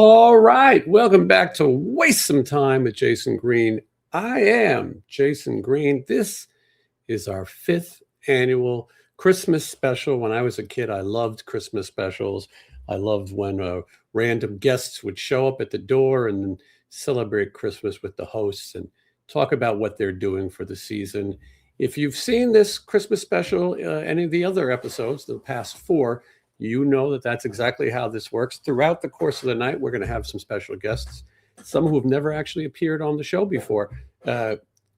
All right, welcome back to Waste Some Time with Jason Green. I am Jason Green. This is our 5th annual Christmas special. When I was a kid, I loved Christmas specials. I loved when random guests would show up at the door and then celebrate Christmas with the hosts and talk about what they're doing for the season. If you've seen this Christmas special, any of the other episodes, the past 4, you know that that's exactly how this works. Throughout the course of the night, we're going to have some special guests, some who have never actually appeared on the show before,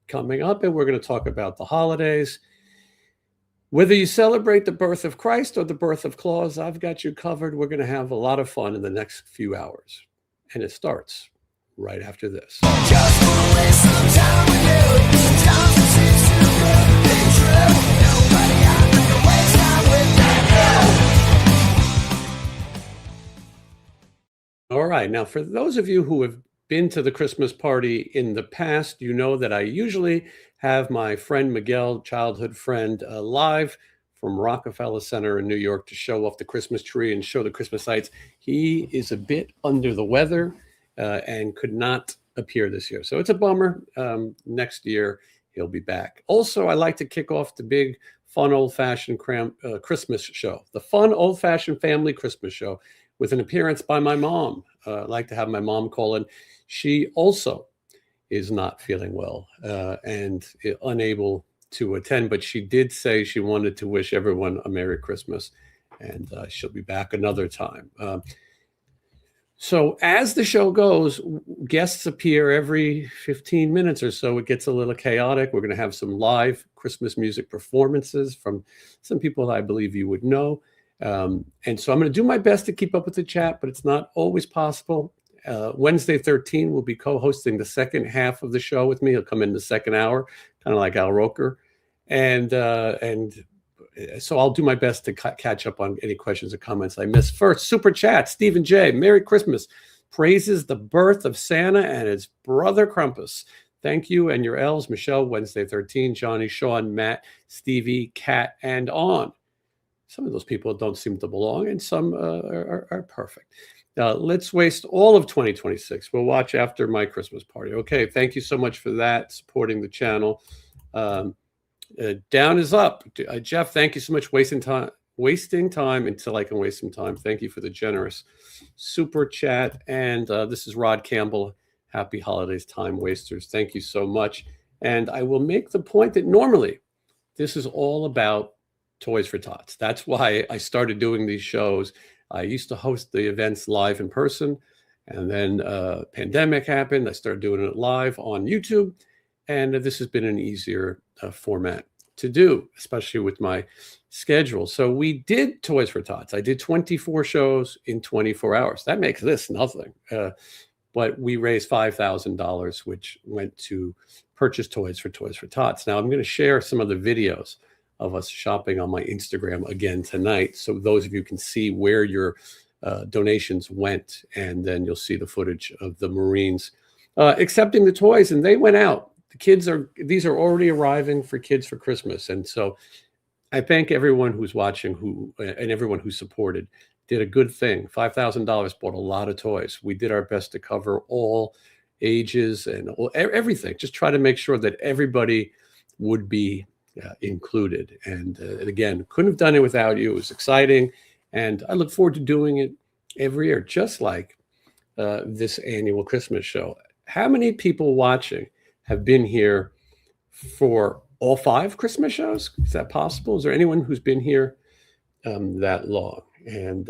coming up, and we're going to talk about the holidays. Whether you celebrate the birth of Christ or the birth of Claus, I've got you covered. We're going to have a lot of fun in the next few hours, and it starts right after this. Just wanna waste some time with you. Sometimes it seems too good to be true. Nobody out there can waste time with you. All right. Now, for those of you who have been to the Christmas party in the past, you know that I usually have my friend Miguel, childhood friend, live from Rockefeller Center in New York to show off the Christmas tree and show the Christmas lights. He is a bit under the weather and could not appear this year. So it's a bummer. Next year, he'll be back. Also, I like to kick off the big, fun, old-fashioned Christmas show, the fun, old-fashioned family Christmas show, with an appearance by my mom. I like to have my mom call in. She also is not feeling well and unable to attend, but she did say she wanted to wish everyone a Merry Christmas, and she'll be back another time. So as the show goes, guests appear every 15 minutes or so. It gets a little chaotic. We're going to have some live Christmas music performances from some people that I believe you would know. And so I'm going to do my best to keep up with the chat, but it's not always possible. Wednesday 13 will be co-hosting the second half of the show with me. He'll come in the second hour, kind of like Al Roker. And so I'll do my best to catch up on any questions or comments I missed. First, Super Chat, Stephen J. Merry Christmas. Praises the birth of Santa and his brother Krampus. Thank you and your elves, Michelle, Wednesday 13, Johnny, Sean, Matt, Stevie, Kat, and on. Some of those people don't seem to belong, and some are perfect. Let's waste all of 2026. We'll watch after my Christmas party. Okay, thank you so much for that, supporting the channel. Down is up. Jeff, thank you so much. Wasting time until I can waste some time. Thank you for the generous super chat. And this is Rod Campbell. Happy holidays, time wasters. Thank you so much. And I will make the point that normally this is all about Toys for Tots. That's why I started doing these shows. I used to host the events live in person, and then pandemic happened. I started doing it live on YouTube, and this has been an easier format to do, especially with my schedule. So we did Toys for Tots. I did 24 shows in 24 hours. That makes this nothing. But we raised $5,000, which went to purchase toys for Tots. Now I'm going to share some of the videos of us shopping on my Instagram again tonight, so those of you can see where your donations went, and then you'll see the footage of the Marines accepting the toys, and they went out. These are already arriving for kids for Christmas, and so I thank everyone who's watching and everyone who supported. Did a good thing. $5,000 bought a lot of toys. We did our best to cover all ages and everything. Just try to make sure that everybody would be included. And again, couldn't have done it without you. It was exciting. And I look forward to doing it every year, just like this annual Christmas show. How many people watching have been here for all 5 Christmas shows? Is that possible? Is there anyone who's been here that long? And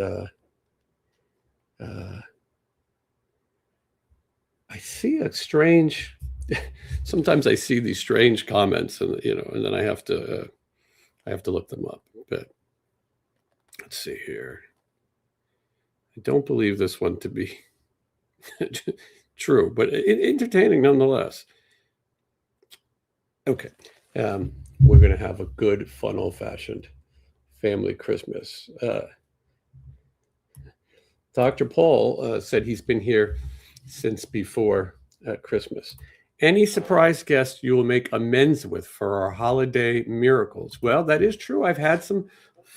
I see a strange... Sometimes I see these strange comments, and and then I have to look them up. But let's see here. I don't believe this one to be true, but entertaining nonetheless. Okay, we're going to have a good, fun, old-fashioned family Christmas. Dr. Paul said he's been here since before Christmas. Any surprise guest you will make amends with for our holiday miracles? Well, that is true. I've had some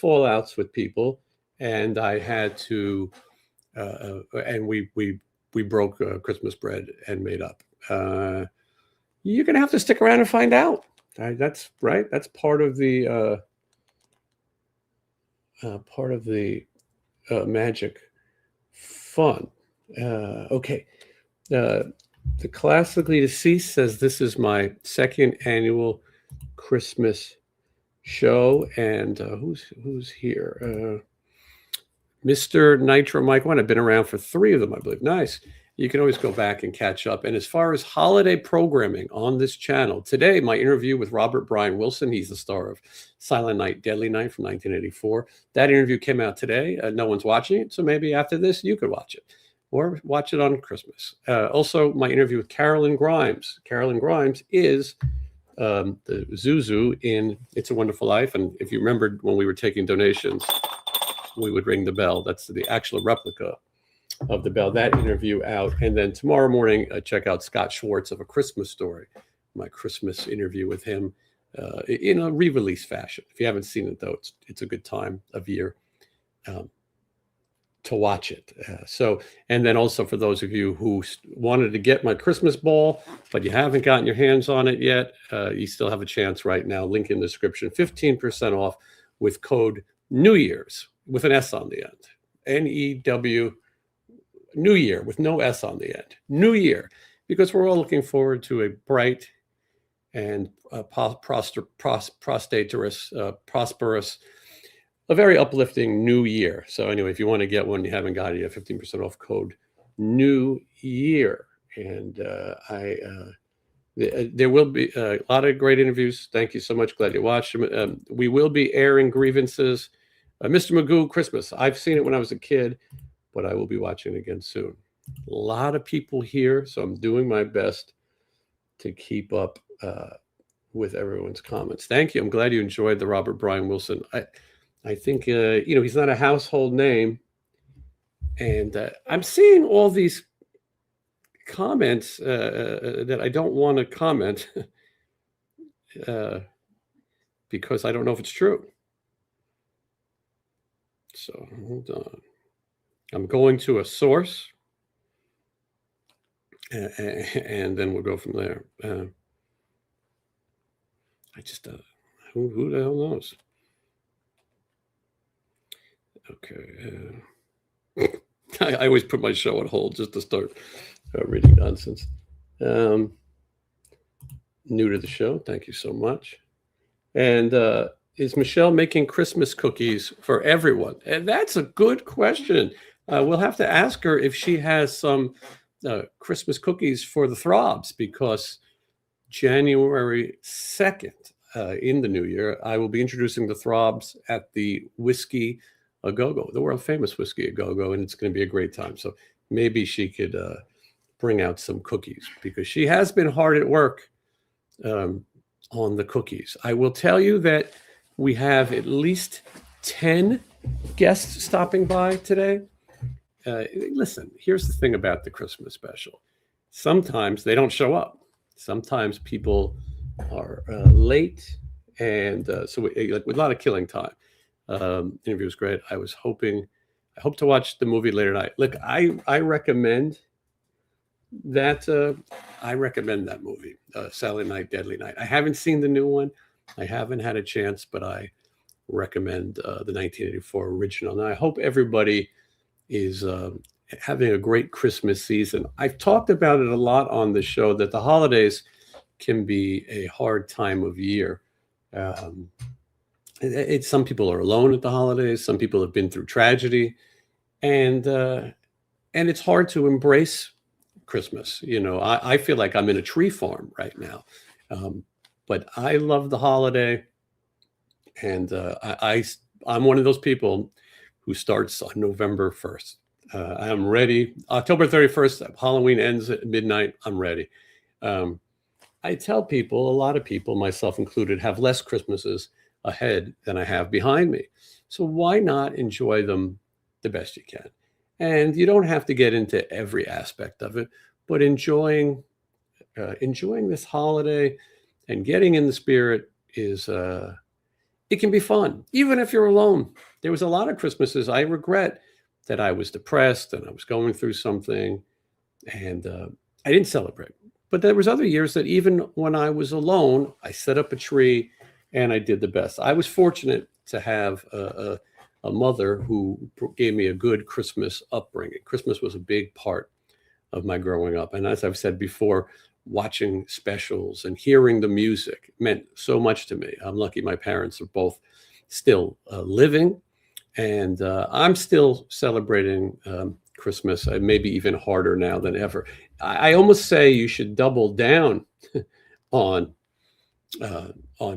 fallouts with people, and I had to and we broke Christmas bread and made up. You're gonna have to stick around and find out. That's right. That's part of the magic fun. Okay. The Classically Deceased says this is my second annual Christmas show, and who's here? Mr. Nitro Mike 1. I've been around for 3 of them, I believe. Nice. You can always go back and catch up. And as far as holiday programming on this channel, today my interview with Robert Brian Wilson, he's the star of Silent Night, Deadly Night from 1984. That interview came out today. No one's watching it, so maybe after this you could watch it or watch it on Christmas. Also, my interview with Carolyn Grimes. Carolyn Grimes is the Zuzu in It's a Wonderful Life. And if you remembered when we were taking donations, we would ring the bell. That's the actual replica of the bell. That interview out. And then tomorrow morning, check out Scott Schwartz of A Christmas Story, my Christmas interview with him in a re-release fashion. If you haven't seen it, though, it's a good time of year to watch it. And then also for those of you who wanted to get my Christmas ball, but you haven't gotten your hands on it yet, you still have a chance right now. Link in the description, 15% off with code New Year's with an S on the end. NEW, New Year with no S on the end. New Year, because we're all looking forward to a bright and prosperous, a very uplifting new year. So anyway, if you want to get one, you haven't got it yet, 15% off code New Year. And there will be a lot of great interviews. Thank you so much. Glad you watched them. We will be airing grievances. Mr. Magoo Christmas. I've seen it when I was a kid, but I will be watching it again soon. A lot of people here, so I'm doing my best to keep up with everyone's comments. Thank you. I'm glad you enjoyed the Robert Brian Wilson. I think, he's not a household name. And I'm seeing all these comments that I don't want to comment because I don't know if it's true. So hold on. I'm going to a source and then we'll go from there. Who the hell knows? Okay. I always put my show on hold just to start reading nonsense. New to the show. Thank you so much. And is Michelle making Christmas cookies for everyone? And that's a good question. We'll have to ask her if she has some Christmas cookies for the Throbs, because January 2nd in the new year, I will be introducing the Throbs at the Whiskey A Go-Go, the world famous Whiskey A Go-Go, and it's going to be a great time. So maybe she could bring out some cookies, because she has been hard at work on the cookies. I will tell you that we have at least 10 guests stopping by today. Listen, here's the thing about the Christmas special. Sometimes they don't show up. Sometimes people are late, and so with a lot of killing time. Interview was great. I hope to watch the movie later tonight. Look, I recommend that. I recommend that movie, Silent Night, Deadly Night. I haven't seen the new one. I haven't had a chance, but I recommend the 1984 original. And I hope everybody is having a great Christmas season. I've talked about it a lot on the show, that the holidays can be a hard time of year. Some people are alone at the holidays. Some people have been through tragedy, and it's hard to embrace Christmas. I feel like I'm in a tree farm right now, but I love the holiday, and I'm one of those people who starts on November 1st. I'm ready. October 31st, Halloween ends at midnight. I'm ready. I tell people, a lot of people, myself included, have less Christmases ahead than I have behind me. So why not enjoy them the best you can? And you don't have to get into every aspect of it, but enjoying this holiday and getting in the spirit is it can be fun, even if you're alone. There was a lot of Christmases I regret that I was depressed and I was going through something, and I didn't celebrate. But there was other years that even when I was alone, I set up a tree and I did the best. I was fortunate to have a mother who gave me a good Christmas upbringing. Christmas was a big part of my growing up. And as I've said before, watching specials and hearing the music meant so much to me. I'm lucky my parents are both still living, and I'm still celebrating Christmas, maybe even harder now than ever. I almost say you should double down on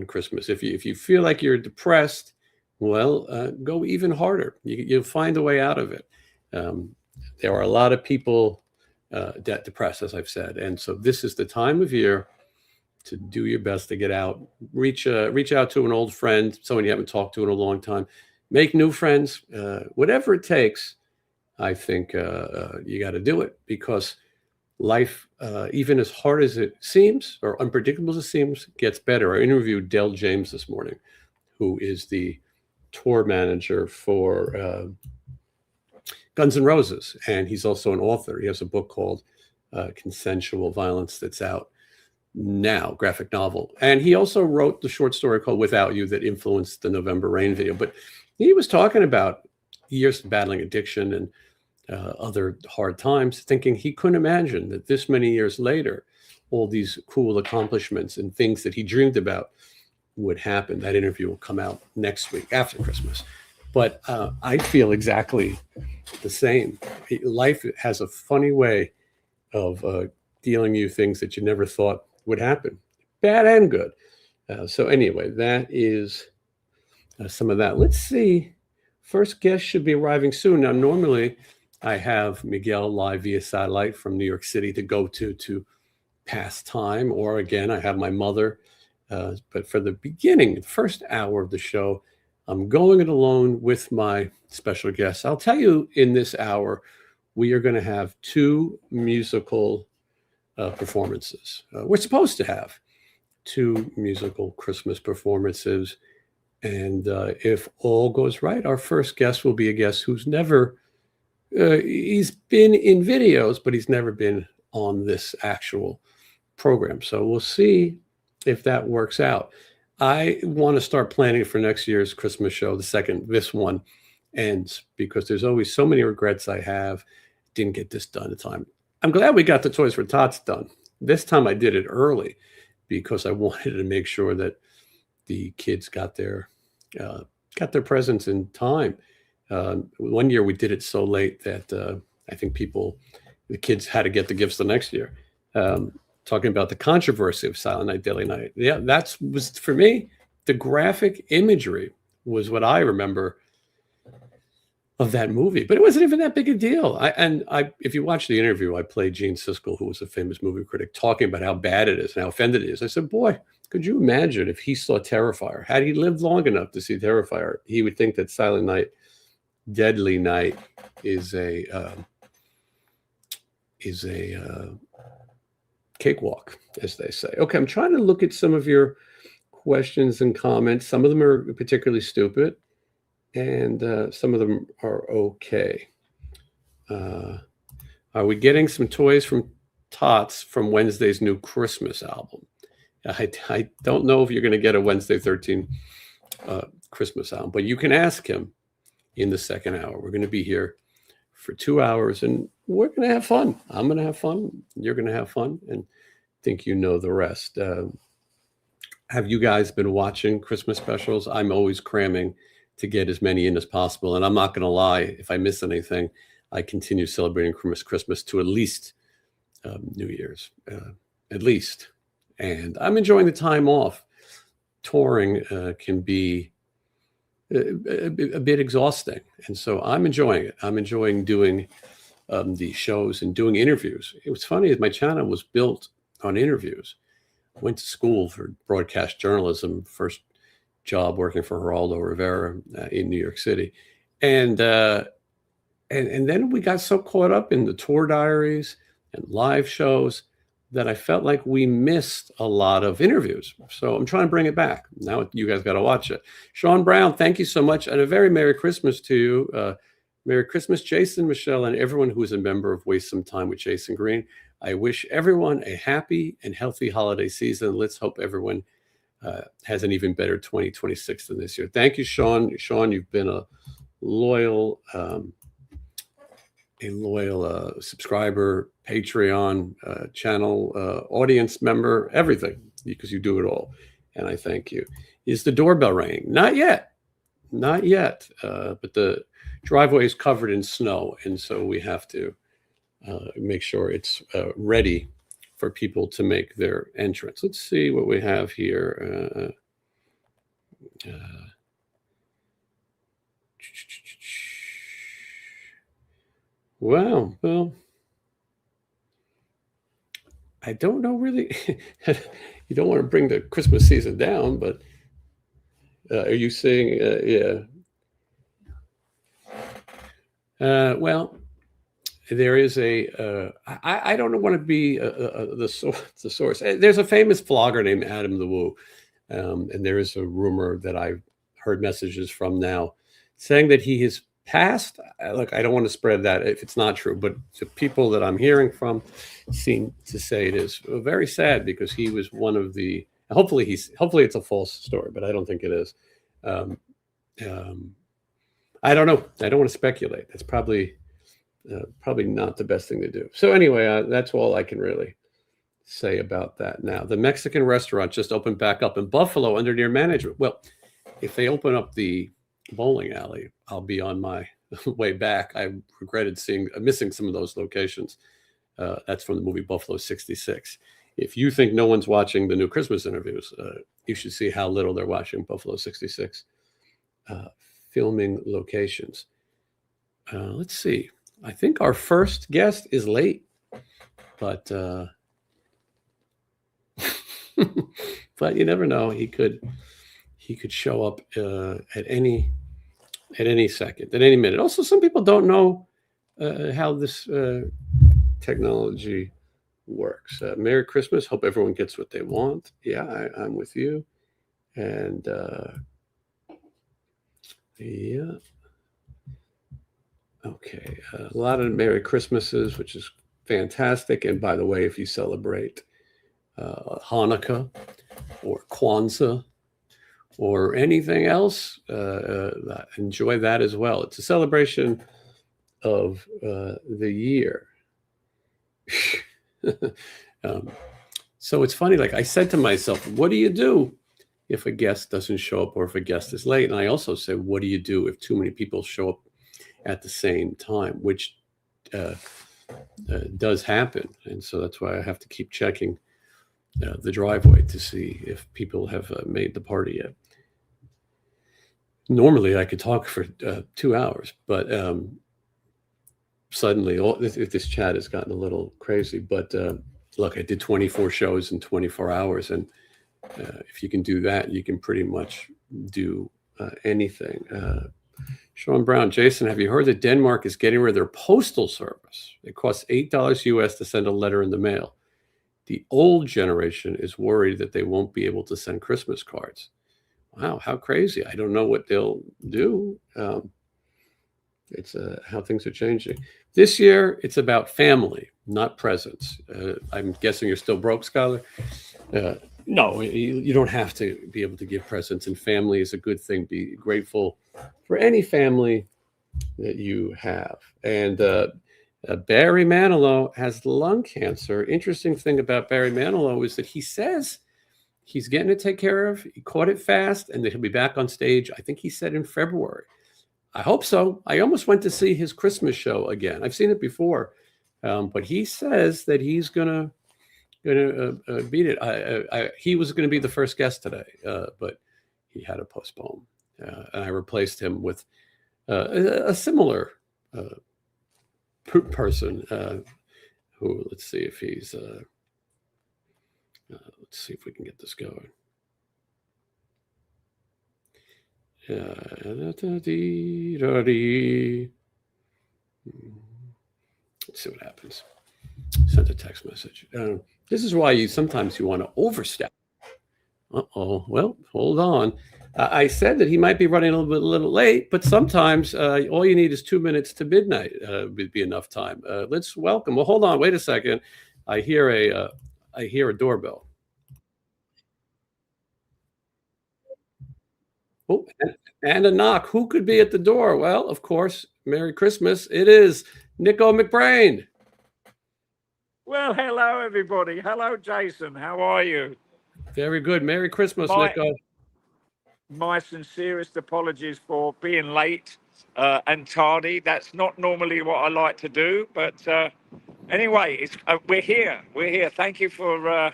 Christmas. If you feel like you're depressed, well, go even harder. You'll find a way out of it. There are a lot of people that depressed, as I've said, and so this is the time of year to do your best to get out, reach out to an old friend, someone you haven't talked to in a long time, make new friends, whatever it takes. I think you got to do it, because life, even as hard as it seems or unpredictable as it seems, gets better. I interviewed Del James this morning, who is the tour manager for Guns N' Roses, and he's also an author. He has a book called Consensual Violence that's out now, graphic novel. And he also wrote the short story called Without You that influenced the November Rain video. But he was talking about years of battling addiction and other hard times, thinking he couldn't imagine that this many years later, all these cool accomplishments and things that he dreamed about would happen. That interview will come out next week after Christmas. But I feel exactly the same. Life has a funny way of dealing you things that you never thought would happen, bad and good. So anyway, that is some of that. Let's see. First guest should be arriving soon. Now, normally I have Miguel live via satellite from New York City to go to pass time, or again, I have my mother. But for the beginning, the first hour of the show, I'm going it alone with my special guests. I'll tell you, in this hour, we are going to have two musical performances. We're supposed to have two musical Christmas performances. And if all goes right, our first guest will be a guest who's never, he's been in videos, but he's never been on this actual program. So we'll see if that works out. I want to start planning for next year's Christmas show the second this one ends, because there's always so many regrets I have. Didn't get this done in time. I'm glad we got the Toys for Tots done. This time I did it early because I wanted to make sure that the kids got their presents in time. One year we did it so late that I think the kids had to get the gifts the next year. Talking about the controversy of Silent Night, Deadly Night. Yeah, was for me, the graphic imagery was what I remember of that movie. But it wasn't even that big a deal. If you watch the interview, I played Gene Siskel, who was a famous movie critic, talking about how bad it is and how offended it is. I said, boy, could you imagine if he saw Terrifier? Had he lived long enough to see Terrifier, he would think that Silent Night, Deadly Night is a cakewalk, as they say. Okay, I'm trying to look at some of your questions and comments. Some of them are particularly stupid, and some of them are okay. Are we getting some toys from Tots from Wednesday's new Christmas album? I don't know if you're going to get a Wednesday 13 Christmas album, but you can ask him in the second hour. We're going to be here for 2 hours, and we're going to have fun. I'm going to have fun. You're going to have fun, and think you know the rest. Have you guys been watching Christmas specials? I'm always cramming to get as many in as possible, and I'm not going to lie. If I miss anything, I continue celebrating Christmas to at least New Year's, at least. And I'm enjoying the time off. Touring can be a bit exhausting, and so I'm enjoying it. I'm enjoying doing the shows and doing interviews. It was funny, my channel was built on interviews. I went to school for broadcast journalism, first job working for Geraldo Rivera in New York City, and then we got so caught up in the tour diaries and live shows that I felt like we missed a lot of interviews. So I'm trying to bring it back. Now you guys got to watch it. Sean Brown, thank you so much. And a very Merry Christmas to you. Merry Christmas, Jason, Michelle, and everyone who is a member of Waste Some Time with Jason Green. I wish everyone a happy and healthy holiday season. Let's hope everyone has an even better 2026 than this year. Thank you, Sean. Sean, you've been a loyal subscriber, Patreon channel, audience member, everything, because you do it all. And I thank you. Is the doorbell ringing? Not yet. Not yet. But the driveway is covered in snow. And so we have to make sure it's ready for people to make their entrance. Let's see what we have here. Wow. Well, I don't know really. You don't want to bring the Christmas season down, but are you saying, yeah. Well, there is I don't want to be the source. There's a famous vlogger named Adam the Woo, and there is a rumor that I've heard messages from now saying that he has passed. Look, I don't want to spread that if it's not true, but the people that I'm hearing from seem to say it is very sad, because he was one of the. Hopefully it's a false story, but I don't think it is. I don't know. I don't want to speculate. That's probably not the best thing to do. So anyway, that's all I can really say about that now. The Mexican restaurant just opened back up in Buffalo under their management. Well, if they open up the bowling alley, I'll be on my way back. I regretted missing some of those locations. That's from the movie Buffalo 66. If you think no one's watching the new Christmas interviews, you should see how little they're watching Buffalo 66 filming locations. Let's see. I think our first guest is late, but but you never know. He could show up at any second, at any minute. Also, some people don't know how this technology works. Merry Christmas. Hope everyone gets what they want. Yeah, I'm with you. And yeah. Okay. A lot of Merry Christmases, which is fantastic. And by the way, if you celebrate Hanukkah or Kwanzaa or anything else, enjoy that as well. It's a celebration of the year. So it's funny, like I said to myself, what do you do if a guest doesn't show up or if a guest is late? And I also said, what do you do if too many people show up at the same time, which does happen. And so that's why I have to keep checking the driveway to see if people have made the party yet. Normally I could talk for 2 hours, but suddenly this chat has gotten a little crazy. But look, I did 24 shows in 24 hours. And if you can do that, you can pretty much do anything. Sean Brown, Jason, have you heard that Denmark is getting rid of their postal service? It costs $8 US to send a letter in the mail. The old generation is worried that they won't be able to send Christmas cards. Wow, how crazy. I don't know what they'll do. It's how things are changing. This year, it's about family, not presents. I'm guessing you're still broke, Scholar? No, you don't have to be able to give presents, and family is a good thing. Be grateful for any family that you have. And Barry Manilow has lung cancer. Interesting thing about Barry Manilow is that he says he's getting it taken care of. He caught it fast, and that he'll be back on stage. I think he said in February. I hope so. I almost went to see his Christmas show again. I've seen it before, but he says that he's gonna beat it. He was going to be the first guest today, but he had to postpone, and I replaced him with a similar person who, let's see if he's let's see if we can get this going. Let's see what happens. Sent a text message. This is why sometimes you want to overstep Uh-oh. Well, hold on. I said that he might be running a little late, but sometimes all you need is 2 minutes to midnight would be enough time. Let's welcome. Well, hold on. Wait a second. I hear a doorbell. Oh, and a knock. Who could be at the door? Well, of course, Merry Christmas. It is Niko McBrain. Well, hello, everybody. Hello, Jason. How are you? Very good. Merry Christmas, My, Niko. my sincerest apologies for being late and tardy. That's not normally what I like to do, but anyway, we're here. We're here. Thank you for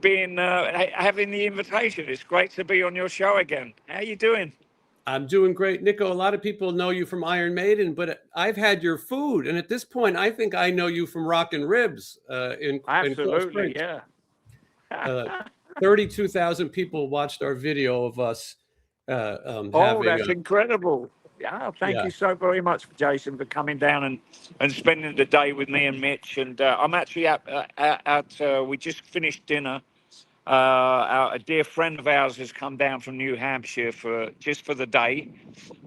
being having the invitation. It's great to be on your show again. How you doing? I'm doing great, Niko. A lot of people know you from Iron Maiden, but I've had your food, and at this point, I think I know you from Rockin' Ribs in Coral Absolutely, Springs. yeah. Uh, 32,000 people watched our video of us Oh, having that's incredible. Yeah, thank yeah. you so very much, Jason, for coming down and spending the day with me and Mitch. And I'm actually we just finished dinner. A dear friend of ours has come down from New Hampshire for the day,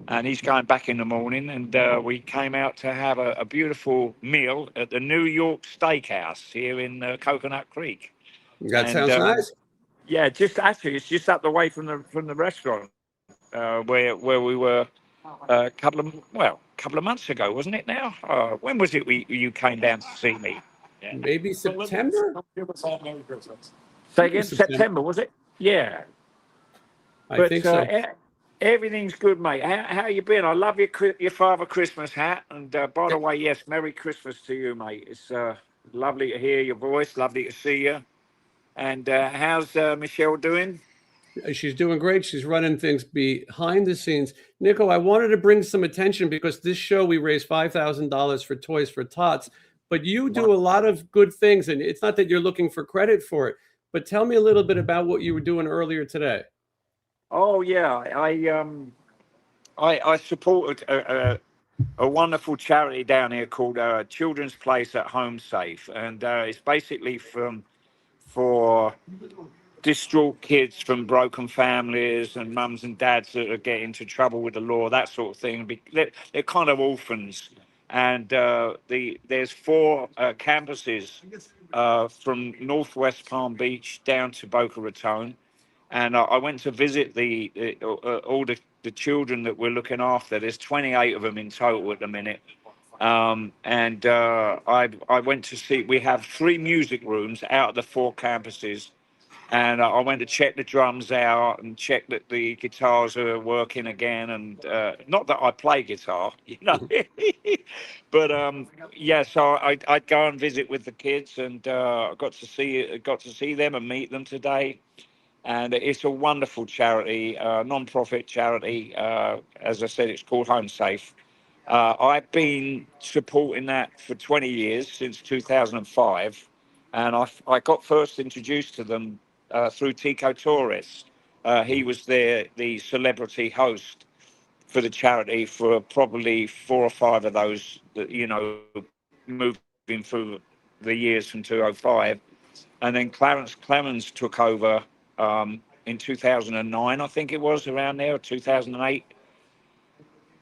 and he's going back in the morning. And we came out to have a beautiful meal at the New York Steakhouse here in Coconut Creek. That And sounds nice. yeah, it's just up the way from the restaurant where we were a couple of months ago, wasn't it? Now, when was it you came down to see me? Yeah. Maybe September. Say again, September, was it? Yeah. I think so. Everything's good, mate. How you been? I love your Father Christmas hat. And by the way, yes, Merry Christmas to you, mate. It's lovely to hear your voice. Lovely to see you. And how's Michelle doing? She's doing great. She's running things behind the scenes. Niko, I wanted to bring some attention because this show we raised $5,000 for Toys for Tots, but you do a lot of good things, and it's not that you're looking for credit for it. But tell me a little bit about what you were doing earlier today. Oh yeah, I supported a wonderful charity down here called Children's Place at Home Safe, and it's basically for distraught kids from broken families and mums and dads that are getting into trouble with the law, that sort of thing. They're kind of orphans, and there's four campuses from Northwest Palm Beach down to Boca Raton, and I went to visit all the children that we're looking after. There's 28 of them in total at the minute. And I went to see, we have 3 music rooms out of the 4 campuses. And I went to check the drums out and check that the guitars are working again. And not that I play guitar, you know, but yeah. So I'd go and visit with the kids, and got to see them and meet them today. And it's a wonderful charity, non-profit charity. As I said, it's called Home Safe. I've been supporting that for 20 years, since 2005, and I got first introduced to them through Tico Torres. He was the celebrity host for the charity for probably 4 or 5 of those, moving through the years from 2005. And then Clarence Clemens took over in 2009, I think it was, around there, or 2008.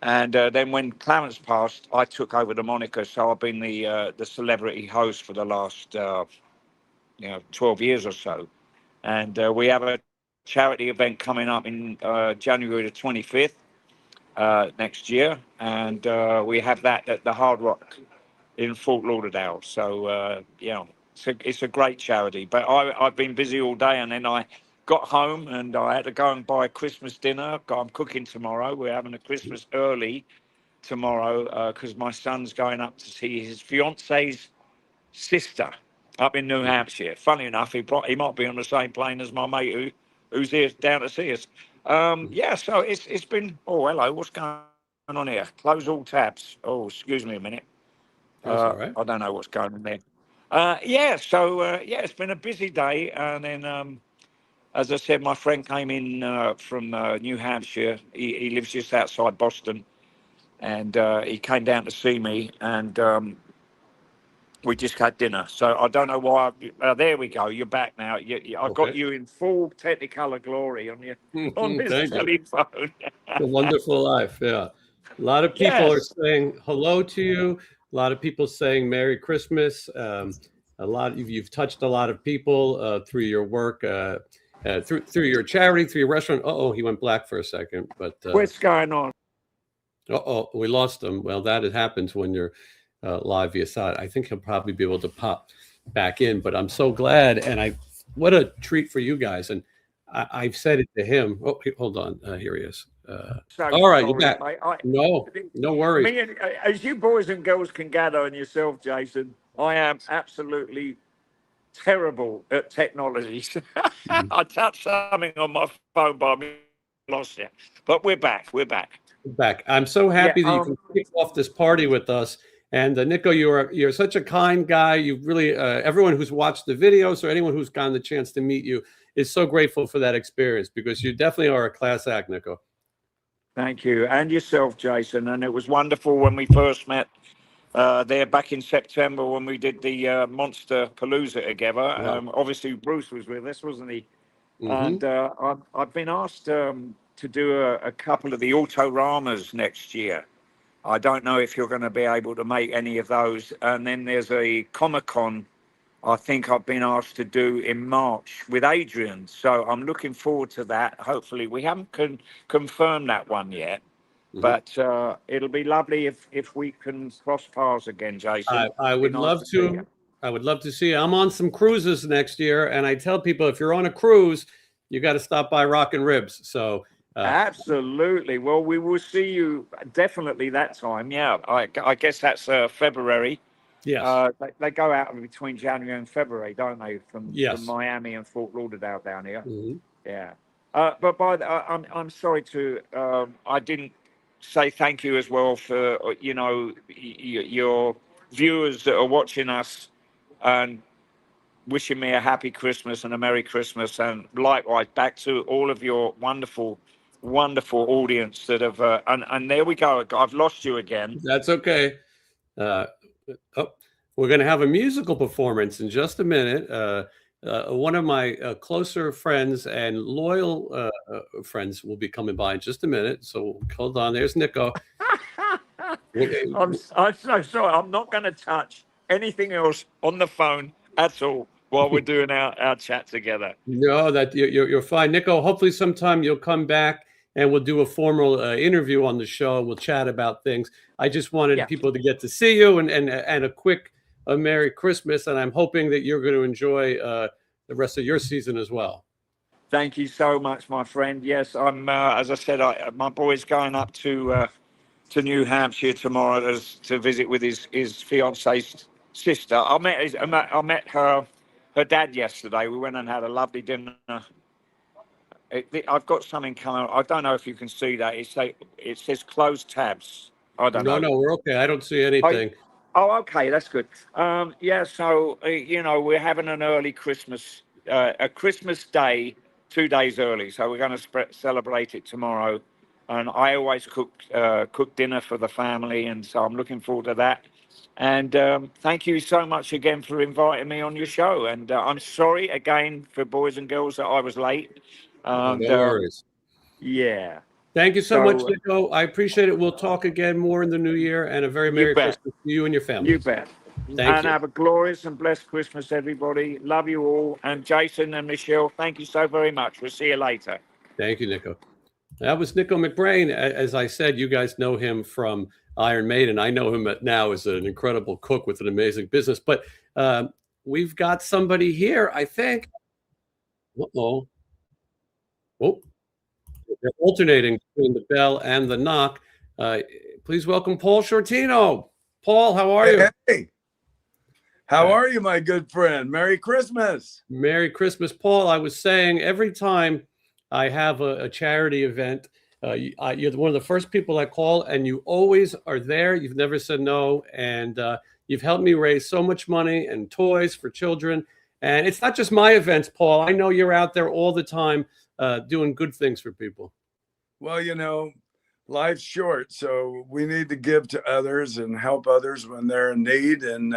And then when Clarence passed, I took over the moniker. So I've been the celebrity host for the last 12 years or so. And we have a charity event coming up in January the 25th next year, and we have that at the Hard Rock in Fort Lauderdale. So it's a great charity. But I've been busy all day, and then I got home and I had to go and buy Christmas dinner. I'm cooking tomorrow. We're having a Christmas early tomorrow because my son's going up to see his fiance's sister up in New Hampshire. Funny enough, he might be on the same plane as my mate who's here down to see us. So it's been. Oh, hello. What's going on here? Close all tabs. Oh, excuse me a minute. That's all right. I don't know what's going on there. It's been a busy day, and then as I said, my friend came in from New Hampshire. He lives just outside Boston, and he came down to see me, and We just had dinner, so I don't know why. There we go. You're back now. I got Okay. you in full Technicolor glory on this Thank you. telephone. A wonderful life. Yeah. A lot of people are Yes. saying hello to you. A lot of people saying Merry Christmas. A lot of you've touched a lot of people through your work, through your charity, through your restaurant. Oh, he went black for a second, but What's going on? we lost him. Well, that it happens when you're live via side. I think he'll probably be able to pop back in, but I'm so glad. And what a treat for you guys. And I've said it to him. Oh, hold on. Here he is. So All right, sorry, you're back. mate. No worries. Me and, as you boys and girls can gather, and yourself, Jason, I am absolutely terrible at technology. I touched something on my phone, but I lost it. But we're back. We're back. Back. I'm so happy that you can kick off this party with us. And Niko, you're such a kind guy. You really everyone who's watched the videos or anyone who's gotten the chance to meet you is so grateful for that experience because you definitely are a class act, Niko. Thank you, and yourself, Jason. And it was wonderful when we first met there back in September when we did the Monster Palooza together. Wow. Obviously, Bruce was with us, wasn't he? Mm-hmm. And I've been asked to do a couple of the Autoramas next year. I don't know if you're going to be able to make any of those. And then there's a Comic-Con I think I've been asked to do in March with Adrian. So I'm looking forward to that. Hopefully, we haven't confirmed that one yet. Mm-hmm. But it'll be lovely if we can cross paths again, Jason. I would love to. I would love to see you. I'm on some cruises next year, and I tell people if you're on a cruise, you got to stop by Rockin' Ribs. So absolutely. Well, we will see you definitely that time. Yeah, I guess that's February. Yes. They go out between January and February, don't they? From Miami and Fort Lauderdale down here. Mm-hmm. Yeah. But I'm sorry to I didn't say thank you as well for your viewers that are watching us and wishing me a happy Christmas and a Merry Christmas, and likewise back to all of your wonderful audience that have and there we go. I've lost you again. That's okay. We're going to have a musical performance in just a minute. One of my closer friends and loyal friends will be coming by in just a minute. So hold on. There's Niko. I'm so sorry. I'm not going to touch anything else on the phone at all while we're doing our chat together. No, that you're fine, Niko. Hopefully, sometime you'll come back and we'll do a formal interview on the show. We'll chat about things. I just wanted people to get to see you and a quick Merry Christmas. And I'm hoping that you're going to enjoy the rest of your season as well. Thank you so much, my friend. Yes, I'm. As I said, my boy's going up to New Hampshire tomorrow to visit with his fiance's sister. I met her dad yesterday. We went and had a lovely dinner. I've got something coming. I don't know if you can see that. It says closed tabs. I don't know. No, we're okay. I don't see anything. Oh, okay, that's good. Yeah, so we're having an early Christmas, a Christmas Day, 2 days early. So we're going to celebrate it tomorrow, and I always cook dinner for the family, and so I'm looking forward to that. And thank you so much again for inviting me on your show. And I'm sorry again for boys and girls that I was late. No worries. Yeah. Thank you so much, Niko. I appreciate it. We'll talk again more in the new year, and a very Merry Christmas to you and your family. You bet. Thank you. Have a glorious and blessed Christmas, everybody. Love you all. And Jason and Michelle, thank you so very much. We'll see you later. Thank you, Niko. That was Niko McBrain. As I said, you guys know him from Iron Maiden. I know him now as an incredible cook with an amazing business. But we've got somebody here, I think. Uh-oh. Oh, they're alternating between the bell and the knock. Please welcome Paul Shortino. Paul, how are you? Hey, how are you, my good friend? Merry Christmas. Merry Christmas, Paul. I was saying every time I have a charity event, you're one of the first people I call, and you always are there. You've never said no, and you've helped me raise so much money and toys for children. And it's not just my events, Paul. I know you're out there all the time doing good things for people. Well, life's short, so we need to give to others and help others when they're in need. And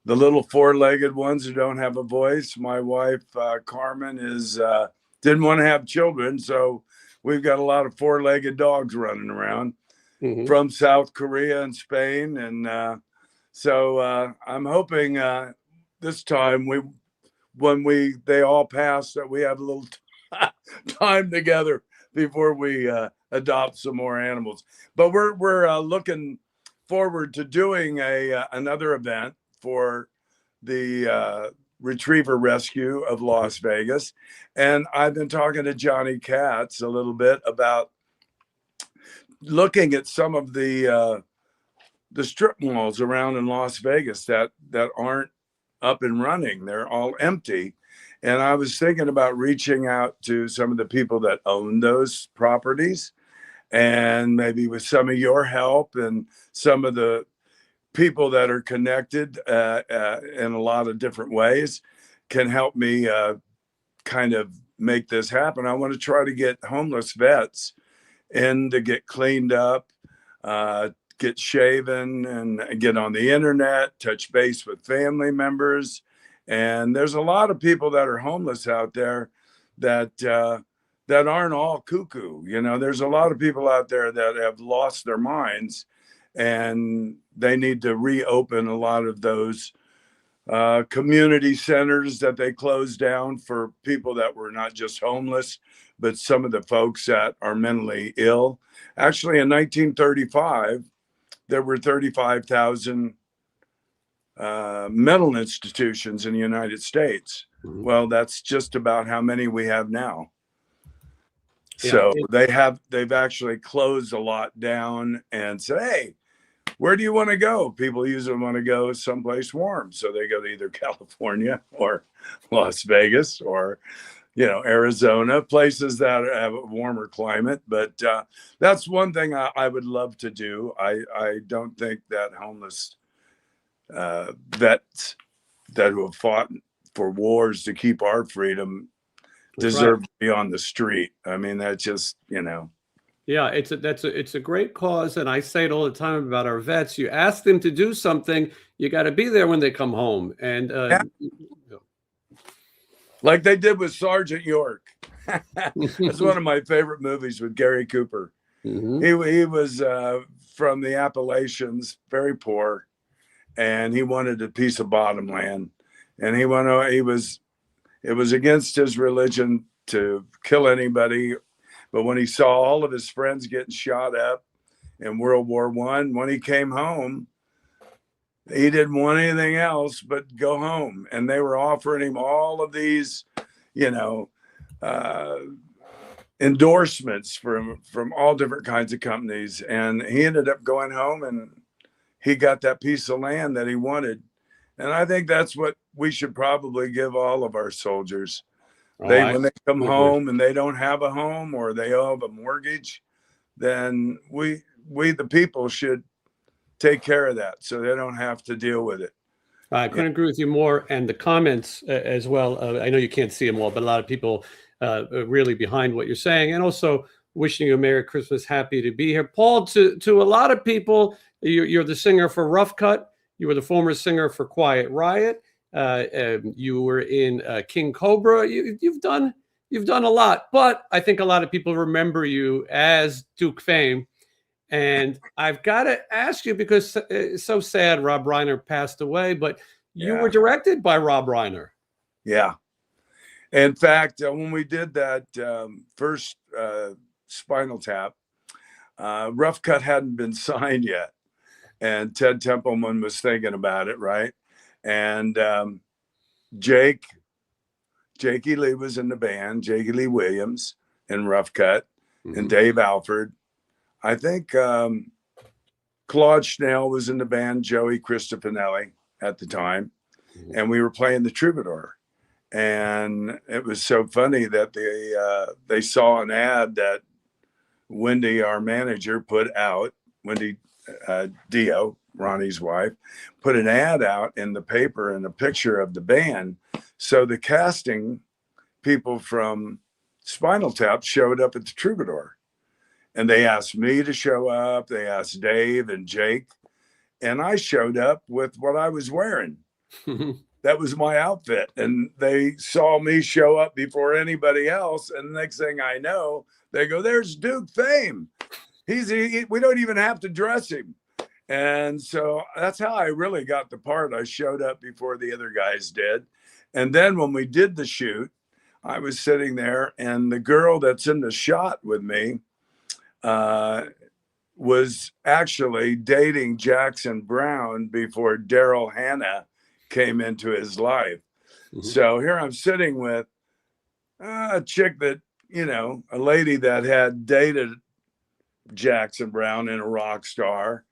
the little four-legged ones who don't have a voice. My wife, Carmen, didn't want to have children, so we've got a lot of four-legged dogs running around from South Korea and Spain. And so I'm hoping this time when they all pass, that we have a little time together before we adopt some more animals. But we're looking forward to doing another event for the retriever rescue of Las Vegas. And I've been talking to Johnny Katz a little bit about looking at some of the strip malls around in Las Vegas that aren't up and running. They're all empty. And I was thinking about reaching out to some of the people that own those properties, and maybe with some of your help and some of the people that are connected in a lot of different ways can help me kind of make this happen. I want to try to get homeless vets in to get cleaned up, get shaven, and get on the internet, touch base with family members. And there's a lot of people that are homeless out there that aren't all cuckoo. You know, there's a lot of people out there that have lost their minds, and they need to reopen a lot of those community centers that they closed down for people that were not just homeless, but some of the folks that are mentally ill. Actually, in 1935, there were 35,000 mental institutions in the United States. Well, that's just about how many we have now. Yeah. So they've actually closed a lot down and said, hey, where do you want to go? People usually want to go someplace warm. So they go to either California or Las Vegas or, Arizona, places that have a warmer climate. But that's one thing I would love to do. I don't think that homeless vets that who have fought for wars to keep our freedom deserve to be on the street. I mean, that's just, Yeah, it's a great cause, and I say it all the time about our vets. You ask them to do something, you got to be there when they come home, and like they did with Sergeant York. That's one of my favorite movies with Gary Cooper. He was from the Appalachians, very poor, and he wanted a piece of bottom land, and it was against his religion to kill anybody. But when he saw all of his friends getting shot up in World War I, when he came home, he didn't want anything else but go home. And they were offering him all of these, endorsements from all different kinds of companies. And he ended up going home, and he got that piece of land that he wanted. And I think that's what we should probably give all of our soldiers. When they come home and they don't have a home or they owe a mortgage, then we the people should take care of that so they don't have to deal with it. I couldn't agree with you more. And the comments as well. I know you can't see them all, but a lot of people are really behind what you're saying, and also wishing you a Merry Christmas, happy to be here. Paul, to a lot of people, you're the singer for Rough Cutt. You were the former singer for Quiet Riot. You were in King Cobra. You've done a lot, but I think a lot of people remember you as Duke Fame. And I've got to ask you, because it's so sad Rob Reiner passed away, but you were directed by Rob Reiner. Yeah. In fact, when we did that first Spinal Tap, Rough Cutt hadn't been signed yet. And Ted Templeman was thinking about it, right? And Jakey Lee was in the band, Jakey Lee Williams in Rough Cutt, and Dave Alford. I think Claude Schnell was in the band, Joey Cristofanelli at the time, and we were playing the Troubadour. And it was so funny that they saw an ad that Wendy, our manager, put out. Wendy Dio, Ronnie's wife, put an ad out in the paper and a picture of the band. So the casting people from Spinal Tap showed up at the Troubadour, and they asked me to show up. They asked Dave and Jake, and I showed up with what I was wearing. That was my outfit. And they saw me show up before anybody else. And the next thing I know, they go, there's Duke Fame. We don't even have to dress him. And so that's how I really got the part. I showed up before the other guys did. And then when we did the shoot, I was sitting there, and the girl that's in the shot with me was actually dating Jackson Brown before Daryl Hannah came into his life. So here I'm sitting with a chick that, a lady that had dated Jackson Brown and a rock star.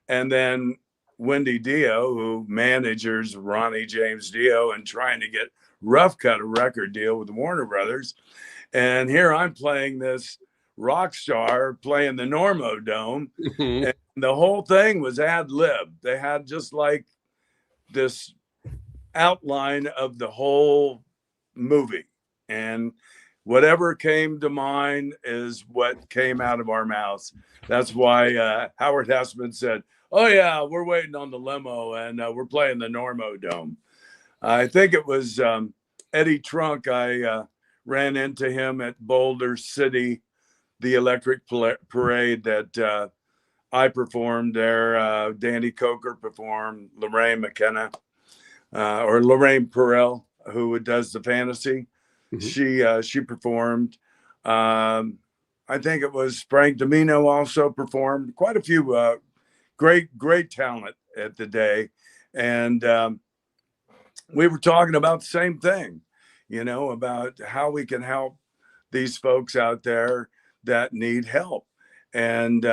And then Wendy Dio, who manages Ronnie James Dio and trying to get Rough Cut a record deal with Warner Brothers. And here I'm playing this rock star playing the Normo Dome. And the whole thing was ad lib. They had just like this outline of the whole movie. And whatever came to mind is what came out of our mouths. That's why Howard Hessman said, oh, yeah, we're waiting on the limo, and we're playing the Normo Dome. I think it was Eddie Trunk. I ran into him at Boulder City, the Electric Parade that I performed there. Danny Coker performed, Lorraine McKenna, or Lorraine Perel, who does the fantasy. She performed. I think it was Frank Domino also performed. Quite a few great talent at the day. And we were talking about the same thing, about how we can help these folks out there that need help. And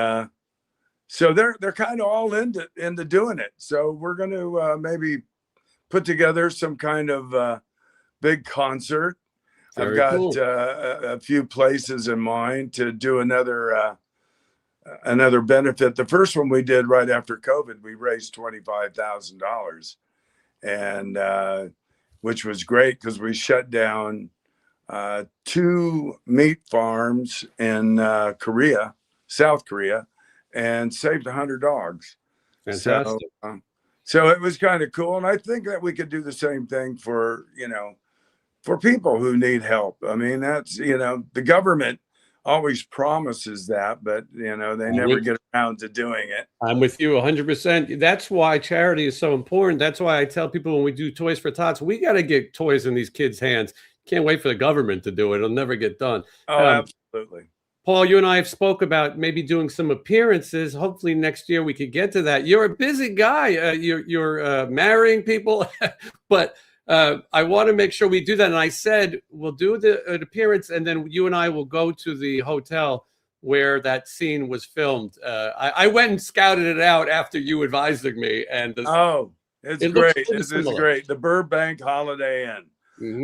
so they're kind of all into doing it. So we're going to maybe put together some kind of big concert. I've got a few places in mind to do another benefit. The first one we did right after COVID, we raised $25,000, and which was great because we shut down 2 meat farms in South Korea, and saved 100 dogs. Fantastic. So it was kind of cool, and I think that we could do the same thing for people who need help. I mean, that's the government always promises that, but they never get around to doing it. I'm with you 100%. That's why charity is so important. That's why I tell people when we do Toys for Tots, we got to get toys in these kids' hands. Can't wait for the government to do it. It'll never get done. Oh, absolutely. Paul, you and I have spoke about maybe doing some appearances. Hopefully next year we could get to that. You're a busy guy. You're marrying people, but I want to make sure we do that. And I said, we'll do an appearance, and then you and I will go to the hotel where that scene was filmed. I went and scouted it out after you advising me. And it's great. It's great. The Burbank Holiday Inn.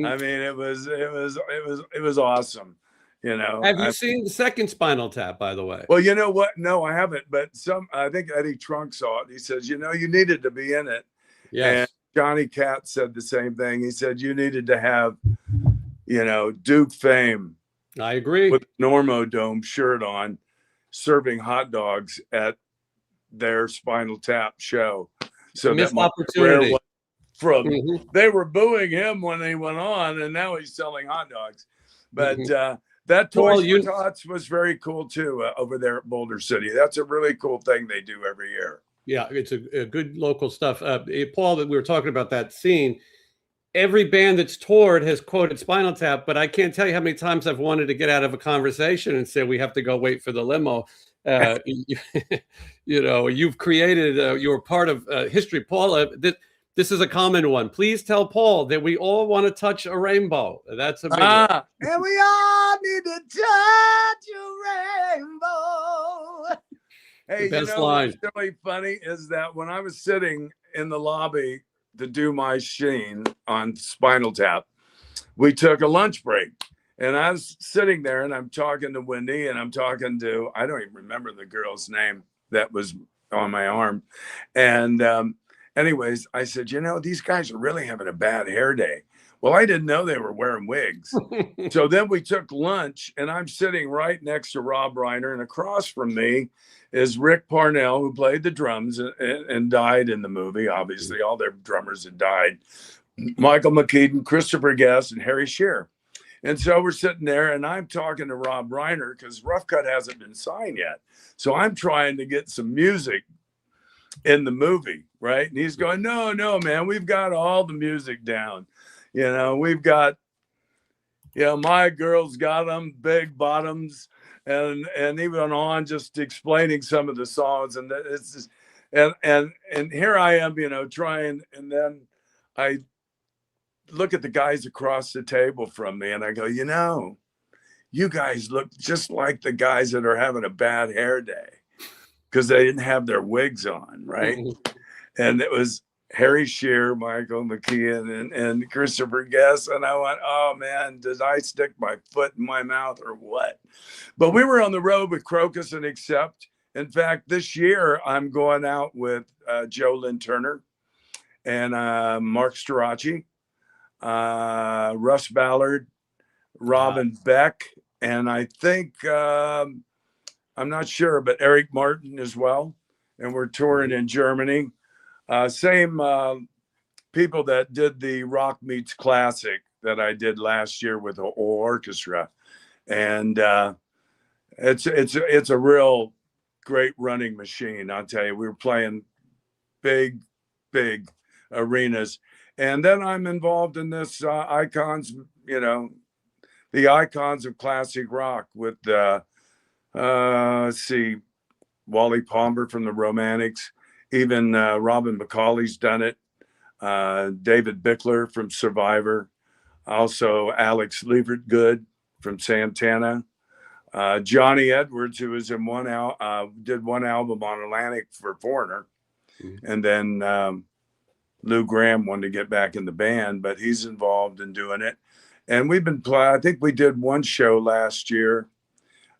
I mean, it was awesome. Have you seen the second Spinal Tap, by the way? Well, you know what? No, I haven't. But I think Eddie Trunk saw it. He says, you needed to be in it. Yes. And Johnny Cat said the same thing. He said you needed to have, Duke Fame. I agree. With Normo Dome shirt on, serving hot dogs at their Spinal Tap show. So missed opportunity. They were booing him when he went on, and now he's selling hot dogs. But that Toys for Tots was very cool too, over there at Boulder City. That's a really cool thing they do every year. Yeah, it's a good local stuff. Paul, that we were talking about that scene. Every band that's toured has quoted Spinal Tap, but I can't tell you how many times I've wanted to get out of a conversation and say we have to go wait for the limo. You've created. You're part of history, Paul. This is a common one. Please tell Paul that we all want to touch a rainbow. That's a big one. And we all need to touch a rainbow. Hey, what's really funny is that when I was sitting in the lobby to do my scene on Spinal Tap, we took a lunch break. And I was sitting there, and I'm talking to Wendy, and I'm talking to, I don't even remember the girl's name that was on my arm. And anyways, I said, these guys are really having a bad hair day. Well, I didn't know they were wearing wigs. So then we took lunch, and I'm sitting right next to Rob Reiner, and across from me is Rick Parnell, who played the drums and died in the movie. Obviously, all their drummers had died. Michael McKean, Christopher Guest, and Harry Shearer. And so we're sitting there, and I'm talking to Rob Reiner because Rough Cut hasn't been signed yet. So I'm trying to get some music in the movie, right? And he's going, no, man, we've got all the music down. We've got, my girl's got them, big bottoms, and even on just explaining some of the songs. And it's just, and here I am, trying, and then I look at the guys across the table from me, and I go, you guys look just like the guys that are having a bad hair day because they didn't have their wigs on, right? And it was Harry Shearer, Michael McKean, and Christopher Guest. And I went, oh, man, did I stick my foot in my mouth or what? But we were on the road with Crocus and Accept. In fact, this year, I'm going out with Joe Lynn Turner and Mark Storace, Russ Ballard, Robin Beck, and I think, I'm not sure, but Eric Martin as well. And we're touring in Germany. Same people that did the Rock Meets Classic that I did last year with the whole orchestra. And it's a real great running machine. I'll tell you, we were playing big arenas. And then I'm involved in this icons, the icons of classic rock with, let's see, Wally Palmer from the Romantics, even Robin McCauley's done it, David Bickler from Survivor, also Alex Leverett-Good from Santana, Johnny Edwards, who was in did one album on Atlantic for Foreigner, and then Lou Graham wanted to get back in the band, but he's involved in doing it. And we've been playing, I think we did one show last year,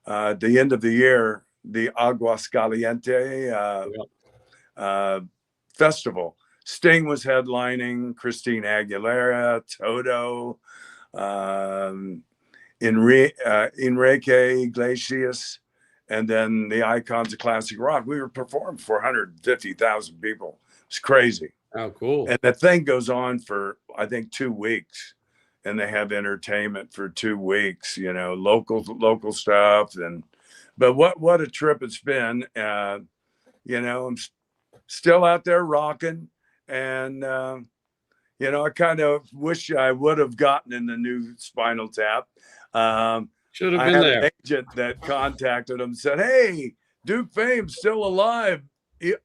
at the end of the year, the Aguascaliente festival. Sting was headlining, Christina Aguilera, Toto, Enrique Iglesias, and then the icons of classic rock. We were performing for 150,000 people. It's crazy. Oh, cool. And the thing goes on for, I think, 2 weeks. And they have entertainment for 2 weeks, local stuff. But what a trip it's been. I'm still out there rocking. And, I kind of wish I would have gotten in the new Spinal Tap. Should have been there. An agent that contacted him, said, hey, Duke Fame's still alive,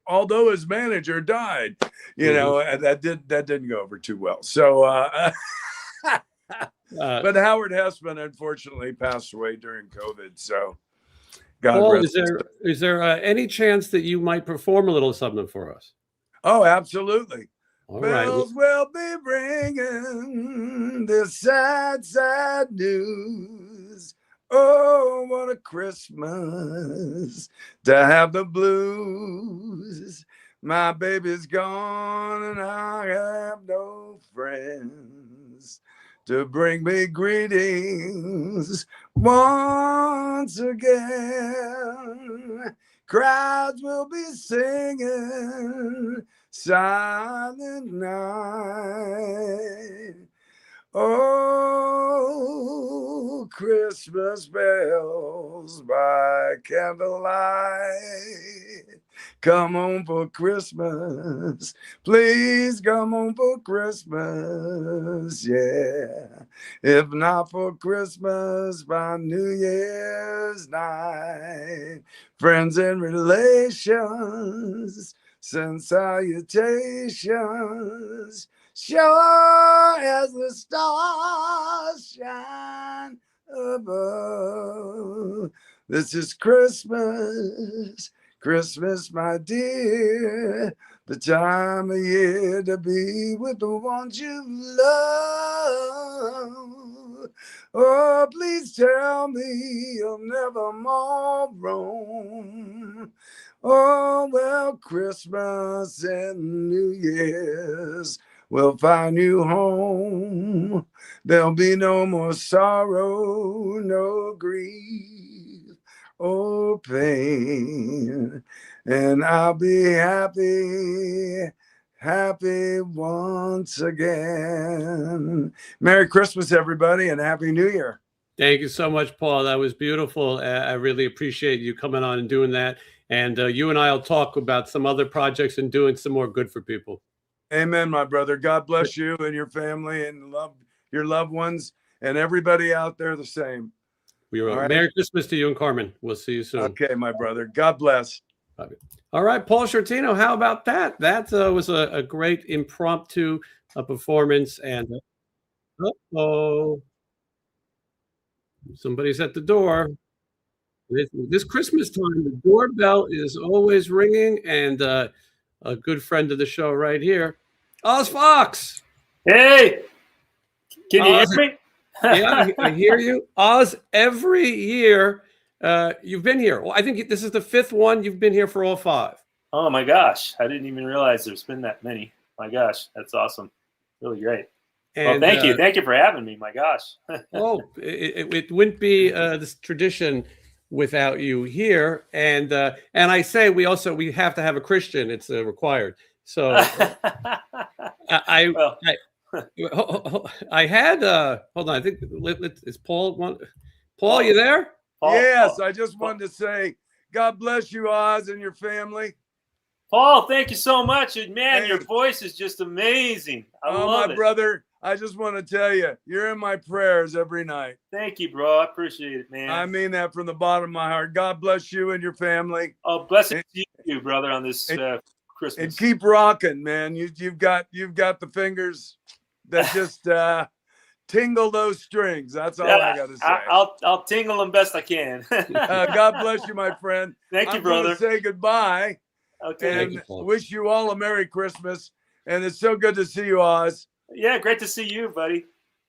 although his manager died. And that didn't go over too well. So, but Howard Hessman unfortunately passed away during COVID. So, God rest. Is there any chance that you might perform a little something for us? Oh, absolutely. All Bells right. will be bringing this sad, sad news. Oh, what a Christmas to have the blues. My baby's gone and I have no friends to bring me greetings once again. Crowds will be singing Silent Night. Oh, Christmas bells by candlelight. Come on for Christmas. Please come on for Christmas. Yeah. If not for Christmas, by New Year's night. Friends and relations send salutations. Sure as the stars shine above. This is Christmas, Christmas, my dear, the time of year to be with the ones you love. Oh, please tell me you'll never more roam. Oh, well, Christmas and New Year's will find you home. There'll be no more sorrow, no grief or pain. And I'll be happy, happy once again. Merry Christmas, everybody, and Happy New Year. Thank you so much, Paul. That was beautiful. I really appreciate you coming on and doing that. And you and I will talk about some other projects and doing some more good for people. Amen, my brother. God bless you and your family and love your loved ones and everybody out there the same. Merry Christmas to you and Carmen. We'll see you soon. Okay, my brother. God bless. All right, Paul Shortino, how about that? That was a great impromptu performance. And somebody's at the door. This Christmas time, the doorbell is always ringing, and a good friend of the show right here, Oz Fox. Hey, can you hear me? Yeah, I hear you. Oz, every year you've been here. Well, I think this is the 5th one. You've been here for all 5. Oh, my gosh. I didn't even realize there's been that many. My gosh, that's awesome. Really great. And, well, thank you. Thank you for having me. My gosh. It wouldn't be this tradition without you here. And I say we have to have a Christian. It's required. So I had hold on. I think is Paul one. Paul, you there? Yes, I just wanted to say God bless you, Oz, and your family. Paul, thank you so much. And man, your voice is just amazing. I love my brother. I just want to tell you, you're in my prayers every night. Thank you, bro. I appreciate it, man. I mean that from the bottom of my heart. God bless you and your family. Oh, blessings to you, brother, on this Christmas. And keep rocking, man. You've got the fingers that just tingle those strings. That's all I got to say. I'll tingle them best I can. God bless you, my friend. Thank you, brother. I'm going to say goodbye. Okay. And wish you all a Merry Christmas. And it's so good to see you, Oz. Yeah, great to see you, buddy.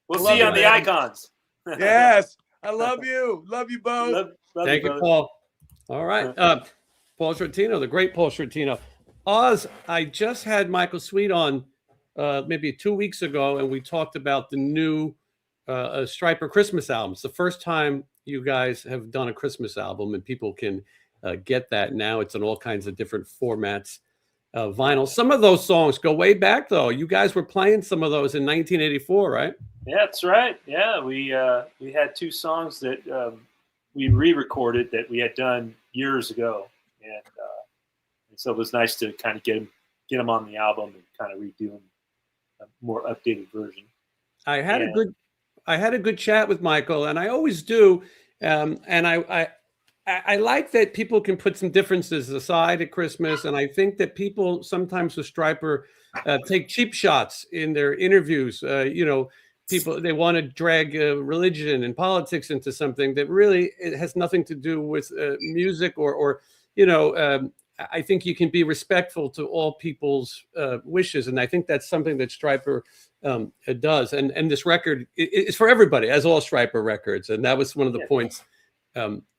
We'll see you on the icons. Yes. I love you. Love you both. Thank you, Paul. All right. Paul Shortino, the great Paul Shortino. Oz, I just had Michael Sweet on maybe 2 weeks ago, and we talked about the new Stryper Christmas album. It's the first time you guys have done a Christmas album, and people can get that now. It's in all kinds of different formats. Vinyl. Some of those songs go way back, though. You guys were playing some of those in 1984, right? Yeah, that's right. Yeah, we had 2 songs that we re-recorded that we had done years ago, and so it was nice to kind of get them on the album and kind of redo them, a more updated version. I had a good chat with Michael, and I always do, and I like that people can put some differences aside at Christmas, and I think that people sometimes with Stryper take cheap shots in their interviews. People, they want to drag religion and politics into something that really it has nothing to do with music or I think you can be respectful to all people's wishes, and I think that's something that Stryper does. And this record is for everybody, as all Stryper records, and that was one of the points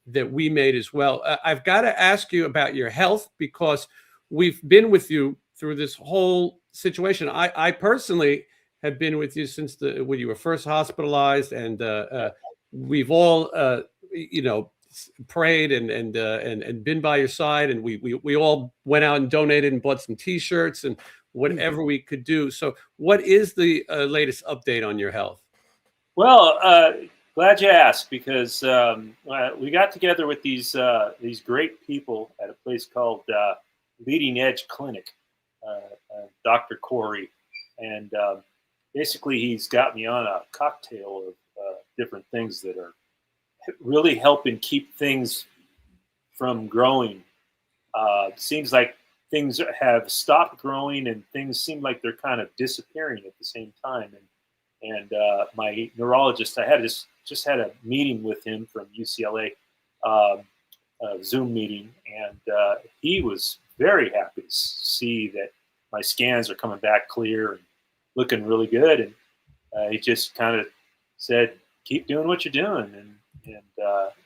that we made as well. I've got to ask you about your health, because we've been with you through this whole situation. I personally have been with you since when you were first hospitalized, and we've all prayed and been by your side, and we all went out and donated and bought some T-shirts and whatever we could do. So what is the latest update on your health? Well, glad you asked, because we got together with these great people at a place called Leading Edge Clinic, Dr. Corey, and basically he's got me on a cocktail of different things that are really helping keep things from growing. Seems like things have stopped growing, and things seem like they're kind of disappearing at the same time. And my neurologist, I had just had a meeting with him from UCLA, Zoom meeting, and he was very happy to see that my scans are coming back clear and looking really good. And he just kind of said, "Keep doing what you're doing," and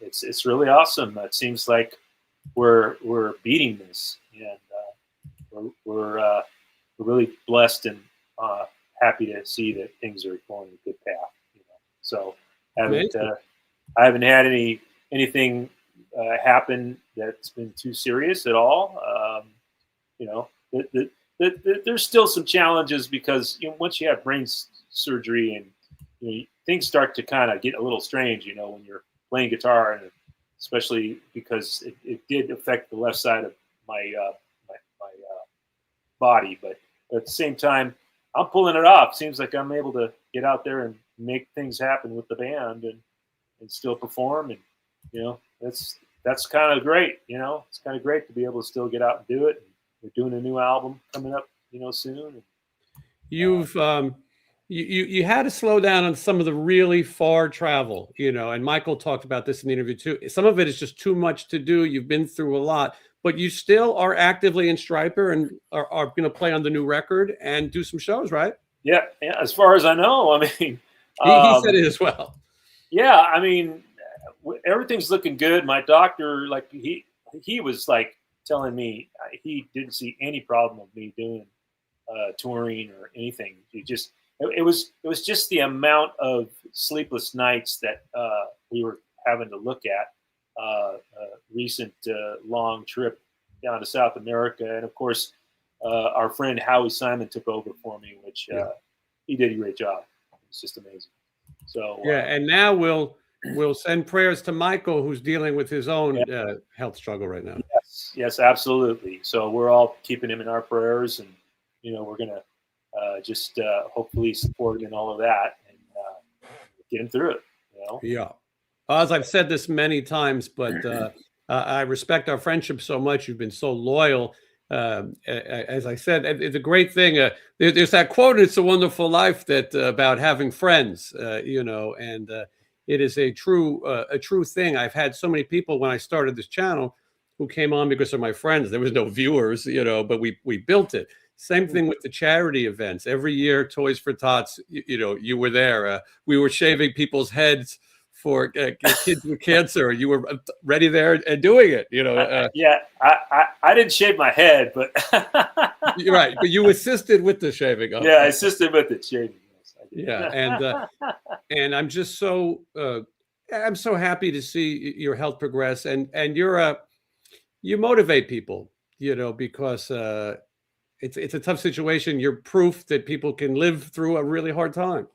it's really awesome. It seems like we're beating this, and we're really blessed and happy to see that things are going a good path. So Amazing. I haven't had anything happen that's been too serious at all. You know, there's still some challenges because once you have brain surgery and things start to kind of get a little strange. When you're playing guitar, and especially because it did affect the left side of my body, but at the same time, I'm pulling it off. Seems like I'm able to get out there and make things happen with the band and still perform, and that's kind of great. It's kind of great to be able to still get out and do it. We're doing a new album coming up, soon. You've you had to slow down on some of the really far travel, and Michael talked about this in the interview too. Some of it is just too much to do. You've been through a lot, but you still are actively in Stryper and are going to play on the new record and do some shows, right? Yeah. As far as I know, I mean, he said it as well. Yeah, I mean, everything's looking good. My doctor, like he was like telling me he didn't see any problem with me doing touring or anything. It was just the amount of sleepless nights that we were having to look at. Recent long trip down to South America, and of course, our friend Howie Simon took over for me, which he did a great job. It's just amazing. So and now we'll send prayers to Michael, who's dealing with his own health struggle right now. Yes, absolutely. So we're all keeping him in our prayers, and we're gonna just hopefully support him in all of that and get him through it. Yeah. As I've said this many times, but I respect our friendship so much. You've been so loyal. As I said, it's a great thing. There's that quote, "It's a Wonderful Life," that about having friends, and it is a true thing. I've had so many people when I started this channel who came on because of my friends. There was no viewers, but we built it. Same thing with the charity events. Every year, Toys for Tots, you were there. We were shaving people's heads for kids with cancer. You were ready there and doing it, I didn't shave my head, but you're right. But you assisted with the shaving. Yeah, I assisted with the shaving. Yes, and I'm just so I'm so happy to see your health progress, and you motivate people, because it's a tough situation. You're proof that people can live through a really hard time.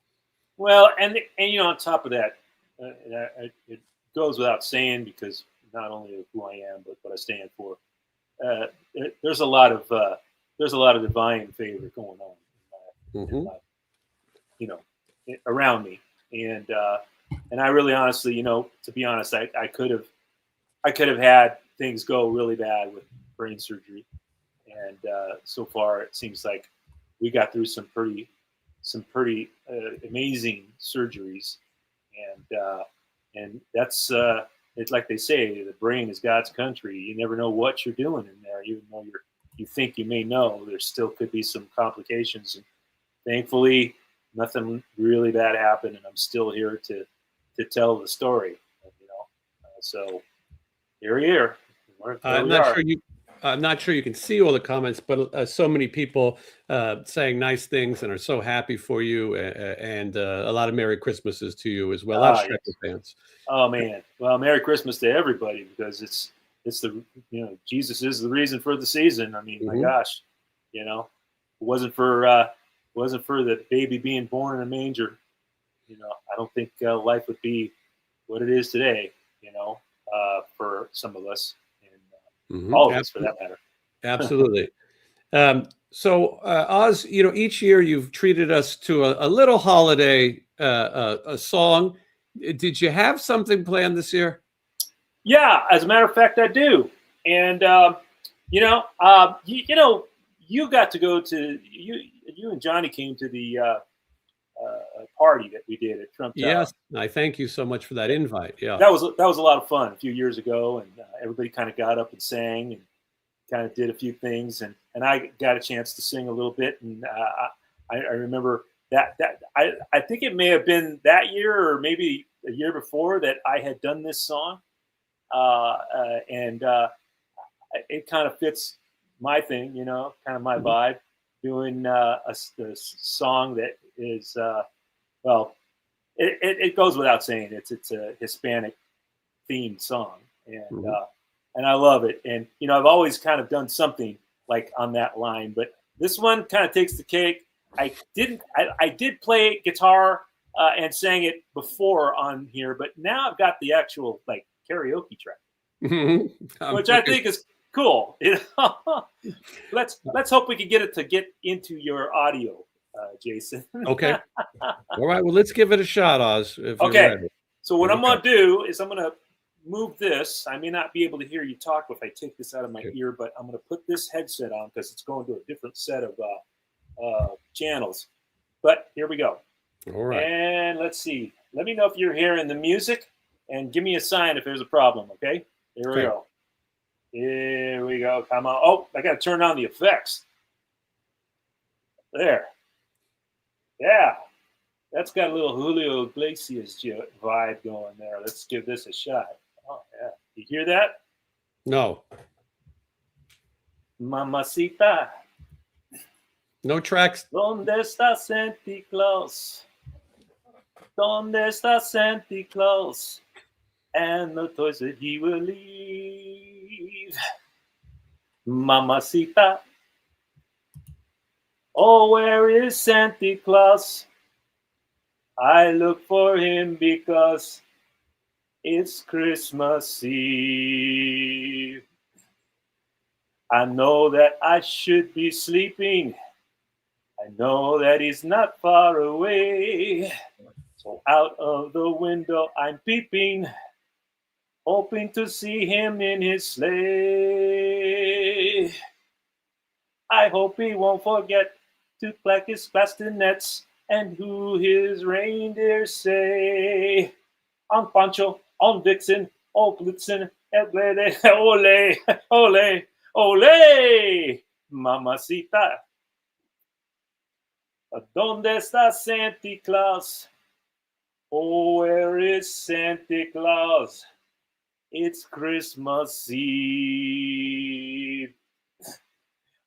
Well, and on top of that, it goes without saying, because not only of who I am, but what I stand for. There's a lot of divine favor going on, around me, and I really honestly, to be honest, I could have had things go really bad with brain surgery, and so far it seems like we got through some pretty amazing surgeries, and that's it's like they say, the brain is God's country. You never know what you're doing in there, even though you think you may know. There still could be some complications, and thankfully, nothing really bad happened, and I'm still here to tell the story. So here. I'm not sure you can see all the comments, but so many people saying nice things and are so happy for you, and a lot of Merry Christmases to you as well. A lot of Stryper fans. Oh man! Well, Merry Christmas to everybody, because it's the Jesus is the reason for the season. I mean, my gosh, it wasn't for the baby being born in a manger, I don't think life would be what it is today. For some of us. All of us, for that matter. Absolutely. So, Oz, each year you've treated us to a little holiday, a song. Did you have something planned this year? Yeah, as a matter of fact, I do. And you got to go to you and Johnny came to the party that we did at Trump Tower. Yes, I thank you so much for that invite. Yeah, that was a lot of fun a few years ago, and everybody kind of got up and sang and kind of did a few things, and I got a chance to sing a little bit, and I remember that I think it may have been that year or maybe a year before that I had done this song, and it kind of fits my thing, kind of my vibe, doing a song that is well, it goes without saying it's a Hispanic themed song, and I love it. And I've always kind of done something like on that line, but this one kind of takes the cake. I did play guitar and sang it before on here, but now I've got the actual like karaoke track, which I think is cool. Let's hope we can get it to get into your audio, Jason. Okay. All right. Well, let's give it a shot, Oz. Okay. So what I'm going to do is I'm going to move this. I may not be able to hear you talk if I take this out of my ear, but I'm going to put this headset on because it's going to a different set of channels. But here we go. All right. And let's see. Let me know if you're hearing the music and give me a sign if there's a problem, okay? Here we go. Here we go. Come on. Oh, I got to turn on the effects. There. Yeah. That's got a little Julio Iglesias vibe going there. Let's give this a shot. Oh, yeah. You hear that? No. Mamacita. No tracks. ¿Dónde está Santa Claus? ¿Dónde está Santa Claus? And the toys that he will leave. Mamacita. Oh, where is Santa Claus? I look for him because it's Christmas Eve. I know that I should be sleeping. I know that he's not far away. So out of the window I'm peeping, hoping to see him in his sleigh. I hope he won't forget to black his castanets and who his reindeer say. On Pancho, on Vixen, on Blitzen, ole, ole, ole, mamacita. ¿Dónde está Santa Claus? Oh, where is Santa Claus? It's Christmas Eve.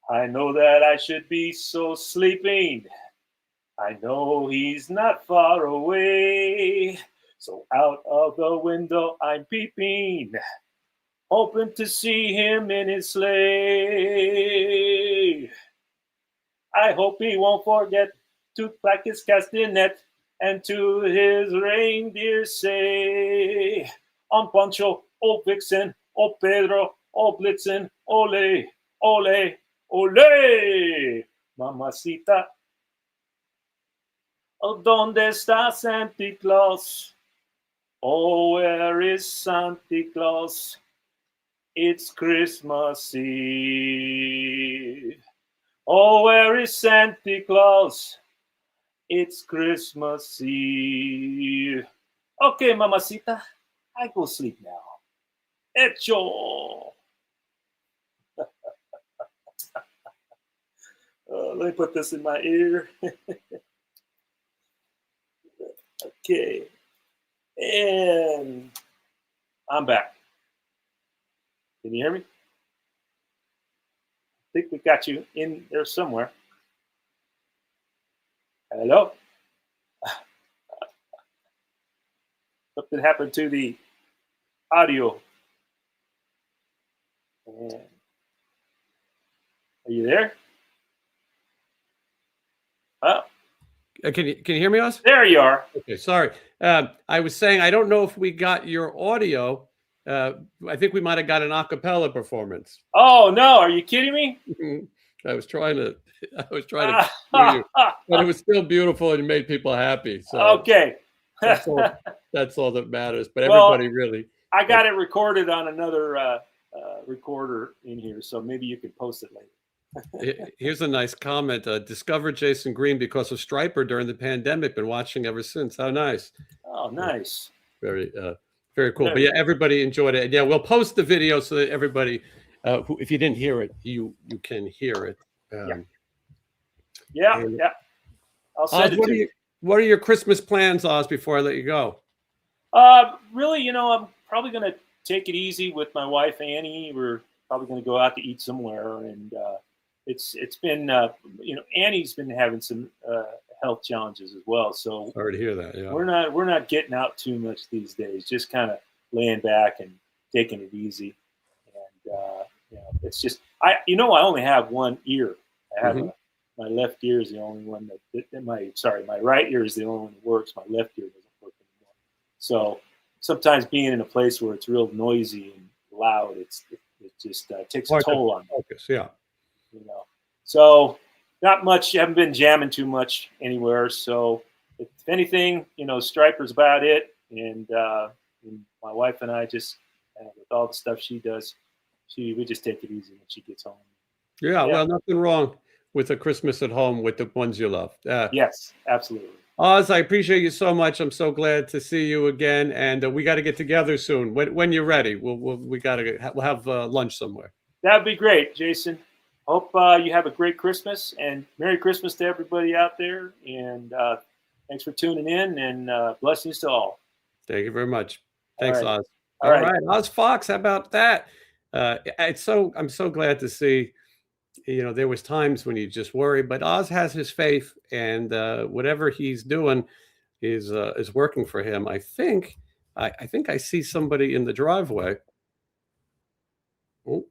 I know that I should be so sleeping. I know he's not far away. So out of the window I'm peeping, hoping to see him in his sleigh. I hope he won't forget to pack his castanet and to his reindeer say, on Pancho, oh Vixen, oh Pedro, oh Blitzen, ole, ole, ole, mamacita. Oh, ¿dónde está Santa Claus? Oh, where is Santa Claus? It's Christmas Eve. Oh, where is Santa Claus? It's Christmas Eve. Okay, mamacita, I go sleep now. Hecho. Let me put this in my ear. Okay. And I'm back. Can you hear me? I think we got you in there somewhere. Hello? Something happened to the audio. And are you there? Oh. Can you hear me, Oz? There you are. Okay, sorry. I was saying I don't know if we got your audio. I think we might have got an a cappella performance. Oh no! Are you kidding me? I was trying to hear you, but it was still beautiful and made people happy. So okay, that's all that matters. But everybody really. I got it recorded on another recorder in here, so maybe you could post it later. Here's a nice comment. Discovered Jason Green because of Stryper during the pandemic. Been watching ever since. How nice. Oh, nice. Very cool. But yeah, everybody enjoyed it. And yeah, we'll post the video so that everybody, who, if you didn't hear it, you can hear it. Yeah. I'll send Oz, it to you. What are your Christmas plans, Oz, before I let you go? Really, I'm probably going to take it easy with my wife, Annie. We're probably going to go out to eat somewhere. And it's been, Annie's been having some health challenges as well. So sorry to hear that. Yeah, we're not getting out too much these days. Just kind of laying back and taking it easy. And it's just I only have one ear. I have my left ear is the only one my right ear is the only one that works. My left ear doesn't work anymore. So sometimes being in a place where it's real noisy and loud, it just takes a toll on focus. Yeah, So not much. Haven't been jamming too much anywhere. So if anything, Stryper's about it. And my wife and I just, with all the stuff she does, we just take it easy when she gets home. Yeah, well, nothing wrong with a Christmas at home with the ones you love. Yes, absolutely. Oz, I appreciate you so much. I'm so glad to see you again, and we got to get together soon. When you're ready, we'll have lunch somewhere. That'd be great, Jason. Hope you have a great Christmas, and Merry Christmas to everybody out there. And thanks for tuning in, and blessings to all. Thank you very much. Thanks, right. Oz. All right, Oz Fox. How about that? I'm so glad to see. There was times when you just worry, but Oz has his faith, and whatever he's doing is working for him. I think I see somebody in the driveway. Oh,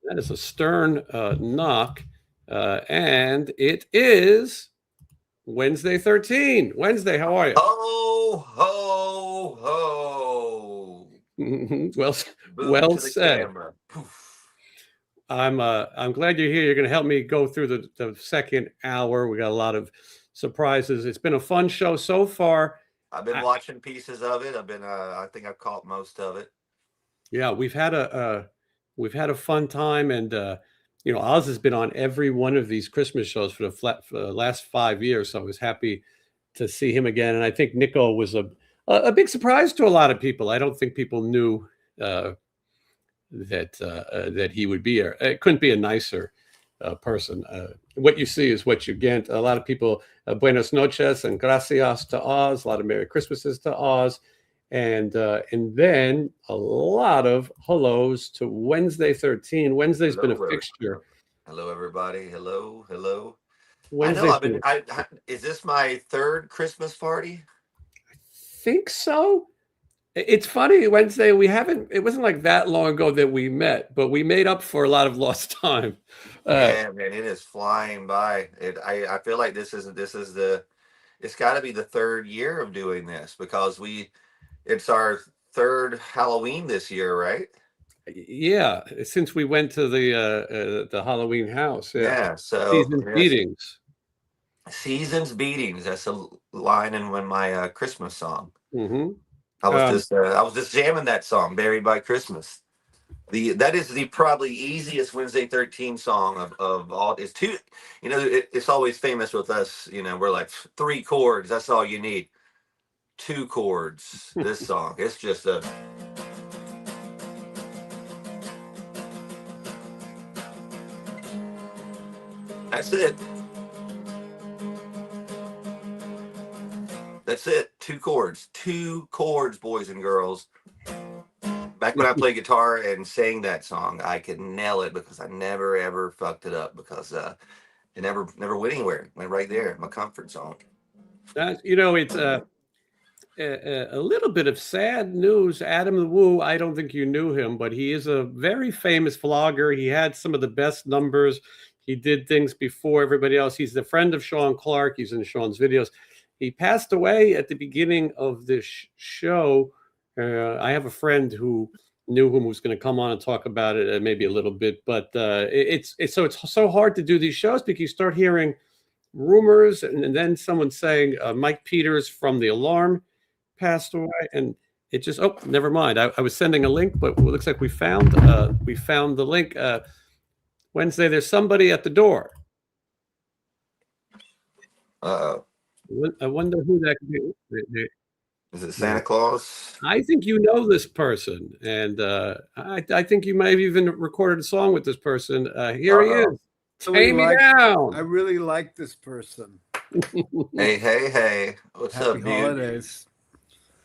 that is a stern knock, and it is Wednesday 13. Wednesday, how are you? Ho, ho, ho. Well said. I'm glad you're here. You're going to help me go through the second hour. We got a lot of surprises. It's been a fun show so far. I've been watching pieces of it. I think I've caught most of it. Yeah, we've had a fun time, and Oz has been on every one of these Christmas shows for the last 5 years. So I was happy to see him again, and I think Nicko was a big surprise to a lot of people. I don't think people knew that he would be here. It couldn't be a nicer person. What you see is what you get. A lot of people, buenos noches and gracias to Oz. A lot of Merry Christmases to Oz, and then a lot of hellos to Wednesday 13. Wednesday's been a fixture. Hello, everybody. Hello. Wednesday. Is this my third Christmas party? I think so. It's funny, Wednesday, it wasn't like that long ago that we met, but we made up for a lot of lost time. Yeah, man, it is flying by. I feel like it's got to be the third year of doing this, because it's our third Halloween this year, right? Yeah, since we went to the Halloween house. Yeah, so Seasons Beatings. That's a line in my Christmas song. Mm-hmm. I was just jamming that song, "Buried by Christmas." That is the probably easiest Wednesday 13 song of all. It's two. It's always famous with us. We're like 3 chords. That's all you need. 2 chords. This song. It's just a. That's it. That's it. 2 chords. 2 chords, boys and girls. Back when I played guitar and sang that song, I could nail it because I never ever fucked it up, because it never went anywhere. It went right there. My comfort zone. It's a little bit of sad news. Adam the Woo, I don't think you knew him, but he is a very famous vlogger. He had some of the best numbers. He did things before everybody else. He's the friend of Sean Clark. He's in Sean's videos. He passed away at the beginning of this show. I have a friend who knew him, who's going to come on and talk about it maybe a little bit. But it's so hard to do these shows, because you start hearing rumors, and then someone saying Mike Peters from The Alarm passed away, and it just never mind. I was sending a link, but it looks like we found the link. Wednesday, there's somebody at the door. Uh-oh. I wonder who that could be. Is it Santa Claus? I think you know this person, and I think you might have even recorded a song with this person. Here he is, Tammy Down. I really like this person. Hey! What's Happy up, holidays,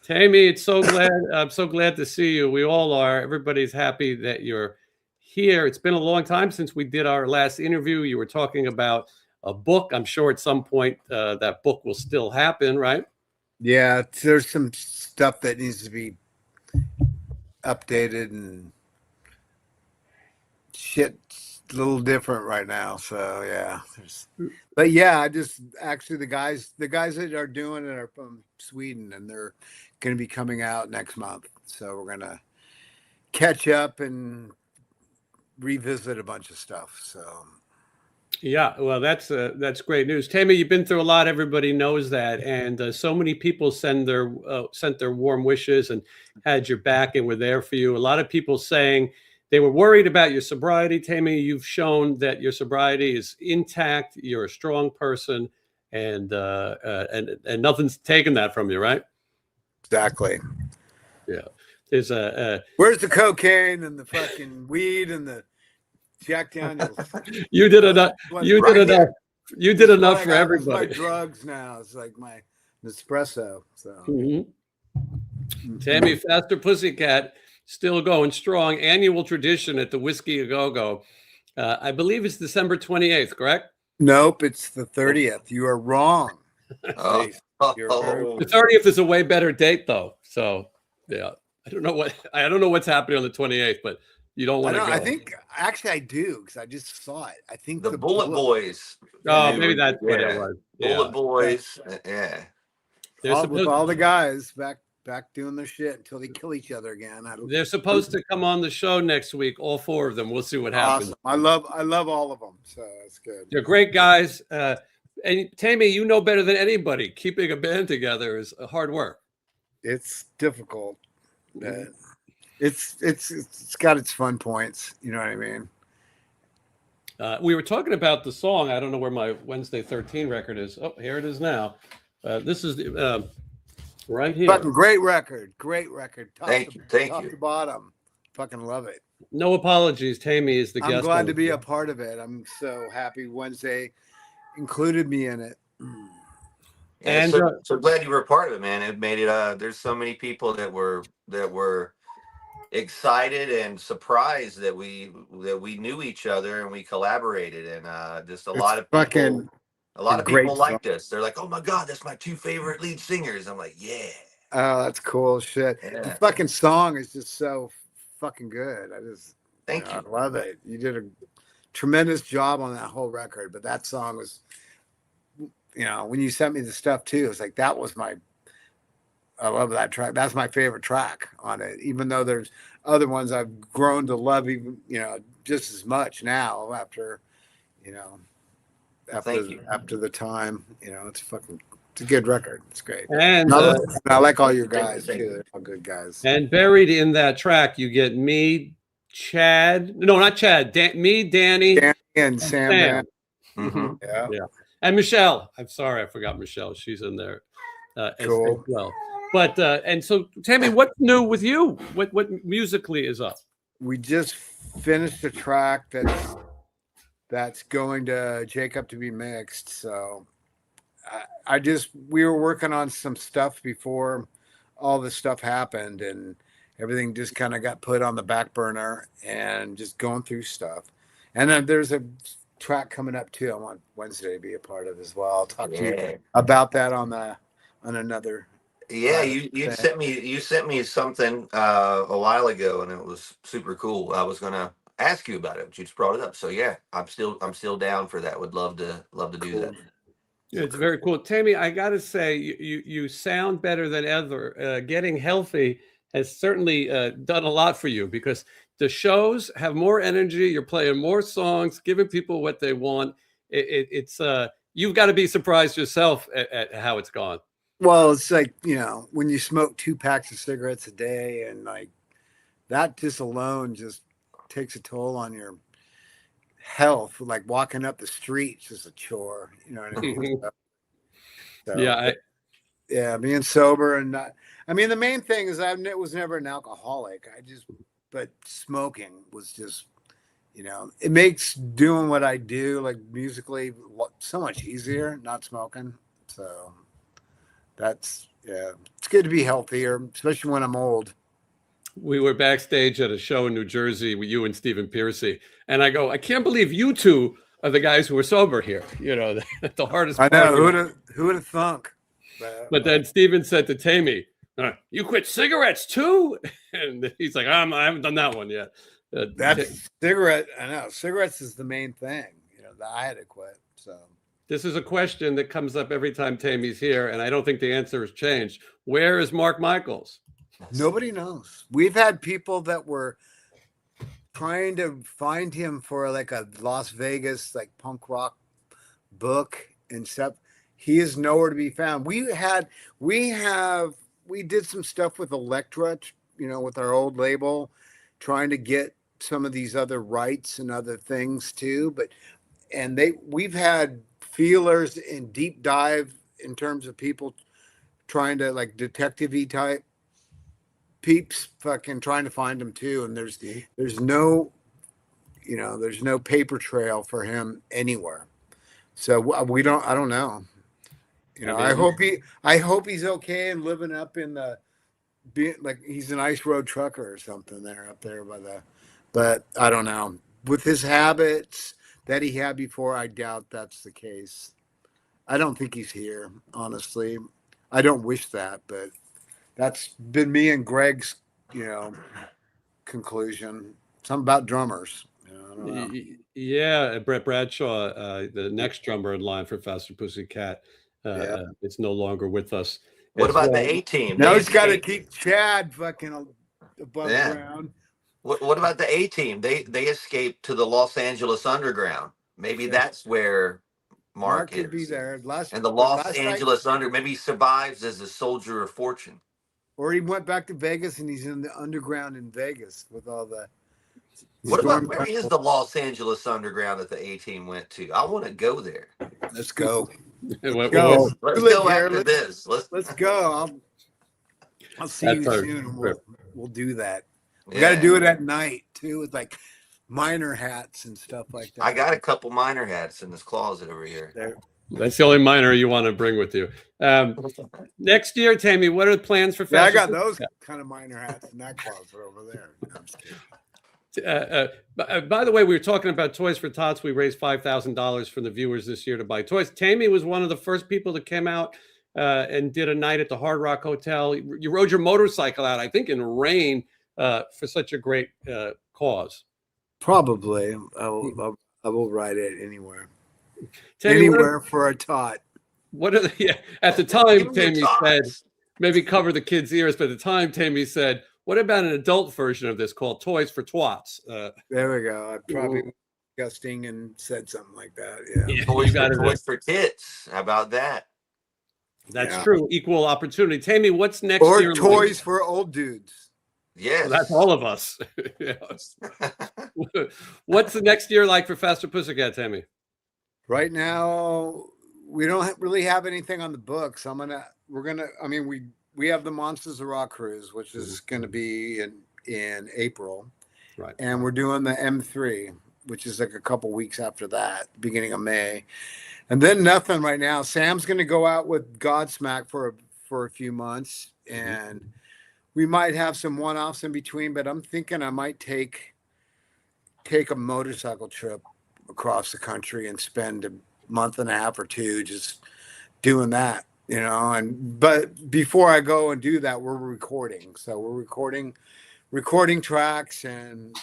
Tammy? I'm so glad to see you. We all are. Everybody's happy that you're here. It's been a long time since we did our last interview. You were talking about a book. I'm sure at some point that book will still happen, right? Yeah, there's some stuff that needs to be updated and shit's a little different right now. So yeah, but yeah, I just actually the guys that are doing it are from Sweden, and they're going to be coming out next month. So we're gonna catch up and revisit a bunch of stuff. So yeah, well, that's great news. Taime, you've been through a lot. Everybody knows that, and so many people sent their warm wishes and had your back and were there for you. A lot of people saying they were worried about your sobriety. Taime, you've shown that your sobriety is intact. You're a strong person, and nothing's taken that from you, right? exactly. Yeah. There's Where's the cocaine and the fucking weed and the Jack Daniels? You did enough. You did enough. You did enough for everybody. My drugs now. It's like my Nespresso. So Taime, Faster Pussycat, still going strong. Annual tradition at the Whiskey A Go Go. I believe it's December 28th, correct? Nope, it's the 30th. You are wrong. Oh. The 30th is a way better date, though. So yeah, I don't know what's happening on the 28th, but you don't want to go. I think actually I do because I just saw it. I think The Bullet Boys. Oh, maybe that's what it was. Bullet Boys. Yeah. With all the guys back doing their shit until they kill each other again. They're supposed to come on the show next week, all four of them. We'll see what happens. Awesome. I love all of them, so that's good. They're great guys. And Taime, you know better than anybody. Keeping a band together is hard work. It's difficult. It's got its fun points. You know what I mean? We were talking about the song. I don't know where my Wednesday 13 record is. Oh, here it is now. This is right here. Fucking great record. Thank you. Top to bottom. Fucking love it. No apologies. Taime is the guest. I'm glad to be a part of it. I'm so happy Wednesday included me in it. Yeah, and so glad you were a part of it, man. It made it. There's so many people that were excited and surprised that we knew each other and we collaborated, and just a lot of people liked us. They're like, "Oh my god, that's my two favorite lead singers." I'm like, "Yeah." Oh, that's cool shit. Yeah. The fucking song is just so fucking good. Thank you. I love it. You did a tremendous job on that whole record, but that song was, when you sent me the stuff too, it's like I love that track. That's my favorite track on it, even though there's other ones I've grown to love even, just as much now after the time, it's a good record. It's great. And I like all your guys too. They're all good guys. And buried in that track, you get me, Chad. No, not Chad. Me, Danny, and Sam. Mm-hmm. Yeah. And Michelle. I'm sorry, I forgot Michelle. She's in there cool. as well. But and so, Taime, what's new with you? What musically is up? We just finished a track that's going to Jacob to be mixed. So we were working on some stuff before all this stuff happened, and everything just kind of got put on the back burner and just going through stuff. And then there's a track coming up too. I want Wednesday to be a part of as well. I'll talk to you about that on another. Yeah, you sent me something a while ago, and it was super cool. I was gonna ask you about it, but you just brought it up. So yeah, I'm still down for that. Would love to do that. Yeah, it's very cool. Taime, I gotta say, you sound better than ever. Getting healthy has certainly done a lot for you, because the shows have more energy. You're playing more songs, giving people what they want. It's you've got to be surprised yourself at how it's gone. Well, it's like, when you smoke 2 packs of cigarettes a day, and like that just alone just takes a toll on your health. Like walking up the streets is a chore. You know what I mean? So, being sober and not. I mean, the main thing is I was never an alcoholic. But smoking was just, it makes doing what I do, like musically, so much easier not smoking. So it's good to be healthier, especially when I'm old. We were backstage at a show in New Jersey with you and Stephen Piercy, and I go, I can't believe you two are the guys who are sober here. You know, the hardest I part. know who would have thunk. But then Steven said to Taime, "You quit cigarettes too?" And he's like, I haven't done that one yet." That's cigarette. I know cigarettes is the main thing. You know, that I had to quit. So this is a question that comes up every time Taime's here, and I don't think the answer has changed. Where is Mark Michaels? Nobody knows. We've had people that were trying to find him for like a Las Vegas like punk rock book and stuff. He is nowhere to be found. We did some stuff with Elektra, you know, with our old label, trying to get some of these other rights and other things too. We've had feelers and deep dive in terms of people trying to like detective-y type peeps fucking trying to find him too. And there's no, you know, there's no paper trail for him anywhere. So I don't know. You know, I hope he's okay and living up in like he's an ice road trucker or something there up there but I don't know. With his habits that he had before, I doubt that's the case. I don't think he's here, honestly. I don't wish that, but that's been me and Greg's, you know, conclusion. Something about drummers. You know, I don't know. Yeah, Brett Bradshaw, the next drummer in line for Faster Pussycat, it's no longer with us. What about the A-Team? Now he's got to keep Chad fucking above ground. What about the A-Team? They escaped to the Los Angeles Underground. Maybe that's where Mark could is. Be there. And the Los Angeles maybe he survives as a soldier of fortune. Or he went back to Vegas and he's in the underground in Vegas with all the. What about where is the Los Angeles Underground that the A-Team went to? I want to go there. Let's go. Let's go. Let's go after this. Let's go. I'll see you soon. We'll do that. We got to do it at night too, with like miner hats and stuff like that. I got a couple miner hats in this closet over here. That's the only miner you want to bring with you. Next year, Taime, what are the plans for Fashion? Yeah, I got those kind of miner hats in that closet over there. I'm just kidding. By the way, we were talking about Toys for Tots. We raised $5,000 from the viewers this year to buy toys. Taime was one of the first people that came out and did a night at the Hard Rock Hotel. You rode your motorcycle out, I think, in rain for such a great cause. Probably. I will ride it anywhere. Taime, anywhere for a tot. What are at the time, Taime said, maybe cover the kids' ears, but at the time, Taime said, what about an adult version of this called Toys for Twats? There we go. I probably disgusting and said something like that. Yeah. Toys for tits. How about that? That's true. Equal opportunity. Taime, what's next year? Or toys for old dudes. Yes. Well, that's all of us. What's the next year like for Faster Pussycat, Taime? Right now, we don't really have anything on the books. We have the Monsters of Rock cruise, which is going to be in April. Right. And we're doing the M3, which is like a couple weeks after that, beginning of May. And then nothing right now. Sam's going to go out with Godsmack for a few months, and we might have some one-offs in between, but I'm thinking I might take a motorcycle trip across the country and spend a month and a half or two just doing that, you know. But before I go and do that, we're recording. So we're recording tracks and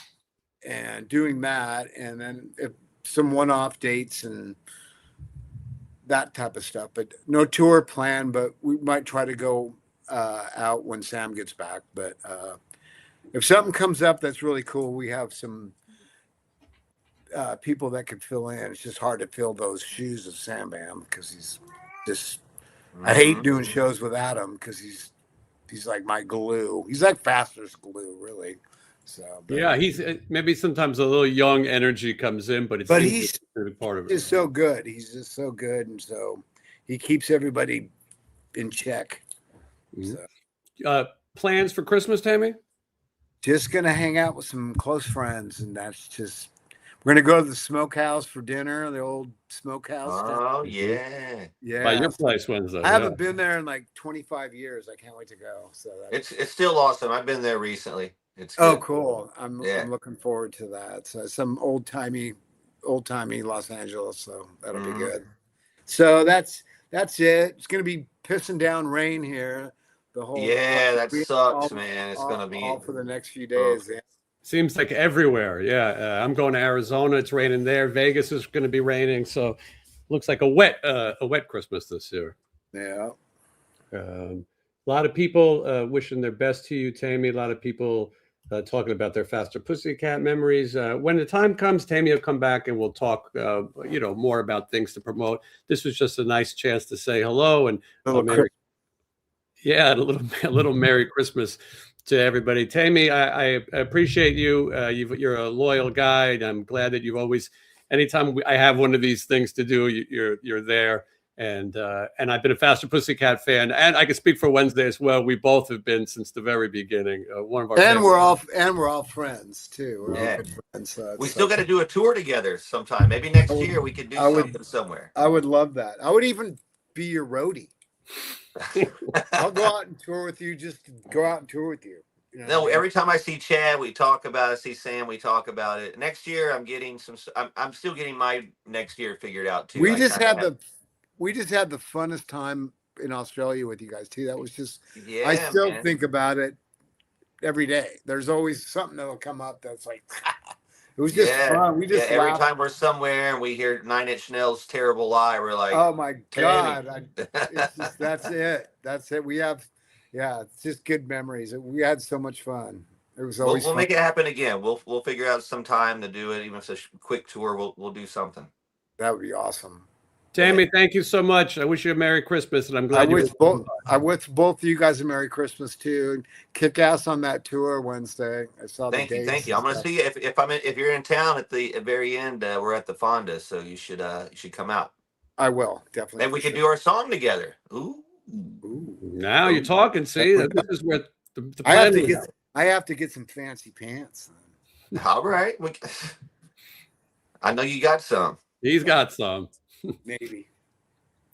doing that, and then some one-off dates and that type of stuff. But no tour plan, but we might try to go out when Sam gets back. But if something comes up that's really cool, we have some people that could fill in. It's just hard to fill those shoes of Sam Bam because he's just. I hate doing shows without him because he's like my glue. He's like Faster's glue, really. So yeah, he's maybe sometimes a little young energy comes in, but he's part of it. He's so good. He's just so good, and so he keeps everybody in check. So. Plans for Christmas, Taime? Just gonna hang out with some close friends, and that's just. We're gonna go to the smokehouse for dinner, the old smokehouse. Oh yeah. By your place Wednesday. I haven't been there in like 25 years. I can't wait to go. So it's still awesome. I've been there recently. It's good. Oh cool. I'm looking forward to that. So some old timey old timey Los Angeles, so that'll be good. So that's it. It's gonna be pissing down rain here the whole. That sucks, man. It's gonna be all for the next few days. Yeah. Seems like everywhere. Yeah, I'm going to Arizona. It's raining there. Vegas is going to be raining, so looks like a wet Christmas this year. Yeah. A lot of people wishing their best to you, Taime. A lot of people talking about their Faster Pussycat memories. When the time comes, Taime will come back and we'll talk, more about things to promote. This was just a nice chance to say hello and a little Merry Christmas to everybody. Taime, I appreciate you. You're a loyal guy, and I'm glad that you've always, anytime I have one of these things to do, you're there. And I've been a Faster Pussycat fan, and I can speak for Wednesday as well. We both have been since the very beginning. One of our we're all friends too. We're all good friends. So we still got to do a tour together sometime. Maybe next year we could do something somewhere. I would love that. I would even be your roadie. I'll go out and tour with you. Just go out and tour with you. No, every time I see Chad, we talk about it. See Sam, we talk about it. Next year, I'm still getting my next year figured out too. We just had the funnest time in Australia with you guys too. That was just. Yeah, I still think about it every day. There's always something that'll come up that's like. It was just fun. We just every time we're somewhere and we hear Nine Inch Nails' "Terrible Lie," we're like, "Oh my god!" That's it. That's it. We have, it's just good memories. We had so much fun. It was always. We'll make it happen again. We'll figure out some time to do it, even if it's a quick tour. We'll do something. That would be awesome. Taime, thank you so much. I wish you a Merry Christmas, and I'm glad I wish both of you guys a Merry Christmas too. Kick ass on that tour Wednesday. I saw the dates. Thank you. I'm going to see you if you're in town at the very end. We're at the Fonda, so you should come out. I will definitely. Maybe we could do our song together. Ooh. Now you're talking. See, this is where the plan is. I have to get some fancy pants. All right. I know you got some. He's got some. Maybe.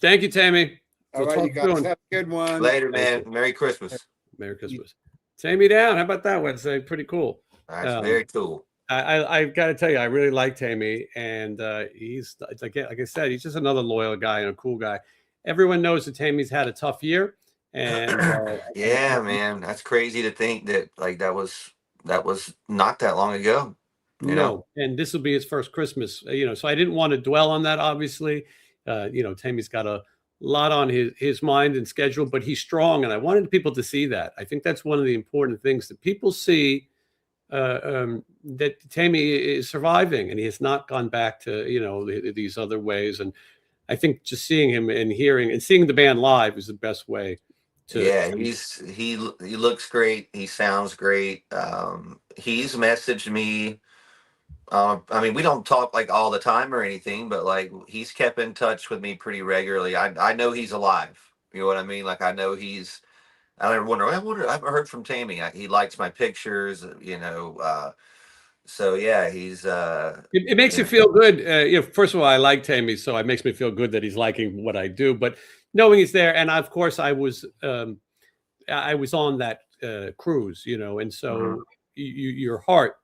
Thank you, Taime. All right, you guys have a good one. Later, man. Merry Christmas. Merry Christmas. Taime Down. How about that Wednesday? Pretty cool. That's very cool. I've got to tell you, I really like Taime, and he's like I said, he's just another loyal guy and a cool guy. Everyone knows that Taime's had a tough year, and yeah, man, that's crazy to think that that was not that long ago. You know? And this will be his first Christmas, so I didn't want to dwell on that. Obviously, Taime's got a lot on his mind and schedule, but he's strong, and I wanted people to see that. I think that's one of the important things that people see, that Taime is surviving, and he has not gone back to these other ways. And I think just seeing him and hearing and seeing the band live is the best way. He looks great. He sounds great. He's messaged me. I mean, we don't talk like all the time or anything, but like he's kept in touch with me pretty regularly. I know he's alive. You know what I mean? Like I know he's. I wonder. I haven't heard from Taime. He likes my pictures. So yeah, he's. It makes you feel good. First of all, I like Taime, so it makes me feel good that he's liking what I do. But knowing he's there, and of course, I was on that cruise, and so your heart.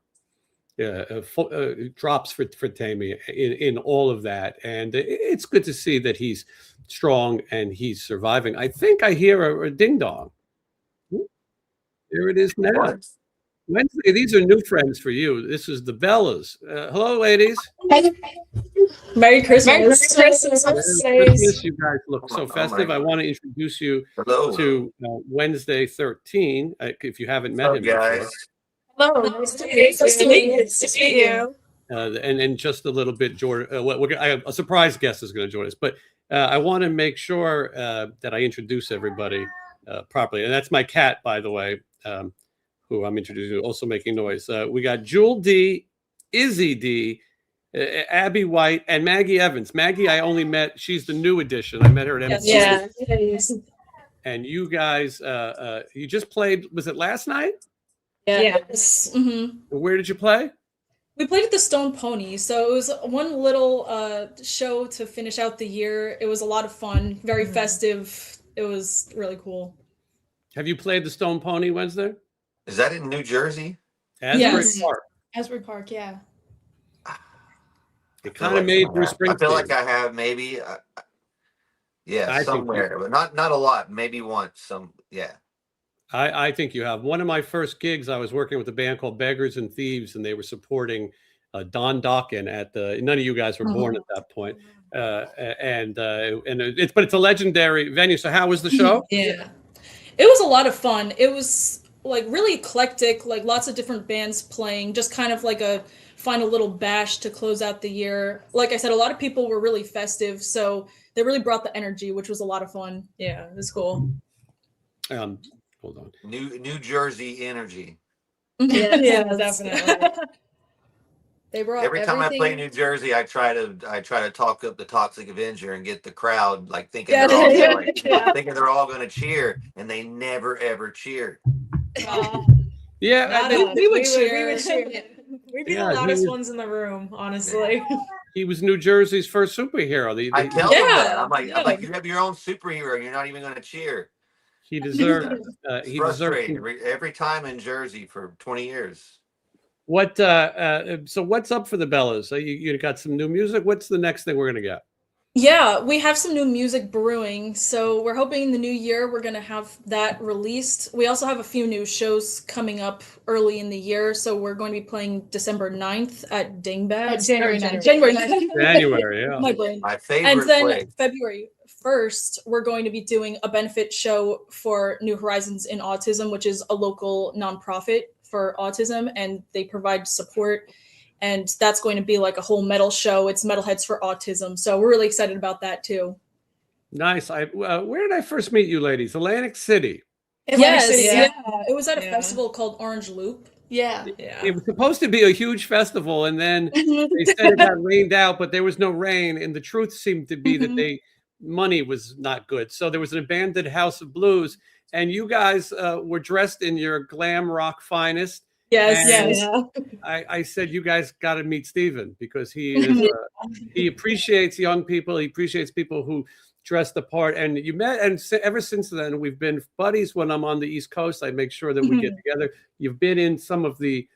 Drops for Taime in all of that, and it's good to see that he's strong and he's surviving. I think I hear a ding dong. There it is now. Wednesday, these are new friends for you. This is the Bellas. Hello, ladies. Merry Christmas. Christmas. You guys look so festive. I want to introduce you to Wednesday 13, if you haven't met him guys. Hello, nice to meet you. And just a little bit, Jordan. A surprise guest is going to join us, but I want to make sure that I introduce everybody properly. And that's my cat, by the way, who I'm introducing, also making noise. We got Jewel D, Izzy D, Abby White, and Maggie Evans. Maggie, I only met. She's the new addition. I met her at MC. Yeah. And you guys, you just played. Was it last night? Yes. Mm-hmm. Where did you play? We played at the Stone Pony. So it was one little show to finish out the year. It was a lot of fun, very festive. It was really cool. Have you played the Stone Pony Wednesday? Is that in New Jersey? Asbury Park. Asbury Park, yeah. It kind of made Bruce Springsteen. I feel like I have maybe, yeah, somewhere, but not a lot. Maybe once. I think you have. One of my first gigs, I was working with a band called Beggars and Thieves, and they were supporting Don Dokken at the. None of you guys were born at that point, but it's a legendary venue. So how was the show? Yeah, it was a lot of fun. It was like really eclectic, like lots of different bands playing, just kind of like a final little bash to close out the year. Like I said, a lot of people were really festive, so they really brought the energy, which was a lot of fun. Yeah, it was cool. Hold on. New Jersey energy. Yeah, definitely. They brought every time I play New Jersey, I try to talk up the Toxic Avenger and get the crowd like thinking they're all going to cheer, and they never ever cheer. Yeah, we would cheer. We'd be the loudest ones in the room, honestly. He was New Jersey's first superhero. I tell them that. I'm like, you have your own superhero, and you're not even going to cheer. He deserved. He frustrating every time in Jersey for 20 years. What? So what's up for the Bellas? You got some new music. What's the next thing we're gonna get? Yeah, we have some new music brewing. So we're hoping in the new year we're gonna have that released. We also have a few new shows coming up early in the year. So we're going to be playing December 9th at Dingbat. January 9th. January, yeah. My brain. My favorite. And then place. February 1st, we're going to be doing a benefit show for New Horizons in Autism, which is a local nonprofit for autism, and they provide support. And that's going to be like a whole metal show. It's Metalheads for Autism. So we're really excited about that too. Nice. Where did I first meet you ladies? Atlantic City. Yes. Yeah. It was at a festival called Orange Loop. Yeah. It was supposed to be a huge festival, and then they said it got rained out, but there was no rain. And the truth seemed to be that money was not good. So there was an abandoned House of Blues, and you guys were dressed in your glam rock finest. Yes. I said, you guys got to meet Steven, because he is, he appreciates young people. He appreciates people who dress the part. And you met, and ever since then, we've been buddies. When I'm on the East Coast, I make sure that we get together. You've been in some of the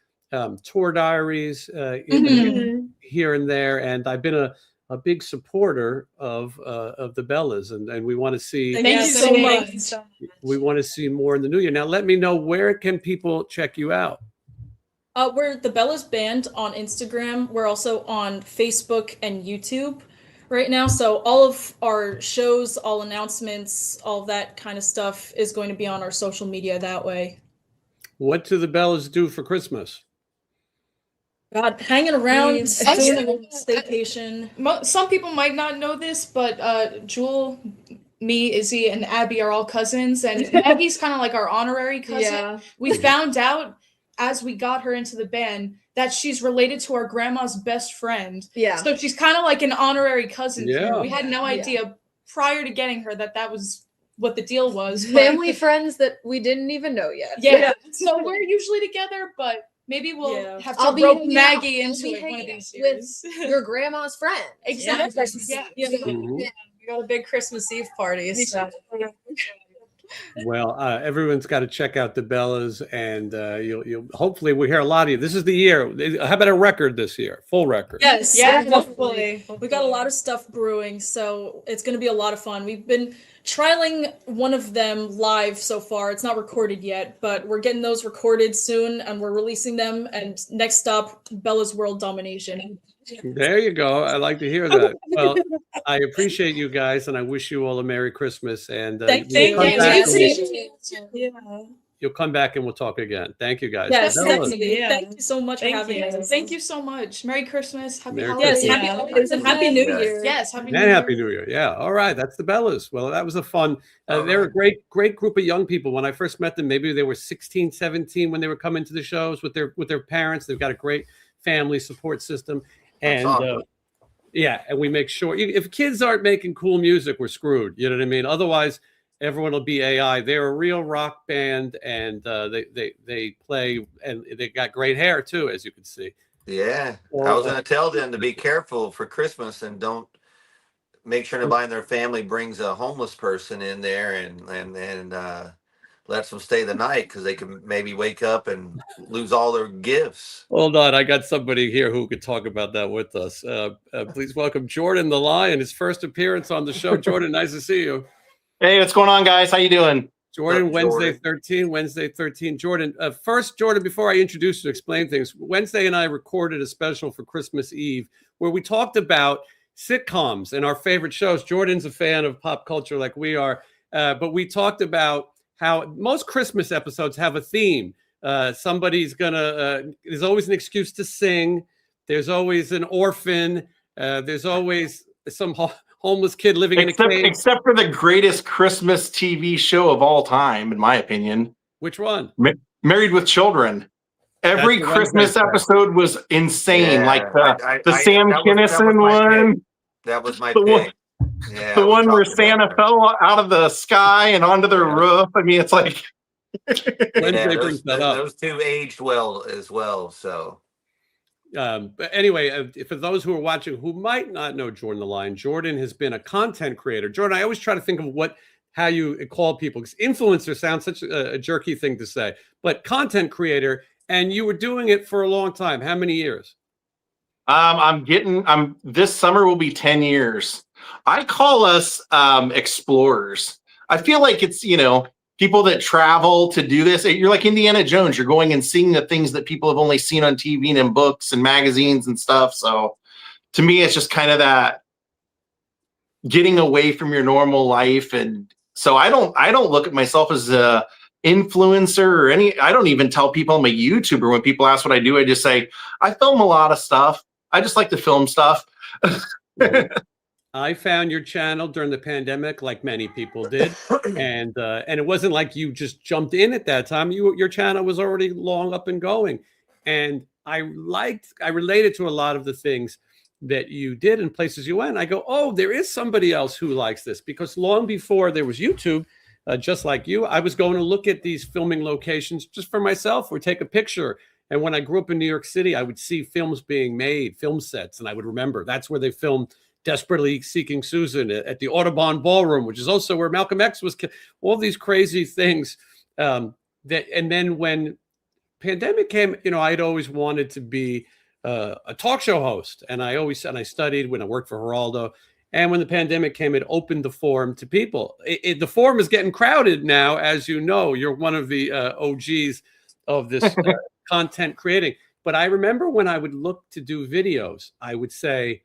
tour diaries here and there, and I've been a big supporter of the Bellas, and we want to see. Thank you so much. We want to see more in the new year. Now, let me know, where can people check you out? We're the Bellas Band on Instagram. We're also on Facebook and YouTube right now. So all of our shows, all announcements, all that kind of stuff is going to be on our social media that way. What do the Bellas do for Christmas? God, hanging around, doing a staycation. Some people might not know this, but Jewel, me, Izzy, and Abby are all cousins, and Maggie's kind of like our honorary cousin. Yeah. We found out as we got her into the band that she's related to our grandma's best friend. Yeah. So she's kind of like an honorary cousin. Yeah. We had no idea prior to getting her that was what the deal was. Family friends that we didn't even know yet. Yeah. So we're usually together, but maybe we'll have to rope Maggie into it one of these years. With your grandma's friend. Exactly. Yeah. We got a big Christmas Eve party. So. Well, everyone's got to check out the Bellas, and you'll hopefully we'll hear a lot of you. This is the year. How about a record this year? Full record. Yes. Yeah. Hopefully. We got a lot of stuff brewing, so it's going to be a lot of fun. We've been trialing one of them live so far. It's not recorded yet, but we're getting those recorded soon, and we're releasing them. And next stop, Bella's World Domination. There you go. I like to hear that. Well, I appreciate you guys, and I wish you all a Merry Christmas. And thank you. You'll come back and we'll talk again. Thank you, guys. Yes, thank you so much for having us. Thank you so much. Merry Christmas. Happy holidays. Yes, happy holidays and Happy New Year. Yes, Happy New Year. Happy New Year. Yeah. All right. That's the Bellas. Well, that was a fun. They're a great group of young people. When I first met them, maybe they were 16, 17 when they were coming to the shows with their parents. They've got a great family support system. And and we make sure if kids aren't making cool music, we're screwed. You know what I mean? Otherwise, everyone will be AI. They're a real rock band, and they play, and they got great hair too, as you can see. Yeah, I was going to tell them to be careful for Christmas and don't make sure nobody in their family brings a homeless person in there and lets them stay the night because they can maybe wake up and lose all their gifts. Hold on, I got somebody here who could talk about that with us. Please welcome Jordan the Lion, his first appearance on the show. Jordan, nice to see you. Hey, what's going on, guys? How you doing? Jordan, Wednesday 13. Jordan, first, Jordan, before I introduce you to explain things, Wednesday and I recorded a special for Christmas Eve where we talked about sitcoms and our favorite shows. Jordan's a fan of pop culture like we are, but we talked about how most Christmas episodes have a theme. Somebody's there's always an excuse to sing. There's always an orphan. There's always some homeless kid living in a cave. Except for the greatest Christmas TV show of all time, in my opinion. Which one? Married with Children. Every Christmas episode was insane. Yeah, like the Sam Kinison one. That was my pick. Yeah, the one where Santa fell out of the sky and onto the roof. I mean, it's like Wednesday brings that up. Those two aged well as well. So, but anyway, for those who are watching who might not know Jordan the Lion, Jordan has been a content creator. Jordan, I always try to think of how you call people, because influencer sounds such a jerky thing to say, but content creator, and you were doing it for a long time. How many years? This summer will be 10 years. I call us explorers. I feel like it's, people that travel to do this. You're like Indiana Jones. You're going and seeing the things that people have only seen on TV and in books and magazines and stuff. So to me, it's just kind of that getting away from your normal life. And so I don't look at myself as a influencer or I don't even tell people I'm a YouTuber. When people ask what I do, I just say, I film a lot of stuff. I just like to film stuff. I found your channel during the pandemic, like many people did, and it wasn't like you just jumped in at that time. Your channel was already long up and going, and I related to a lot of the things that you did and places you went. I go, oh, there is somebody else who likes this, because long before there was YouTube, just like you, I was going to look at these filming locations just for myself or take a picture. And when I grew up in New York City, I would see films being made, film sets, and I would remember that's where they filmed Desperately Seeking Susan at the Audubon Ballroom, which is also where Malcolm X was killed. All these crazy things. And then when pandemic came, I'd always wanted to be a talk show host, and I studied when I worked for Geraldo. And when the pandemic came, it opened the forum to people. The forum is getting crowded now, as you know. You're one of the OGs of this content creating. But I remember when I would look to do videos, I would say,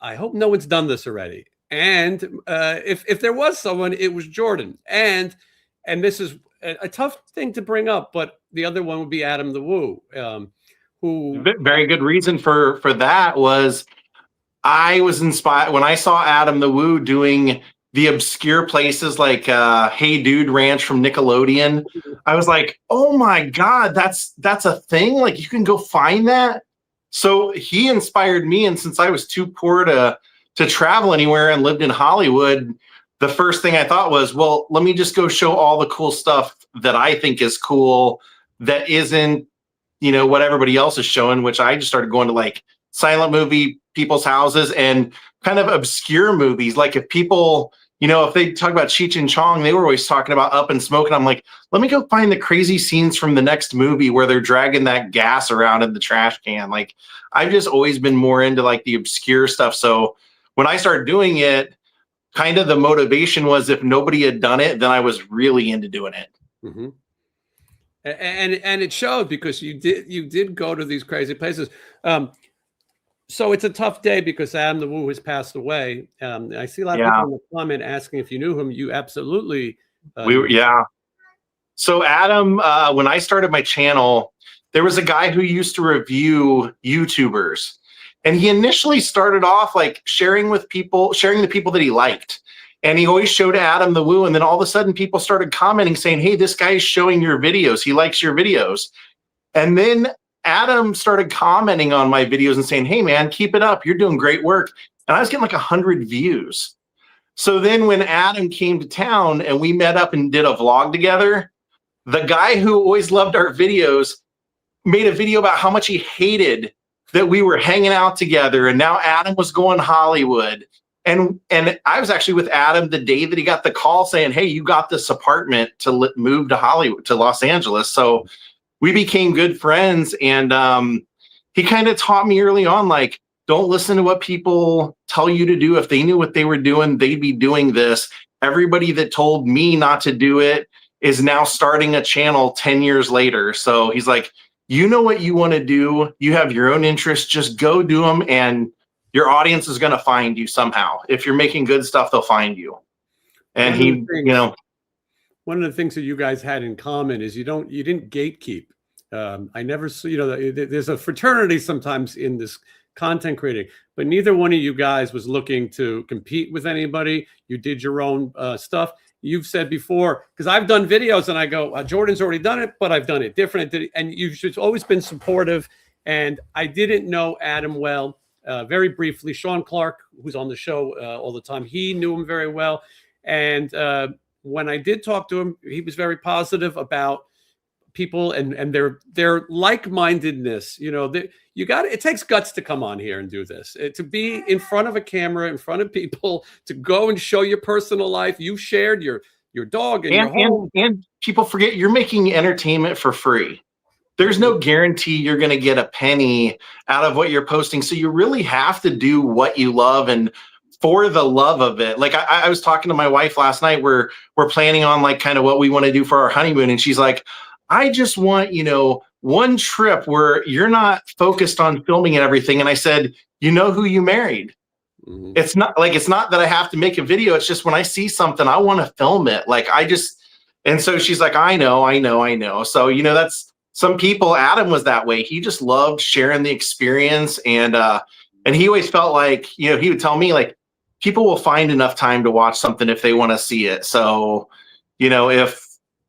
I hope no one's done this already. And if there was someone, it was Jordan. And this is a tough thing to bring up, but the other one would be Adam the Woo, who very good reason for that was I was inspired when I saw Adam the Woo doing the obscure places like Hey Dude Ranch from Nickelodeon. I was like, oh my God, that's a thing. Like you can go find that. So he inspired me, and since I was too poor to travel anywhere and lived in Hollywood, the first thing I thought was, well, let me just go show all the cool stuff that I think is cool that isn't, what everybody else is showing, which I just started going to like silent movie people's houses and kind of obscure movies. Like if people, if they talk about Cheech and Chong, they were always talking about Up and Smoke. And I'm like, let me go find the crazy scenes from the next movie where they're dragging that gas around in the trash can. Like I've just always been more into like the obscure stuff. So when I started doing it, kind of the motivation was if nobody had done it, then I was really into doing it. Mm-hmm. And it showed, because you did go to these crazy places. So it's a tough day because Adam the Woo has passed away. I see a lot of people in the comment asking if you knew him. You absolutely. So Adam, when I started my channel, there was a guy who used to review YouTubers, and he initially started off like sharing the people that he liked. And he always showed Adam the Woo. And then all of a sudden people started commenting saying, hey, this guy is showing your videos. He likes your videos. And then Adam started commenting on my videos and saying, hey man, keep it up. You're doing great work. And I was getting like 100 views. So then when Adam came to town and we met up and did a vlog together, the guy who always loved our videos made a video about how much he hated that we were hanging out together. And now Adam was going to Hollywood. And I was actually with Adam the day that he got the call saying, hey, you got this apartment to move to Hollywood, to Los Angeles. So we became good friends. And he kind of taught me early on, like, don't listen to what people tell you to do. If they knew what they were doing, they'd be doing this. Everybody that told me not to do it is now starting a channel 10 years later. So he's like, you know what you want to do. You have your own interests. Just go do them. And your audience is going to find you somehow. If you're making good stuff, they'll find you. And he, one of the things that you guys had in common is you didn't gatekeep. I never, there's a fraternity sometimes in this content creating, but neither one of you guys was looking to compete with anybody. You did your own stuff. You've said before, because I've done videos and I go, Jordan's already done it, but I've done it different. And you've just always been supportive. And I didn't know Adam well, very briefly. Sean Clark, who's on the show all the time, he knew him very well. And when I did talk to him, he was very positive about people and their like-mindedness. It takes guts to come on here and do this, to be in front of a camera, in front of people, to go and show your personal life. You shared your dog and your home. And people forget you're making entertainment for free. There's no guarantee you're going to get a penny out of what you're posting. So you really have to do what you love and for the love of it. Like I was talking to my wife last night. We're planning on like kind of what we want to do for our honeymoon. And she's like, I just want, one trip where you're not focused on filming and everything. And I said, you know who you married? Mm-hmm. It's not that I have to make a video. It's just when I see something, I want to film it. And so she's like, I know. So, that's some people. Adam was that way. He just loved sharing the experience. And he always felt like, he would tell me like, people will find enough time to watch something if they want to see it. So,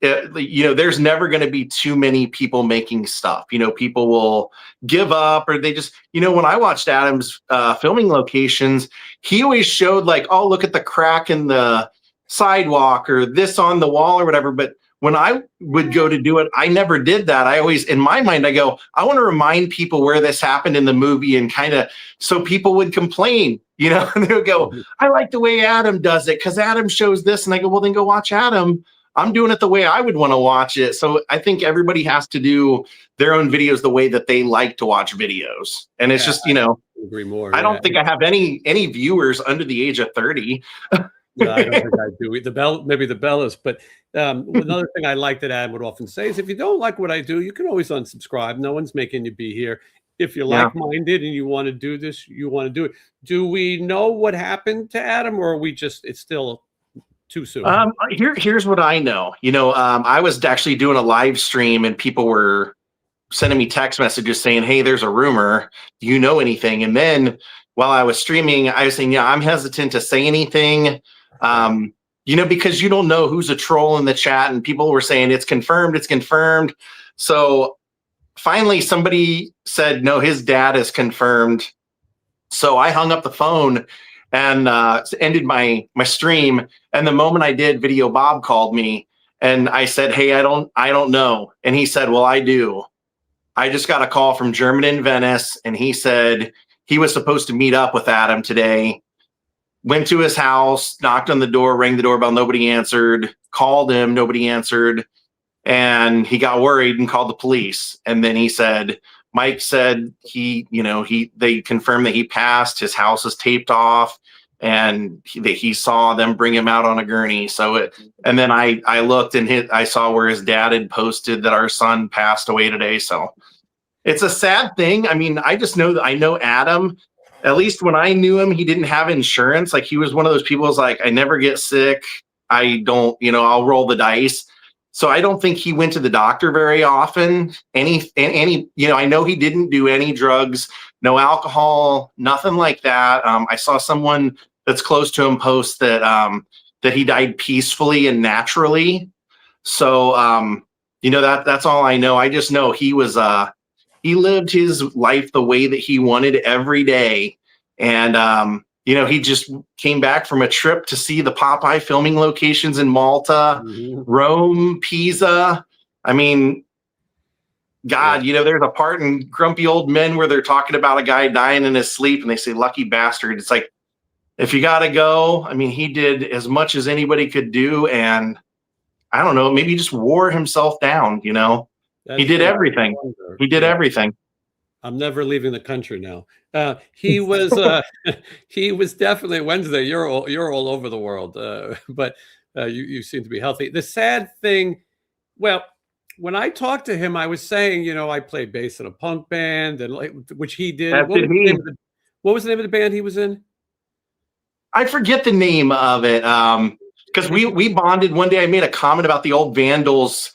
there's never going to be too many people making stuff. People will give up, or they just, when I watched Adam's filming locations, he always showed like, oh, look at the crack in the sidewalk or this on the wall or whatever. But when I would go to do it, I never did that. I always, in my mind, I go, I want to remind people where this happened in the movie, and kind of, so people would complain, and they would go, I like the way Adam does it because Adam shows this. And I go, well, then go watch Adam. I'm doing it the way I would want to watch it. So I think everybody has to do their own videos the way that they like to watch videos. And it's just, I agree more. I don't think I have any viewers under the age of 30. No, I don't think I do. Maybe the Bellas. But another thing I like that Adam would often say is, if you don't like what I do, you can always unsubscribe. No one's making you be here. If you're like-minded and you want to do this, you want to do it. Do we know what happened to Adam, or are we just, it's still too soon? Here's what I know. I was actually doing a live stream and people were sending me text messages saying, hey, there's a rumor. Do you know anything? And then while I was streaming, I was saying, I'm hesitant to say anything. Because you don't know who's a troll in the chat, and people were saying it's confirmed. So finally somebody said, no, his dad is confirmed. So I hung up the phone and ended my stream. And the moment I did, Video Bob called me and I said, hey, I don't know. And he said, well, I do. I just got a call from German in Venice, and he said he was supposed to meet up with Adam today. Went to his house, knocked on the door, rang the doorbell, nobody answered, called him, nobody answered. And he got worried and called the police. And then he said, Mike said they confirmed that he passed, his house is taped off, and he saw them bring him out on a gurney. And then I looked and I saw where his dad had posted that our son passed away today. So it's a sad thing. I mean, I just know that I know Adam. At least when I knew him, he didn't have insurance. Like, he was one of those people who's like, I never get sick. I don't, I'll roll the dice. So I don't think he went to the doctor very often. I know he didn't do any drugs, no alcohol, nothing like that. I saw someone that's close to him post that he died peacefully and naturally. So, that's all I know. I just know he was, he lived his life the way that he wanted every day. And, he just came back from a trip to see the Popeye filming locations in Malta, Rome, Pisa. I mean, God, there's a part in Grumpy Old Men where they're talking about a guy dying in his sleep and they say, lucky bastard. It's like, if you got to go, I mean, he did as much as anybody could do. And I don't know, maybe he just wore himself down, you know? He did everything. He did everything. I'm never leaving the country now. He was he was definitely Wednesday. You're all over the world, but you seem to be healthy. The sad thing, well, when I talked to him, I was saying, you know, I played bass in a punk band, and which he did. What was the name of the band he was in? I forget the name of it. Because we bonded one day. I made a comment about the old Vandals,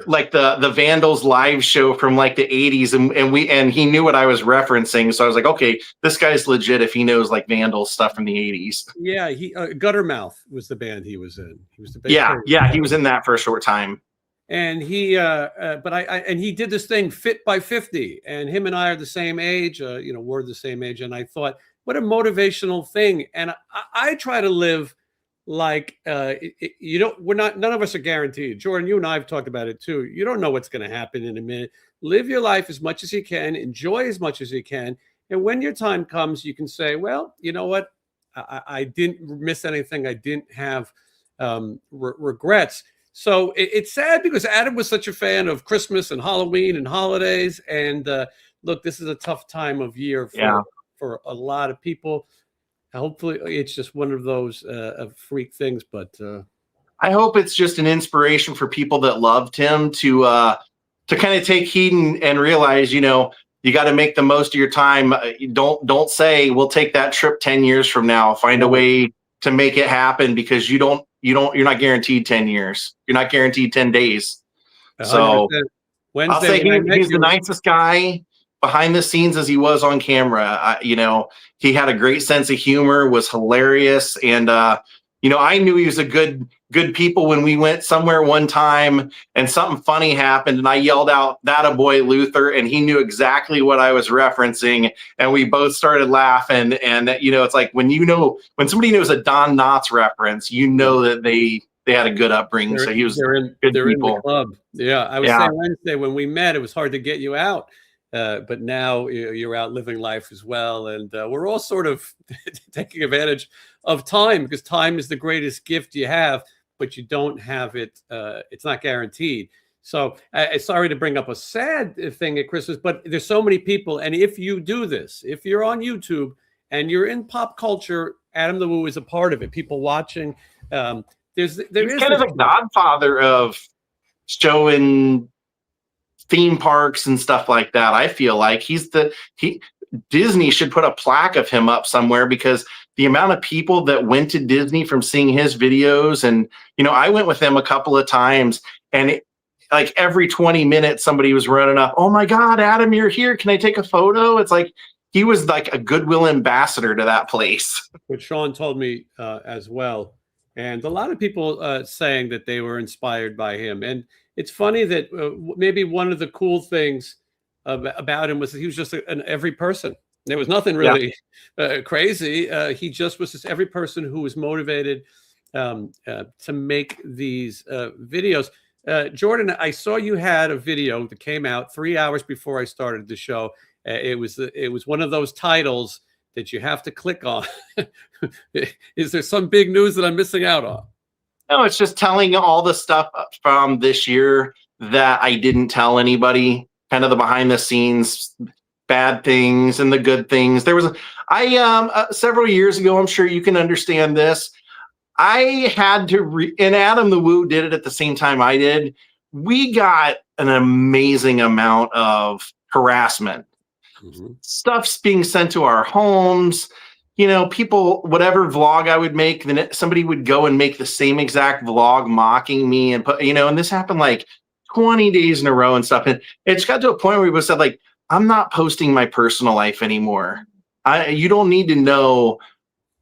like the Vandals live show from like the 80s, and he knew what I was referencing. So I was like, okay, this guy's legit if he knows like Vandals stuff from the 80s. Yeah, he Guttermouth was the band he was in. He was the bass yeah, he was in that for a short time. And he and he did this thing Fit by 50, and him and I are the same age, you know, we're the same age. And I thought, what a motivational thing. And I try to live like, you know, none of us are guaranteed. Jordan, you and I have talked about it too. You don't know what's going to happen in a minute. Live your life as much as you can, enjoy as much as you can. And when your time comes, you can say, well, you know what? I didn't miss anything. I didn't have regrets. So it's sad because Adam was such a for Christmas and Halloween and holidays. And look, this is a tough time of year for a lot of people. Hopefully it's just one of those freak things, but I hope it's just an inspiration for people that loved him to kind of take heed and realize, you know, you got to make the most of your time. Don't say we'll take that trip 10 years from now. Find a way to make it happen, because you're not guaranteed 10 years. You're not guaranteed 10 days. So Wednesday, I'll say he's the nicest guy behind the scenes as he was on camera. You know, he had a great sense of humor, was hilarious. And, you know, I knew he was a good people when we went somewhere one time and something funny happened and I yelled out, "That a boy, Luther," and he knew exactly what I was referencing. And we both started laughing. And, you know, it's like when somebody knows a Don Knotts reference, you know that they had a good upbringing. So he was they're in the club. Yeah. I was saying Wednesday when we met, it was hard to get you out. But now you're out living life as well. And we're all sort of taking advantage of time, because time is the greatest gift you have, but you don't have it. It's not guaranteed. So sorry to bring up a sad thing at Christmas, but there's so many people. And if you do this, if you're on YouTube and you're in pop culture, Adam the Woo is a part of it. People watching. He's kind of the godfather of showing theme parks and stuff like that. I feel like Disney should put a plaque of him up somewhere, because the amount of people that went to Disney from seeing his videos, and, you know, I went with him a couple of times, and like every 20 minutes somebody was running up, "Oh my God, Adam, you're here. Can I take a photo?" It's like he was like a goodwill ambassador to that place. Which Sean told me as well. And a lot of people saying that they were inspired by him. And it's funny that maybe one of the cool things about him was that he was just an every person. There was nothing really crazy. He just was just every person who was motivated to make these videos. Jordan, I saw you had a video that came out 3 hours before I started the show. It was one of those titles that you have to click on. Is there some big news that I'm missing out on? No, it's just telling all the stuff from this year that I didn't tell anybody, kind of the behind the scenes bad things and the good things. There was several years ago, I'm sure you can understand this, I had to and Adam the Woo did it at the same time I did. We got an amazing amount of harassment. Stuff's being sent to our homes. You know, people, whatever vlog I would make, then somebody would go and make the same exact vlog mocking me and put, you know, and this happened like 20 days in a row and stuff. And it's got to a point where we said, like, I'm not posting my personal life anymore. You don't need to know,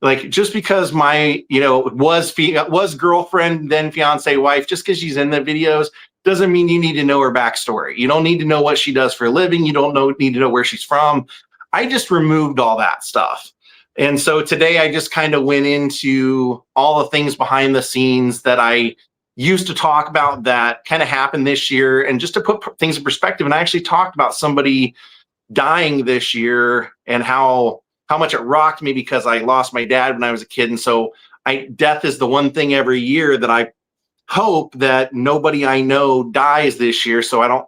like, just because my, you know, was girlfriend, then fiance, wife, just because she's in the videos doesn't mean you need to know her backstory. You don't need to know what she does for a living. You don't need to know where she's from. I just removed all that stuff. And so today I just kind of went into all the things behind the scenes that I used to talk about that kind of happened this year, and just to put things in perspective. And I actually talked about somebody dying this year and how how much it rocked me because I lost my dad when I was a kid. And so death is the one thing every year that I hope that nobody I know dies this year, so I don't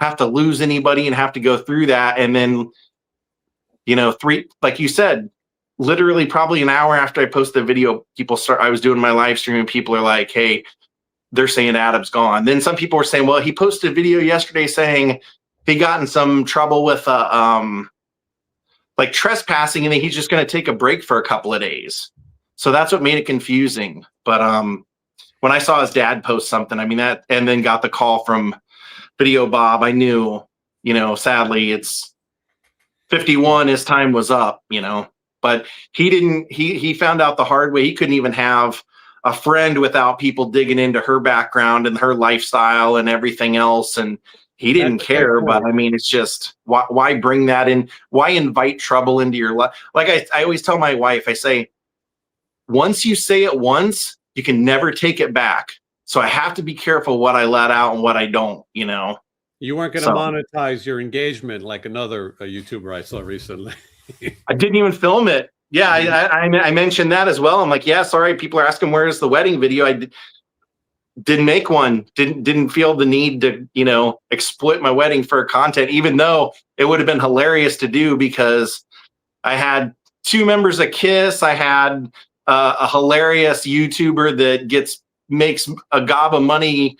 have to lose anybody and have to go through that. And then, you know, like you said, literally probably an hour after I posted the video, I was doing my live stream and people are like, hey, they're saying Adam's gone. Then some people were saying, well, he posted a video yesterday saying he got in some trouble with like trespassing, and then he's just going to take a break for a couple of days. So that's what made it confusing. But when I saw his dad post something, I mean, that, and then got the call from Video Bob, I knew, you know, sadly it's 51, his time was up, you know. But he found out the hard way. He couldn't even have a friend without people digging into her background and her lifestyle and everything else. And he didn't care. But I mean, it's just, why bring that in? Why invite trouble into your life? Like I always tell my wife, I say, once you say it once, you can never take it back. So I have to be careful what I let out and what I don't, you know. You weren't going to monetize your engagement like another YouTuber I saw recently. I didn't even film it. Yeah, I mentioned that as well. I'm like, yeah, sorry. People are asking where's the wedding video. I didn't make one. Didn't feel the need to, you know, exploit my wedding for content, even though it would have been hilarious to do because I had 2 members of Kiss. I had a hilarious YouTuber that makes a gob of money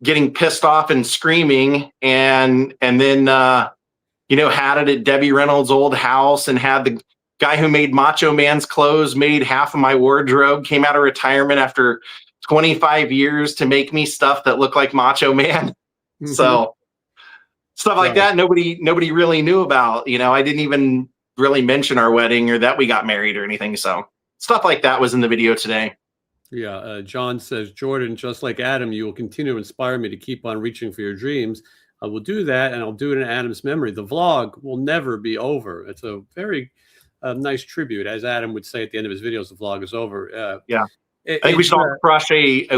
getting pissed off and screaming, and then you know, had it at Debbie Reynolds' old house, and had the guy who made Macho Man's clothes made half of my wardrobe, came out of retirement after 25 years to make me stuff that looked like Macho Man. Mm-hmm. So stuff like that nobody really knew about. You know, I didn't even really mention our wedding or that we got married or anything. So stuff like that was in the video today. Yeah, John says, Jordan, just like Adam, you will continue to inspire me to keep on reaching for your dreams. I will do that, and I'll do it in Adam's memory. The vlog will never be over. It's a very nice tribute. As Adam would say at the end of his videos, the vlog is over. Yeah. I think we should all crush a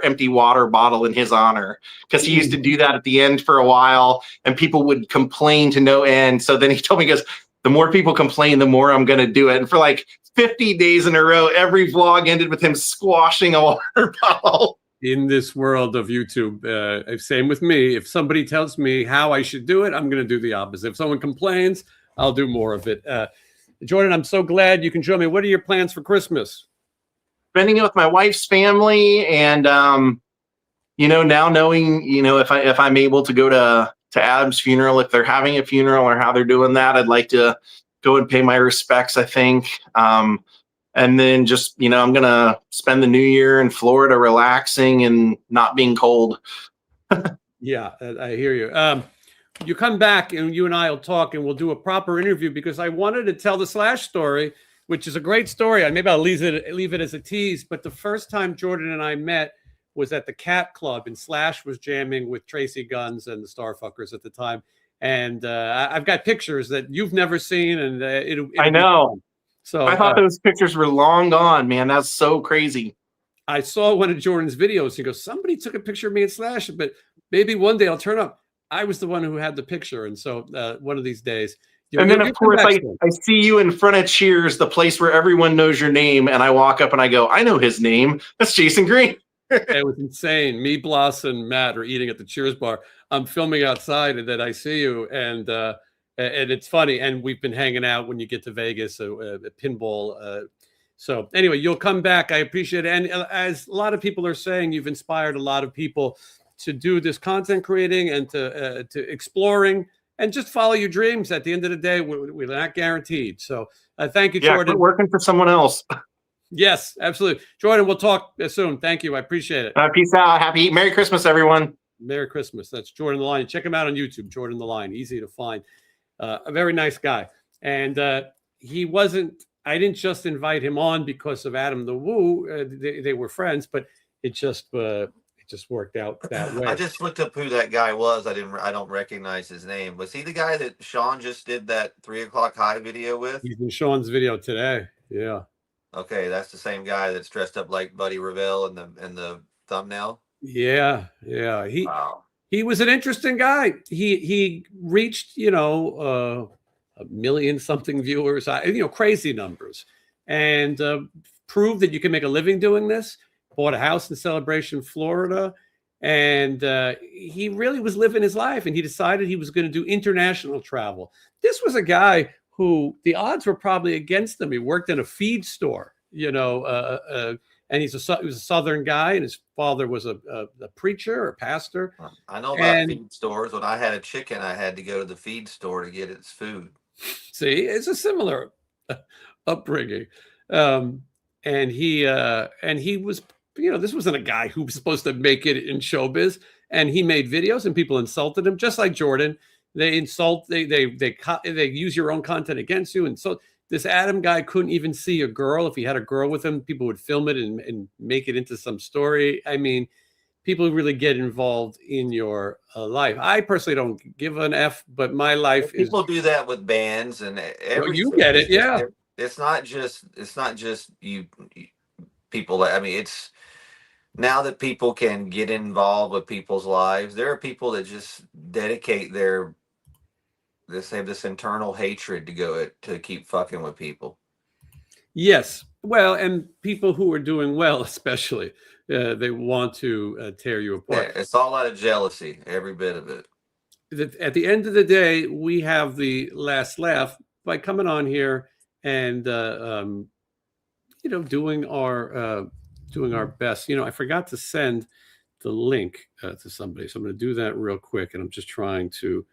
empty water bottle in his honor, because he used to do that at the end for a while, and people would complain to no end. So then he told me, he goes, the more people complain, the more I'm going to do it. And for like 50 days in a row, every vlog ended with him squashing a water bottle. In this world of YouTube, same with me. If somebody tells me how I should do it, I'm going to do the opposite. If someone complains, I'll do more of it. Jordan, I'm so glad you can join me. What are your plans for Christmas? Spending it with my wife's family, and you know, now knowing, you know, if I'm able to go to Adam's funeral, if they're having a funeral or how they're doing that, I'd like to go and pay my respects, I think. And then just, you know, I'm going to spend the new year in Florida relaxing and not being cold. Yeah, I hear you. You come back and you and I will talk, and we'll do a proper interview, because I wanted to tell the Slash story, which is a great story. Maybe I'll leave it as a tease. But the first time Jordan and I met was at the Cat Club, and Slash was jamming with Tracy Guns and the Starfuckers at the time. And I've got pictures that you've never seen, and I know. So I thought those pictures were long gone, man. That's so crazy. I saw one of Jordan's videos. He goes, somebody took a picture of me at Slash, but maybe one day I'll turn up. I was the one who had the picture. And so one of these days. And then, of course, I see you in front of Cheers, the place where everyone knows your name. And I walk up and I go, I know his name. That's Jason Green. It was insane. Me, Bloss, and Matt are eating at the Cheers bar. I'm filming outside, and then I see you, and it's funny. And we've been hanging out when you get to Vegas, pinball. So anyway, you'll come back. I appreciate it. And as a lot of people are saying, you've inspired a lot of people to do this content creating and to exploring and just follow your dreams. At the end of the day, we're not guaranteed. So thank you, Jordan. Quit working for someone else. Yes, absolutely. Jordan, we'll talk soon. Thank you. I appreciate it. Peace out. Merry Christmas, everyone. Merry Christmas. That's Jordan the Lion. Check him out on YouTube, Jordan the Lion. Easy to find. A very nice guy. And I didn't just invite him on because of Adam the Woo. They were friends, but it just worked out that way. I just looked up who that guy was. I don't recognize his name. Was he the guy that Sean just did that 3 o'clock high video with? He's in Sean's video today. Yeah. Okay, that's the same guy that's dressed up like Buddy Revell in the thumbnail. Yeah. He was an interesting guy. He reached, million something viewers, crazy numbers, and proved that you can make a living doing this. Bought a house in Celebration, Florida, and he really was living his life, and he decided he was going to do international travel. This was a guy who the odds were probably against him. He worked in a feed store, and he was a Southern guy, and his father was a preacher or pastor. I know about feed stores. When I had a chicken, I had to go to the feed store to get its food. See, it's a similar upbringing. And he was, this wasn't a guy who was supposed to make it in showbiz, and he made videos and people insulted him, just like Jordan. They insult, they use your own content against you. And so this Adam guy couldn't even see a girl. If he had a girl with him, people would film it and make it into some story. I mean, people really get involved in your life. I personally don't give an F, but my life is. People do that with bands and everything. You get it, yeah. It's not just you people. I mean, it's now that people can get involved with people's lives. There are people that just dedicate this internal hatred to keep fucking with people. Yes. Well, and people who are doing well, especially, they want to tear you apart. Yeah, it's all out of jealousy, every bit of it. At the end of the day, we have the last laugh by coming on here and doing our best. I forgot to send the link to somebody, so I'm going to do that real quick, and I'm just trying to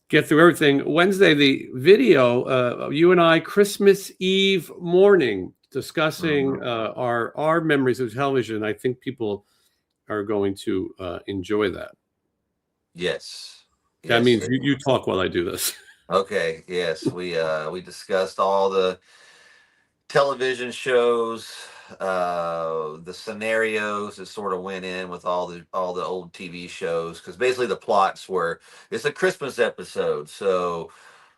get through everything. Wednesday, the video, you and I, Christmas Eve morning, discussing our memories of television. I think people are going to enjoy that. Yes. That means you talk while I do this. Okay. Yes, we discussed all the television shows, the scenarios that sort of went in with all the old TV shows, because basically the plots were, it's a Christmas episode, so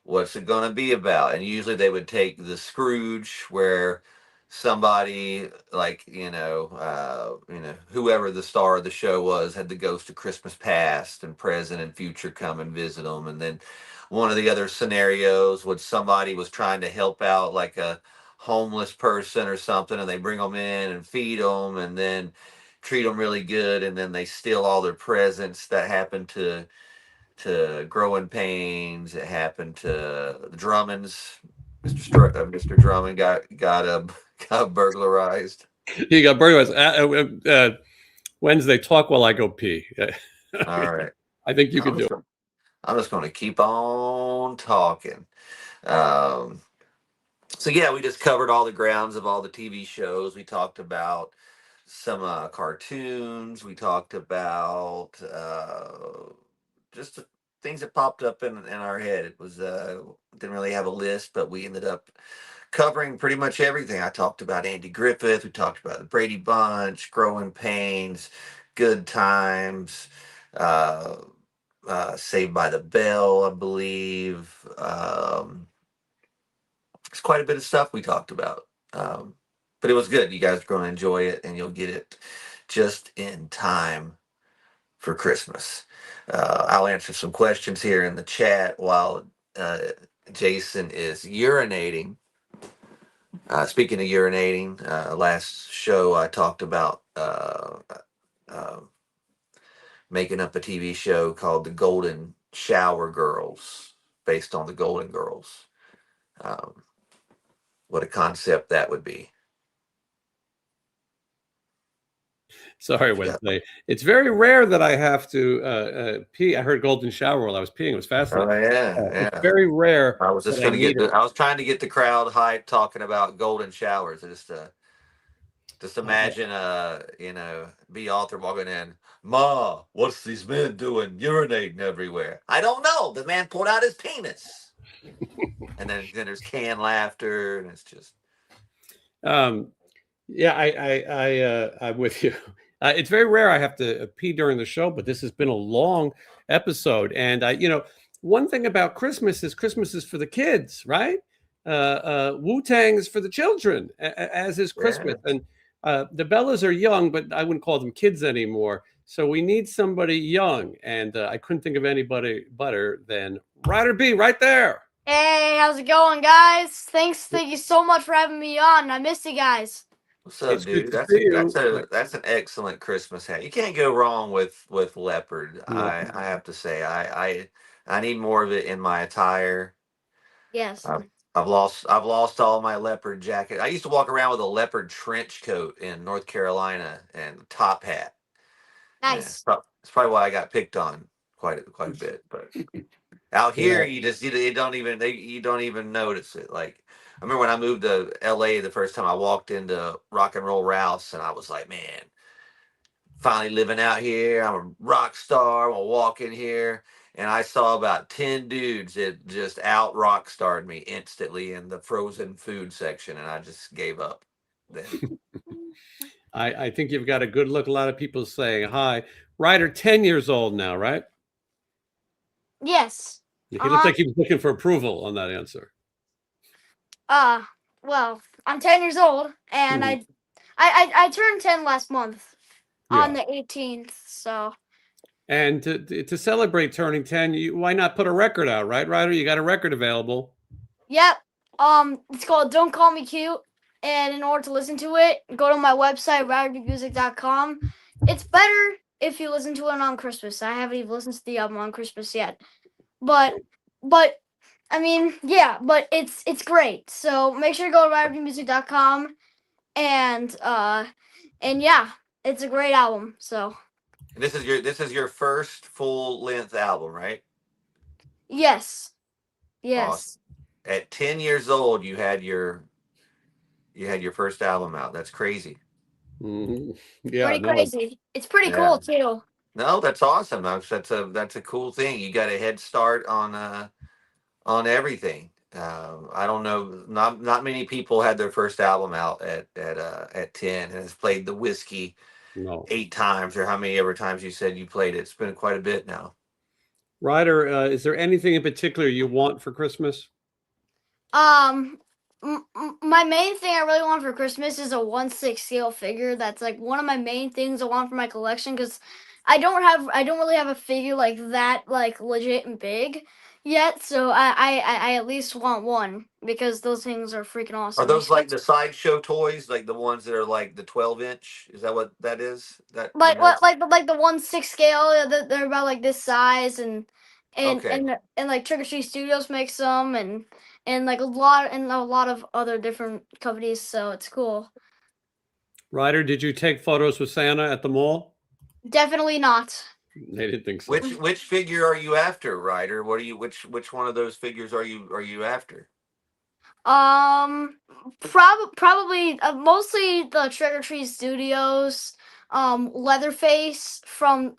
what's it going to be about? And usually they would take the Scrooge, where somebody like whoever the star of the show was had the ghost of Christmas past and present and future come and visit them. And then one of the other scenarios was somebody was trying to help out like a homeless person or something, and they bring them in and feed them and then treat them really good, and then they steal all their presents. That happened to Growing Pains. It happened to the Drummonds. Mr. Drummond got burglarized. He got burglarized. Wednesday, talk while I go pee. All right. I think you can do it. I'm just going to keep on talking. So yeah, we just covered all the grounds of all the TV shows. We talked about some cartoons. We talked about just things that popped up in our head. It was didn't really have a list, but we ended up covering pretty much everything. I talked about Andy Griffith. We talked about the Brady Bunch, Growing Pains, Good Times, Saved by the Bell, I believe. It's quite a bit of stuff we talked about, but it was good. You guys are going to enjoy it, and you'll get it just in time for Christmas. I'll answer some questions here in the chat while Jason is urinating. Speaking of urinating, last show I talked about making up a TV show called The Golden Shower Girls, based on the Golden Girls. What a concept that would be. Sorry, Wednesday. It's very rare that I have to pee. I heard golden shower while I was peeing. It was fascinating. Oh yeah. It's very rare. I was just going to I was trying to get the crowd hyped talking about golden showers. Just imagine B. Author walking in. Ma, what's these men doing? Urinating everywhere. I don't know. The man pulled out his penis. And then there's canned laughter, and it's just. Yeah, I'm with you. It's very rare I have to pee during the show, but this has been a long episode. And one thing about Christmas is for the kids, right? Wu-Tang is for the children, as is Christmas. Yeah. And the Bellas are young, but I wouldn't call them kids anymore. So we need somebody young, and I couldn't think of anybody better than Ryder B right there. Hey, how's it going, guys? Thank you so much for having me on. I missed you guys. What's up, It's good dude? to see you. That's an excellent Christmas hat. You can't go wrong with leopard. I have to say, I need more of it in my attire. Yes. I've lost all my leopard jacket. I used to walk around with a leopard trench coat in North Carolina and a top hat. Nice. It's probably why I got picked on quite a bit. But out here, you don't even notice it. Like I remember when I moved to LA the first time, I walked into Rock and Roll Rouse, and I was like, man, finally living out here. I'm a rock star. I'm gonna walk in here, and I saw about 10 dudes that just out rock starred me instantly in the frozen food section, and I just gave up. Then I think you've got a good look. A lot of people saying hi. Ryder, 10 years old now, right? Yes. He looked like he was looking for approval on that answer. Well, I'm 10 years old, and I turned 10 last month on the 18th. So. And to celebrate turning 10, why not put a record out, right, Ryder? You got a record available. Yep. It's called "Don't Call Me Cute," and in order to listen to it, go to my website, rydermusic.com. It's better if you listen to it on Christmas. I haven't even listened to the album on Christmas yet, but I mean, yeah, but it's great. So make sure to go to rydermusic.com, and yeah, it's a great album. So this is your first full length album, right? yes. Awesome. At 10 years old, you had your first album out. That's crazy. Mm-hmm. Yeah, pretty crazy. It's pretty cool too. No, that's awesome. That's a cool thing. You got a head start on everything. I don't know. Not many people had their first album out at 10 and has played the Whiskey 8 times, or how many ever times you said you played it. It's been quite a bit now. Ryder, is there anything in particular you want for Christmas? My main thing I really want for Christmas is a 1/6 scale figure. That's like one of my main things I want for my collection, because I don't really have a figure like that, like legit and big yet. So I at least want one, because those things are freaking awesome. Are those like the sideshow toys, like the ones that are like the 12-inch? Is that what that is? That like the 1/6 scale? They're about like this size, and like Trick or Treat Studios makes them, and like a lot of other different companies, so it's cool. Ryder, did you take photos with Santa at the mall? Definitely not. They didn't think so. Which figure are you after, Ryder? What are you which one of those figures are you after? Probably mostly the Trick or Treat Studios Leatherface from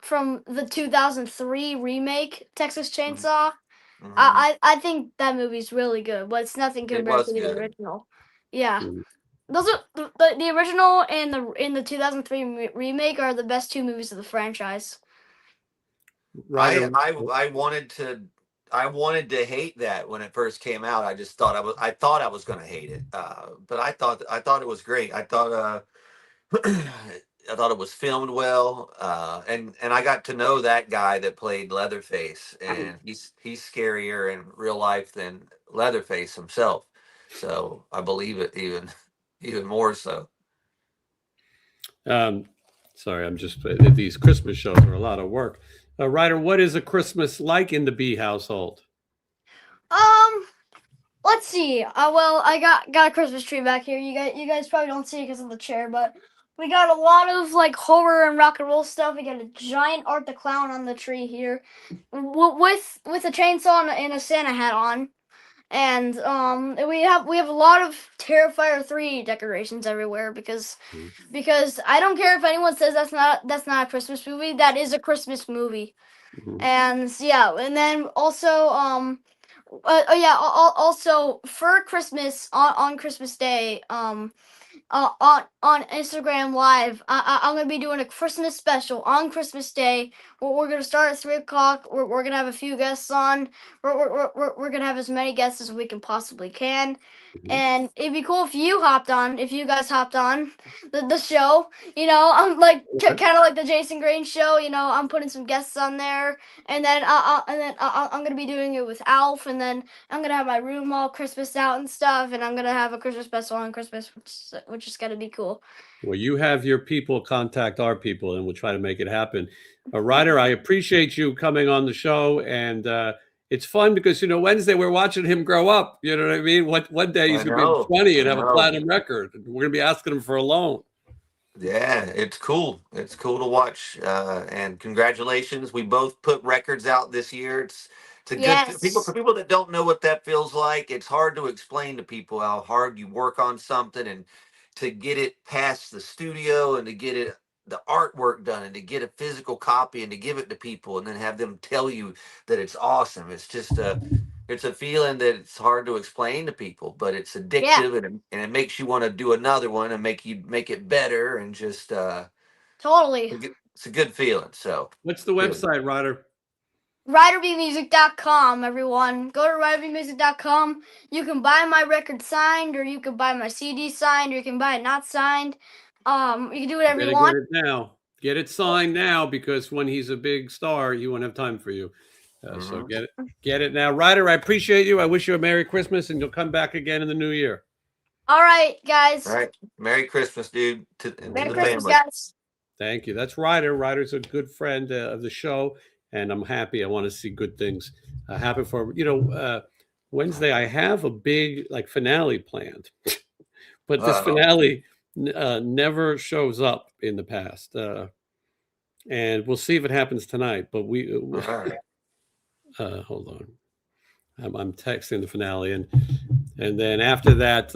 the 2003 remake Texas Chainsaw. I think that movie's really good, but it's nothing compared to the original. Yeah. Those are the original and the 2003 remake are the best 2 movies of the franchise. I wanted to hate that when it first came out. I thought I was going to hate it. But I thought it was great. I thought I thought it was filmed well. And I got to know that guy that played Leatherface, and he's scarier in real life than Leatherface himself. So I believe it even more so. Sorry, I'm just these Christmas shows are a lot of work. Ryder, what is a Christmas like in the B household? Let's see. Well, I got a Christmas tree back here. You guys probably don't see it because of the chair, but we got a lot of like horror and rock and roll stuff. We got a giant Art the Clown on the tree here, with a chainsaw and a Santa hat on, and we have a lot of Terrifier 3 decorations everywhere, because I don't care if anyone says that's not a Christmas movie. That is a Christmas movie. And yeah, and then also also for Christmas, on Christmas Day, on Instagram Live, I'm gonna be doing a Christmas special on Christmas Day. We're gonna start at 3:00. We're gonna have a few guests on. We're gonna have as many guests as we can possibly can, And it'd be cool if you guys hopped on the show. I'm like kind of like the Jason Grain show. I'm putting some guests on there, and then I'm gonna be doing it with Alf, and then I'm gonna have my room all Christmas out and stuff, and I'm gonna have a Christmas special on Christmas, which is gonna be cool. Well, you have your people contact our people, and we'll try to make it happen. Ryder, I appreciate you coming on the show, and it's fun because Wednesday we're watching him grow up. You know what I mean? One day he's going to be 20 and have a platinum record. We're going to be asking him for a loan. Yeah, it's cool. It's cool to watch. And congratulations, we both put records out this year. It's a good for people that don't know what that feels like. It's hard to explain to people how hard you work on something and to get it past the studio and to get the artwork done and to get a physical copy and to give it to people and then have them tell you that it's awesome. It's just it's a feeling that it's hard to explain to people, but it's addictive and it makes you want to do another one and make it better and just totally. It's a good feeling. So what's the website, Ryder? RyderBmusic.com, everyone. Go to RyderBmusic.com. You can buy my record signed, or you can buy my CD signed, or you can buy it not signed. You can do whatever you want. Get it signed now, because when he's a big star, he won't have time for you. So get it now. Ryder, I appreciate you. I wish you a Merry Christmas, and you'll come back again in the new year. All right, guys. All right. Merry Christmas, dude. Merry Christmas, guys. Thank you. That's Ryder. Ryder's a good friend of the show, and I'm happy. I want to see good things happen for Wednesday. I have a big finale planned, but this finale never shows up in the past, and we'll see if it happens tonight. But hold on, I'm texting the finale, and then after that,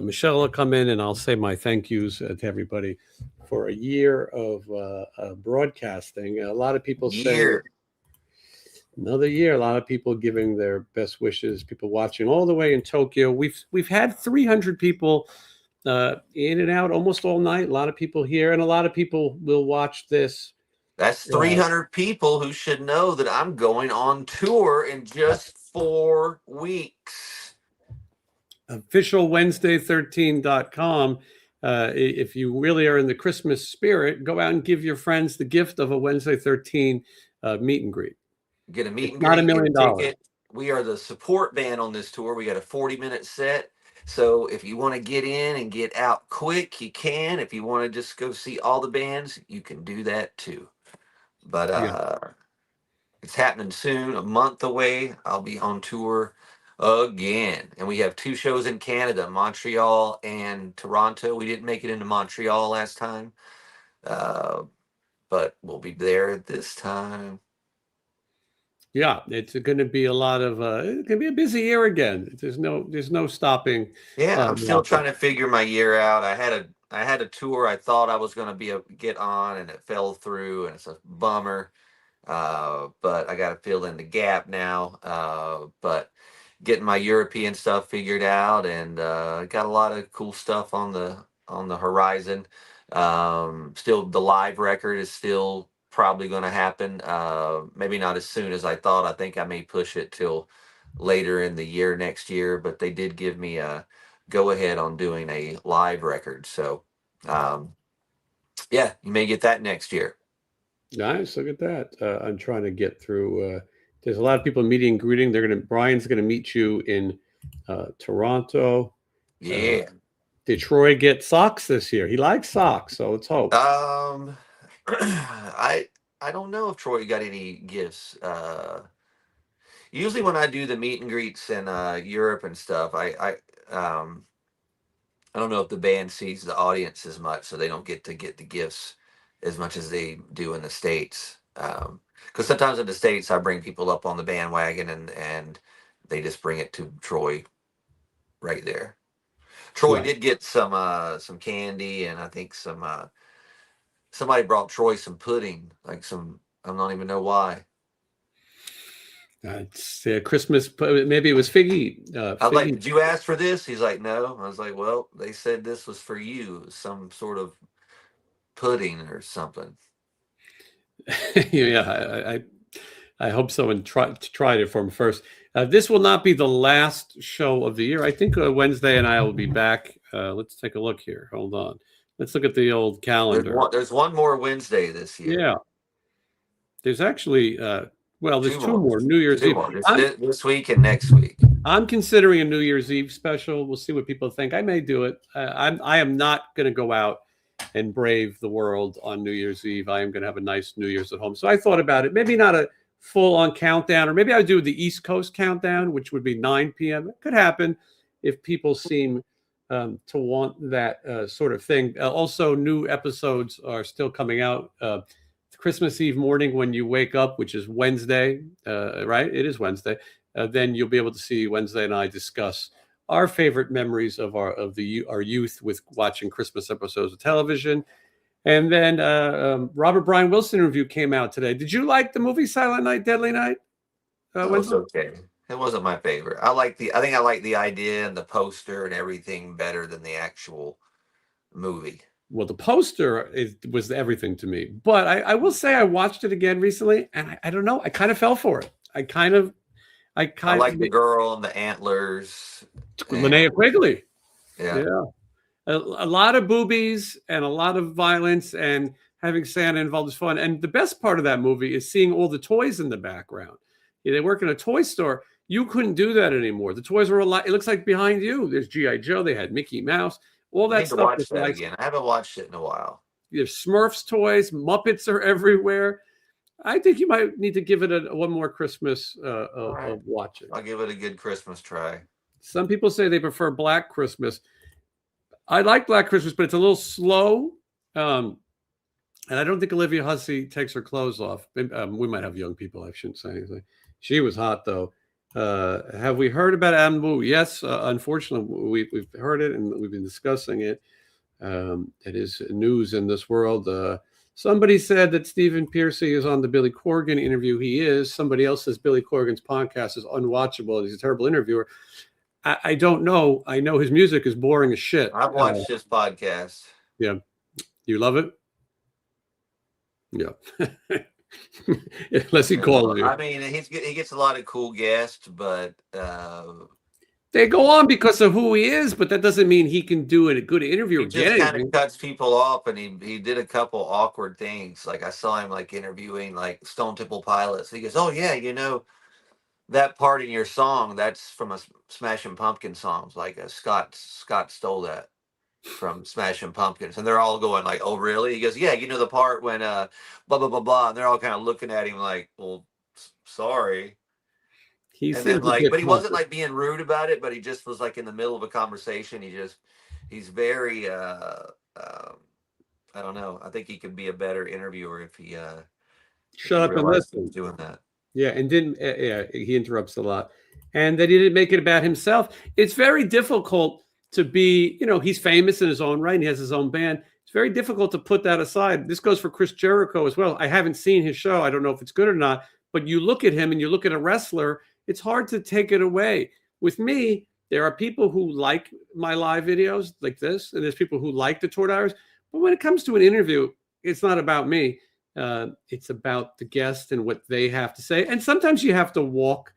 Michelle will come in, and I'll say my thank yous to everybody for a year of broadcasting. A lot of people say another year. A lot of people giving their best wishes. People watching all the way in Tokyo. We've had 300 people in and out almost all night. A lot of people here, and a lot of people will watch this. That's 300 people who should know that I'm going on tour in just 4 weeks. Official Wednesday13.com. If you really are in the Christmas spirit, go out and give your friends the gift of a Wednesday 13 meet and greet. Get a meet and greet. Not $1 million. We are the support band on this tour. We got a 40-minute set. So if you want to get in and get out quick, you can. If you want to just go see all the bands, you can do that too. But it's happening soon, a month away. I'll be on tour again. And we have 2 shows in Canada, Montreal and Toronto. We didn't make it into Montreal last time, but we'll be there this time. Yeah, it's going to be a lot of it's going to be a busy year again. There's no stopping. Yeah, I'm still trying to figure my year out. I had a tour I thought I was going to be get on, and it fell through, and it's a bummer. But I got to fill in the gap now. But getting my European stuff figured out, and got a lot of cool stuff on the horizon. Still, the live record is still probably going to happen. Maybe not as soon as I thought. I think I may push it till later in the year next year, but they did give me a go ahead on doing a live record. So, yeah, you may get that next year. Nice. Look at that. I'm trying to get through. There's a lot of people meeting and greeting. Brian's going to meet you in Toronto. Yeah. Did Troy get socks this year? He likes socks, so let's hope. I don't know if Troy got any gifts. Usually when I do the meet and greets in Europe and stuff, I don't know if the band sees the audience as much, so they don't get the gifts as much as they do in the States. Because sometimes in the States, I bring people up on the bandwagon and they just bring it to Troy right there. Troy did get some candy, and I think somebody brought Troy some pudding, I don't even know why. It's Christmas. Maybe it was figgy. I was like, did you ask for this? He's like, no. I was like, well, they said this was for you, some sort of pudding or something. Yeah, I hope someone tried it for him first. This will not be the last show of the year. I think Wednesday and I will be back. Let's take a look here. Hold on. Let's look at the old calendar. There's one more Wednesday this year. Yeah. There's actually, there's two more. New Year's Eve. This week and next week. I'm considering a New Year's Eve special. We'll see what people think. I may do it. I am not going to go out and brave the world on New Year's Eve. I am going to have a nice New Year's at home. So I thought about it. Maybe not a full-on countdown, or maybe I would do the East Coast countdown, which would be 9 p.m. It could happen if people seem to want that sort of thing. Also, new episodes are still coming out. Christmas Eve morning when you wake up, which is Wednesday, right? It is Wednesday. Then you'll be able to see Wednesday and I discuss our favorite memories of our youth with watching Christmas episodes of television. And then Robert Brian Wilson interview came out today. Did you like the movie Silent Night, Deadly Night? It was okay. It wasn't my favorite. I think I like the idea and the poster and everything better than the actual movie. Well, the poster was everything to me. But I will say I watched it again recently, and I don't know. I kind of fell for it. I like the girl and the antlers. Linnea Quigley. Yeah. A lot of boobies and a lot of violence, and having Santa involved is fun. And the best part of that movie is seeing all the toys in the background. They work in a toy store. You couldn't do that anymore. The toys were a lot. It looks like behind you, there's G.I. Joe. They had Mickey Mouse. All that stuff. Watch that again. I haven't watched it in a while. There's Smurfs toys. Muppets are everywhere. I think you might need to give it one more Christmas of watching. I'll give it a good Christmas try. Some people say they prefer Black Christmas. I like Black Christmas, but it's a little slow. And I don't think Olivia Hussey takes her clothes off. We might have young people. I shouldn't say anything. She was hot, though. Have we heard about Adam Wu? Yes, unfortunately, we've heard it and we've been discussing it. It is news in this world. Somebody said that Stephen Piercy is on the Billy Corgan interview. He is. Somebody else says Billy Corgan's podcast is unwatchable and he's a terrible interviewer. I don't know. I know his music is boring as shit. I've watched his podcast. Yeah. You love it? Yeah. Unless he calls you. I mean, he gets a lot of cool guests, but they go on because of who he is, but that doesn't mean he can do a good interview. He just kind of cuts people off, and he did a couple awkward things. Like I saw him like interviewing like Stone Temple Pilots. He goes, "Oh yeah, that part in your song, that's from a Smashing Pumpkins songs. Like Scott stole that from Smashing Pumpkins." And they're all going like, "Oh really?" He goes, "Yeah, the part when blah blah blah blah," and they're all kind of looking at him like, "Well, sorry." But he wasn't like being rude about it, but he just was like in the middle of a conversation. He's very I don't know. I think he could be a better interviewer if he shut up and listen. Doing that. Yeah, and he interrupts a lot. And that he didn't make it about himself. It's very difficult to be, he's famous in his own right, and he has his own band. It's very difficult to put that aside. This goes for Chris Jericho as well. I haven't seen his show. I don't know if it's good or not, but you look at him and you look at a wrestler, it's hard to take it away. With me, there are people who like my live videos like this, and there's people who like the tour diaries. But when it comes to an interview, it's not about me. It's about the guest and what they have to say. And sometimes you have to walk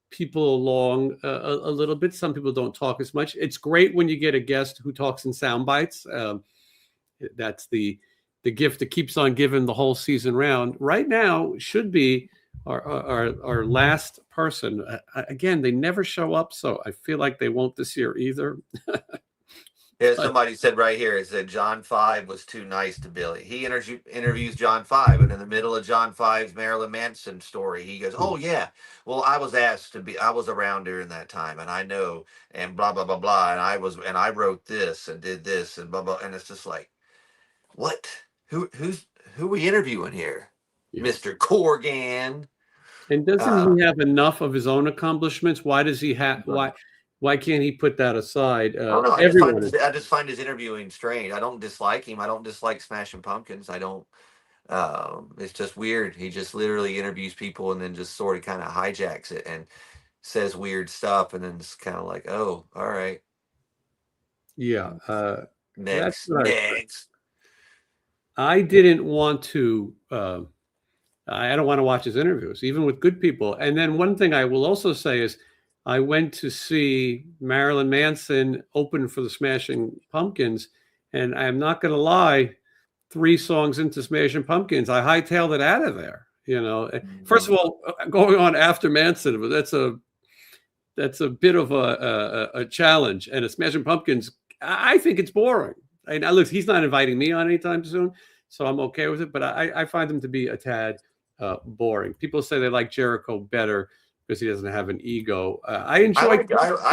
people along a little bit. Some people don't talk as much. It's great when you get a guest who talks in sound bites. That's the gift that keeps on giving the whole season round. Right now should be our last person. Again, they never show up, so I feel like they won't this year either. Yeah, somebody said right here, it said John 5 was too nice to Billy. He interviews John 5, and in the middle of John 5's Marilyn Manson story, he goes, "Oh yeah, well I was around during that time, and I know, and blah blah blah blah, and I wrote this and did this and blah blah," and it's just like, what? Who are we interviewing here, yeah. Mr. Corgan? And doesn't he have enough of his own accomplishments? Why does he have Why can't he put that aside? I don't know. I just find his interviewing strange. I don't dislike him. I don't dislike Smashing Pumpkins. I don't. It's just weird. He just literally interviews people and then just sort of kind of hijacks it and says weird stuff, and then it's kind of like, oh, all right. Yeah. Next. I didn't want to I don't want to watch his interviews, even with good people. And then one thing I will also say is I went to see Marilyn Manson open for the Smashing Pumpkins, and I'm not going to lie, 3 songs into Smashing Pumpkins, I hightailed it out of there. You know, first of all, going on after Manson, that's a bit of a challenge. And a Smashing Pumpkins, I think it's boring. And look, he's not inviting me on anytime soon, so I'm okay with it. But I find him to be a tad boring. People say they like Jericho better because he doesn't have an ego. I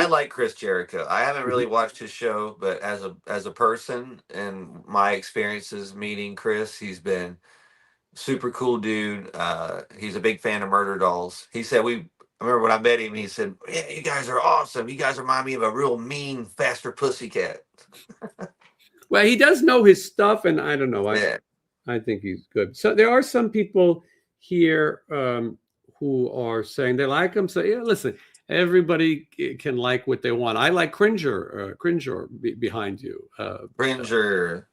like Chris Jericho. I haven't really watched his show, but as a person and my experiences meeting Chris, he's been super cool dude. He's a big fan of Murder Dolls. He said I remember when I met him, he said, "Yeah, you guys are awesome. You guys remind me of a real mean, faster Pussycat." Well, he does know his stuff, and I don't know. I think he's good. So there are some people here who are saying they like him. So yeah, listen, everybody can like what they want. I like Cringer behind you. Cringer.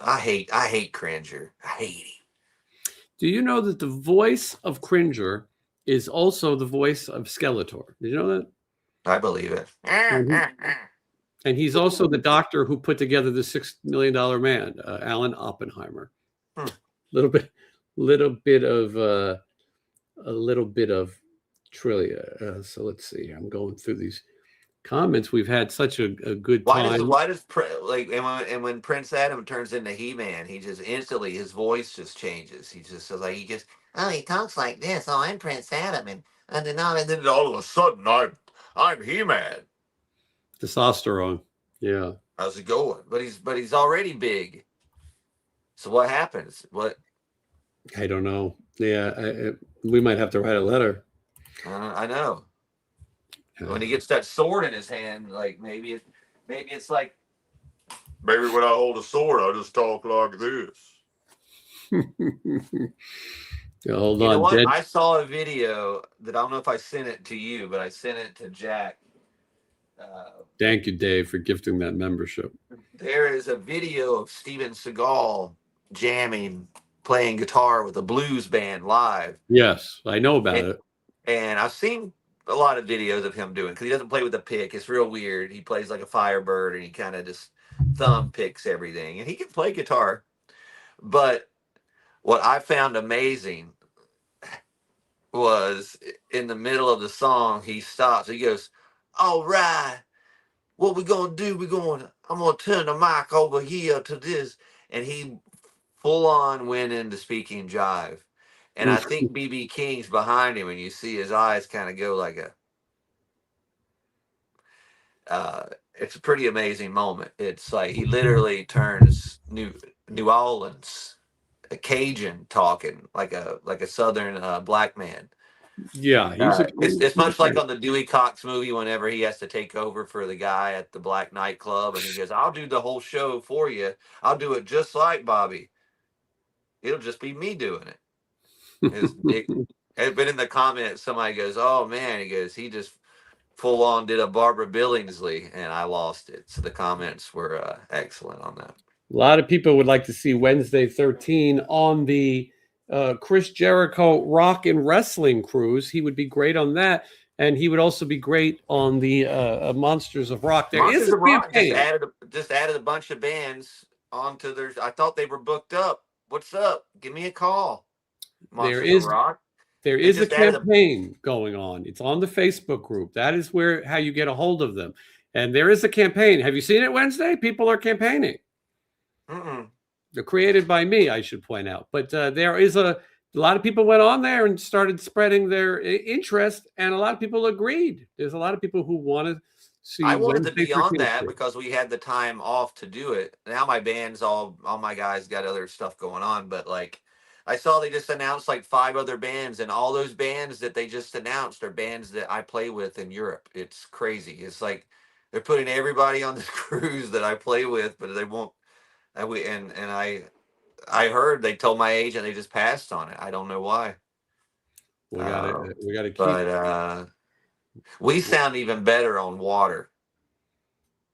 I hate Cringer. I hate him. Do you know that the voice of Cringer is also the voice of Skeletor? Did you know that? I believe it. And he's also the doctor who put together the $6 Million Man, Alan Oppenheimer. A little bit of trivia. So let's see. I'm going through these comments. We've had such a good time. Why does when Prince Adam turns into He-Man, he just instantly his voice just changes. He just says like he talks like this. Oh, I'm Prince Adam, and then all of a sudden I'm He-Man. Testosterone. Yeah. How's it going? But he's already big. So what happens? What? I don't know. Yeah, we might have to write a letter. I know. When he gets that sword in his hand, like maybe it's like maybe when I hold a sword, I just talk like this. Yeah, hold on. I saw a video that I don't know if I sent it to you, but I sent it to Jack. Thank you, Dave, for gifting that membership. There is a video of Steven Seagal jamming, playing guitar with a blues band live. Yes, I know about it. And I've seen a lot of videos of him doing, because he doesn't play with a pick. It's real weird. He plays like a Firebird, and he kind of just thumb picks everything. And he can play guitar. But what I found amazing was in the middle of the song, he stops. He goes, "All right, what we gonna do? I'm gonna turn the mic over here to this," and he full on went into speaking jive. And I think BB King's behind him, and you see his eyes kind of go like it's a pretty amazing moment. It's like he literally turns New Orleans, a Cajun talking like a Southern black man. Yeah, it's much like on the Dewey Cox movie whenever he has to take over for the guy at the black nightclub, and he goes, "I'll do the whole show for you. I'll do it just like Bobby. It'll just be me doing it." But in the comments, somebody goes, "Oh man," he goes, "he just full on did a Barbara Billingsley," and I lost it. So the comments were excellent on that. A lot of people would like to see Wednesday 13 on the Chris Jericho Rock and Wrestling Cruise. He would be great on that, and he would also be great on the Monsters of Rock. There is a campaign. Just added a bunch of bands onto their. I thought they were booked up. What's up? Give me a call. There is a campaign going on. It's on the Facebook group. That is how you get a hold of them. And there is a campaign. Have you seen it Wednesday? People are campaigning. They're created by me, I should point out. But there is a lot of people went on there and started spreading their interest, and a lot of people agreed. There's a lot of people who want to see. I wanted to be on that because we had the time off to do it. Now my band's all my guys got other stuff going on, but like I saw they just announced like 5 other bands, and all those bands that they just announced are bands that I play with in Europe. It's crazy. It's like they're putting everybody on this cruise that I play with, but they won't. I heard they told my agent they just passed on it. I don't know why. We got to keep. But we sound even better on water.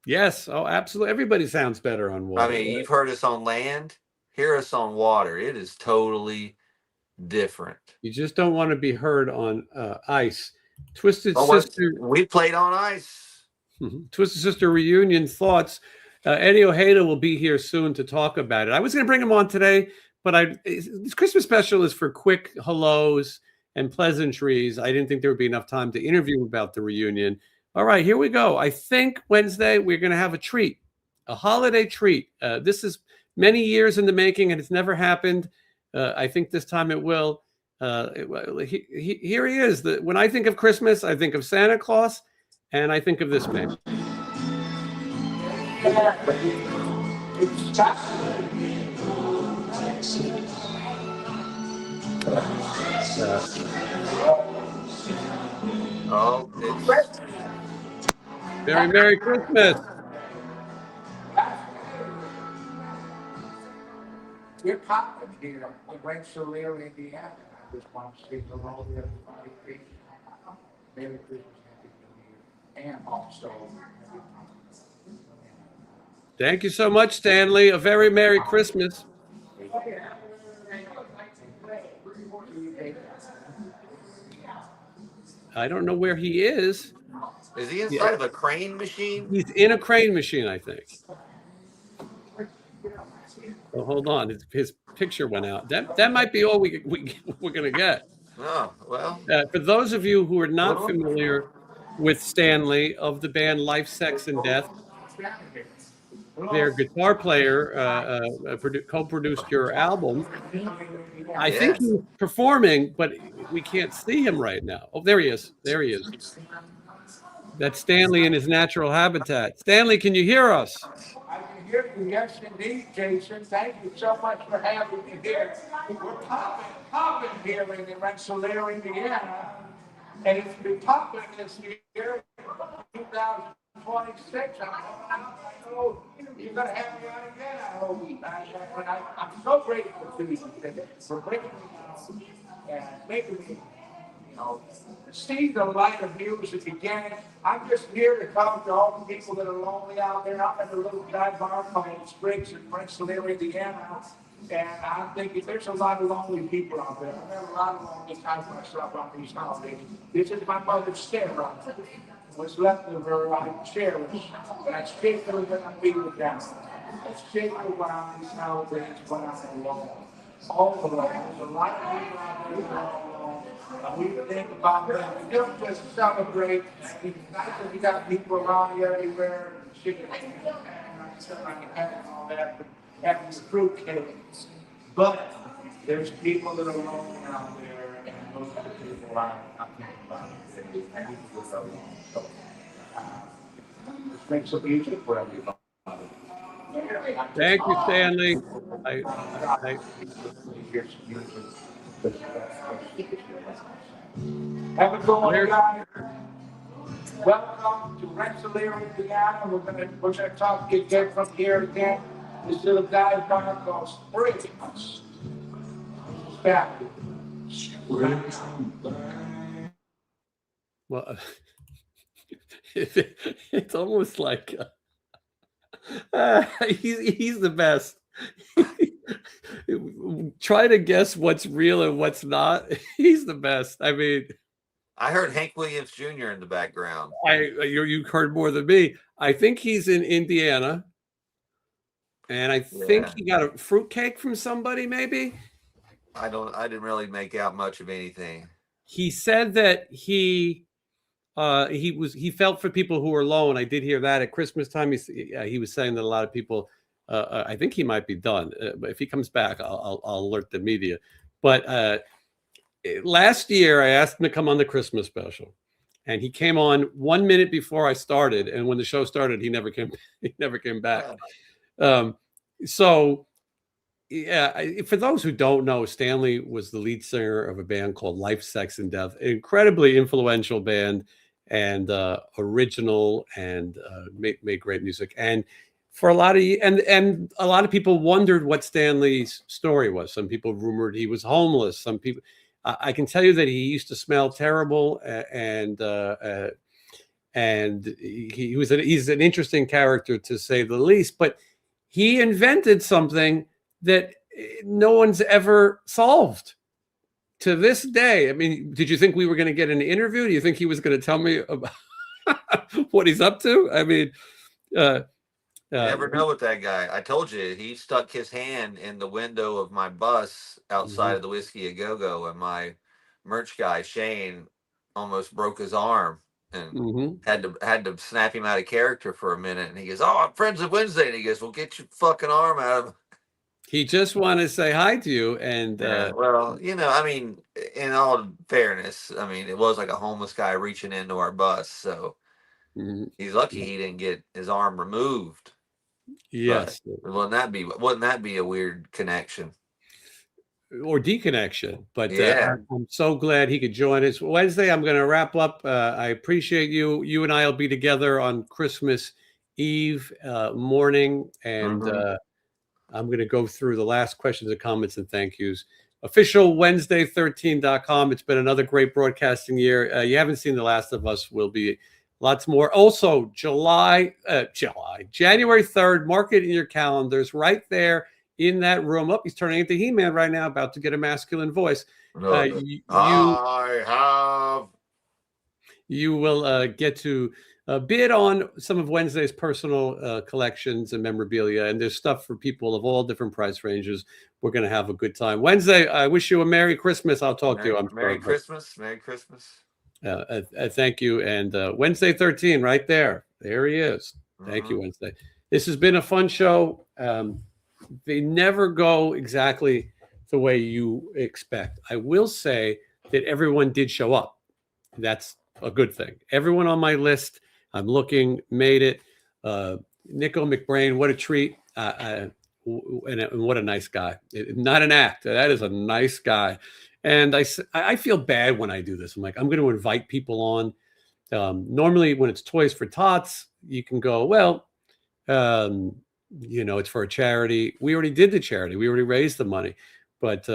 Yes. Oh, absolutely. Everybody sounds better on water. I mean, you've heard us on land. Hear us on water. It is totally different. You just don't want to be heard on ice. Twisted Sister. We played on ice. Twisted Sister reunion thoughts. Eddie Ojeda will be here soon to talk about it. I was going to bring him on today, but this Christmas special is for quick hellos and pleasantries. I didn't think there would be enough time to interview about the reunion. All right, here we go. I think Wednesday we're going to have a treat, a holiday treat. This is many years in the making, and it's never happened. I think this time it will. Here he is. When I think of Christmas, I think of Santa Claus, and I think of this man. It's Very Merry Christmas. We're popping here in Rensselaer, Indiana. I just want to say hello to everybody. Merry Christmas, Happy New Year, and also Thank you so much, Stanley. A very Merry Christmas. I don't know where he is. Is he inside of a crane machine? He's in a crane machine, I think. Oh, hold on. His picture went out. That might be all we're going to get. Oh, well. For those of you who are not familiar with Stanley of the band Life, Sex, and Death, their guitar player co-produced your album. I think he's performing, but we can't see him right now. Oh, there he is. There he is. That's Stanley in his natural habitat. Stanley, can you hear us? I can hear you. Yes, indeed, Jason. Thank you so much for having me here. We're popping here in Rensselaer, Indiana. And it's been popping this year, 2026. I know you're going to have me on again. I hope. I'm so grateful to you for bringing me out and making me, see the light of music again. I'm just here to talk to all the people that are lonely out there. I'm at a little dive bar called Springs in Rensselaer, Indiana. And I'm thinking there's a lot of lonely people out there. I've had a lot of lonely times myself on these holidays. This is my mother's stair on it. What's left of her, I cherish. And I shake her when I beat her down. I shake her when I'm on these holidays, when I'm alone. All alone. There's a lot of people out there that are alone. And we think about them. We don't just celebrate. It's nice that we got people around here everywhere. Shaking their hand and all that. Having the fruitcakes. But there's people that are lonely out there, and those are the people I'm thinking about. And people that are alone. So, let's make some music for everybody. Thank you, Stanley. Have a good one, guys. Welcome to Rensselaer, Indiana. We're gonna talk again from here again. This little dive bar called Springs. Well, it's almost like he's the best. Try to guess what's real and what's not. He's the best. I mean, I heard Hank Williams Jr. in the background. You heard more than me. I think he's in Indiana. And I think he got a fruitcake from somebody, maybe. I didn't really make out much of anything. He said that he felt for people who were alone. I did hear that at Christmas time. He was saying that a lot of people. I think he might be done. But if he comes back, I'll alert the media. But last year, I asked him to come on the Christmas special, and he came on 1 minute before I started. And when the show started, he never came. He never came back. So, for those who don't know, Stanley was the lead singer of a band called Life, Sex, and Death, an incredibly influential band and original and made great music. And for a lot of people wondered what Stanley's story was. Some people rumored he was homeless. Some people, I can tell you that he used to smell terrible, and and he's an interesting character to say the least. But he invented something that no one's ever solved to this day. I mean, did you think we were going to get an interview? Do you think he was going to tell me about what he's up to? I mean, you never know with that guy. I told you, he stuck his hand in the window of my bus outside of the Whiskey A Go-Go, and my merch guy, Shane, almost broke his arm and had to snap him out of character for a minute. And he goes, "Oh, I'm friends with Wednesday." And he goes, "Well, get your fucking arm out of him." He just wanted to say hi to you. And well, you know, I mean, in all fairness, I mean, it was like a homeless guy reaching into our bus, so he's lucky he didn't get his arm removed. Yes. But wouldn't that be a weird connection or deconnection? But yeah, I'm so glad he could join us. Wednesday, I'm going to wrap up. I appreciate you. You and I will be together on Christmas Eve morning, and I'm going to go through the last questions and comments and thank yous. Official Wednesday13.com. It's been another great broadcasting year. You haven't seen The Last of Us. Will be lots more. Also, January 3rd. Mark it in your calendars right there in that room. He's turning into He-Man right now, about to get a masculine voice. You will get to bid on some of Wednesday's personal collections and memorabilia, and there's stuff for people of all different price ranges. We're going to have a good time. Wednesday, I wish you a Merry Christmas. I'll talk to you. Merry Christmas. Thank you. And Wednesday 13 right there. There he is. Thank you, Wednesday. This has been a fun show. They never go exactly the way you expect. I will say that everyone did show up. That's a good thing. Everyone on my list, I'm looking, made it. Niko McBrain, what a treat. And what a nice guy. Not an act. That is a nice guy. And I feel bad when I do this. I'm like, I'm going to invite people on. Normally, when it's Toys for Tots, you can go, well, it's for a charity. We already did the charity. We already raised the money. But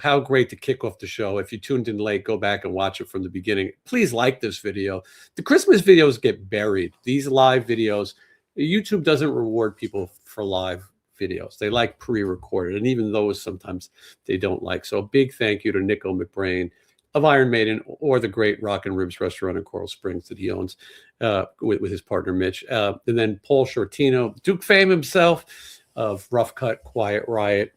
how great to kick off the show. If you tuned in late, go back and watch it from the beginning. Please like this video. The Christmas videos get buried. These live videos, YouTube doesn't reward people for live videos. They like pre-recorded, and even those sometimes they don't like. So a big thank you to Nicko McBrain of Iron Maiden, or the great Rock and Ribs restaurant in Coral Springs that he owns with his partner Mitch. And then Paul Shortino, Duke Fame himself of Rough Cut, Quiet Riot,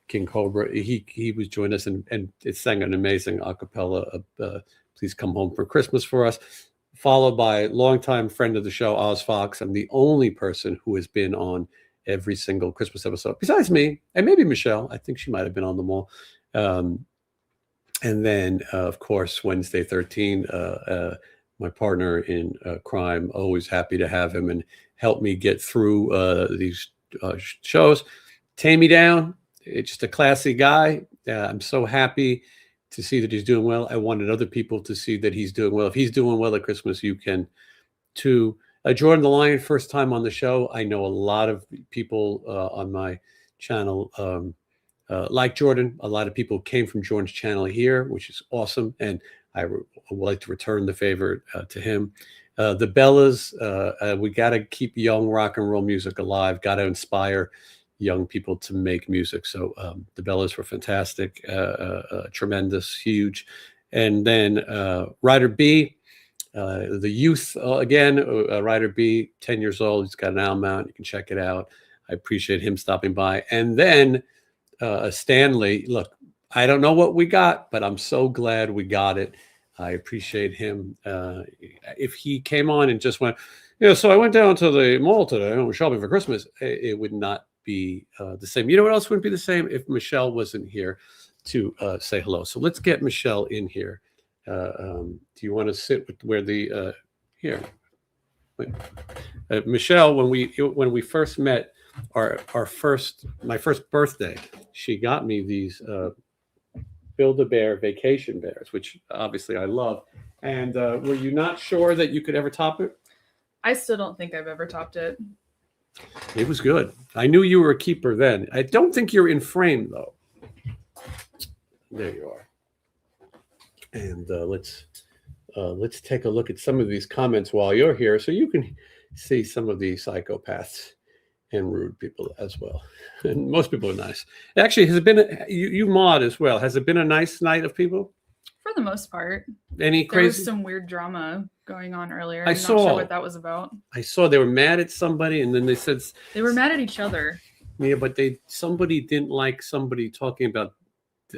King Cobra. He was joining us and it sang an amazing a cappella of Please Come Home for Christmas for us, followed by longtime friend of the show, Oz Fox. I'm the only person who has been on every single Christmas episode, besides me, and maybe Michelle. I think she might have been on them all. And then, of course, Wednesday 13, my partner in crime, always happy to have him and help me get through these shows. Taime Downe, it's just a classy guy. I'm so happy to see that he's doing well. I wanted other people to see that he's doing well. If he's doing well at Christmas, you can too. Jordan the Lion, first time on the show. I know a lot of people on my channel like Jordan. A lot of people came from Jordan's channel here, which is awesome. And I would like to return the favor to him. The Bellas, we got to keep young rock and roll music alive, got to inspire young people to make music. So the Bellas were fantastic, tremendous, huge. And then Ryder B, the youth, again, Ryder B, 10 years old. He's got an album out. You can check it out. I appreciate him stopping by. And then Stanley, look, I don't know what we got, but I'm so glad we got it. I appreciate him. If he came on and just went, so I went down to the mall today and was shopping for Christmas, it would not be the same. You know what else wouldn't be the same? If Michelle wasn't here to say hello. So let's get Michelle in here. Do you want to sit with where the here? Michelle, when we first met, my first birthday, she got me these Build-A-Bear vacation bears, which obviously I love. And were you not sure that you could ever top it? I still don't think I've ever topped it. It was good. I knew you were a keeper then. I don't think you're in frame though. There you are. And let's let's take a look at some of these comments while you're here so you can see some of the psychopaths and rude people as well. And most people are nice. Actually, has it been, you mod as well, has it been a nice night of people? For the most part. Any There was crazy? some weird drama going on earlier. I I'm saw. not sure what that was about. I saw they were mad at somebody, and then they said They were mad at each other. yeah, but somebody didn't like somebody talking about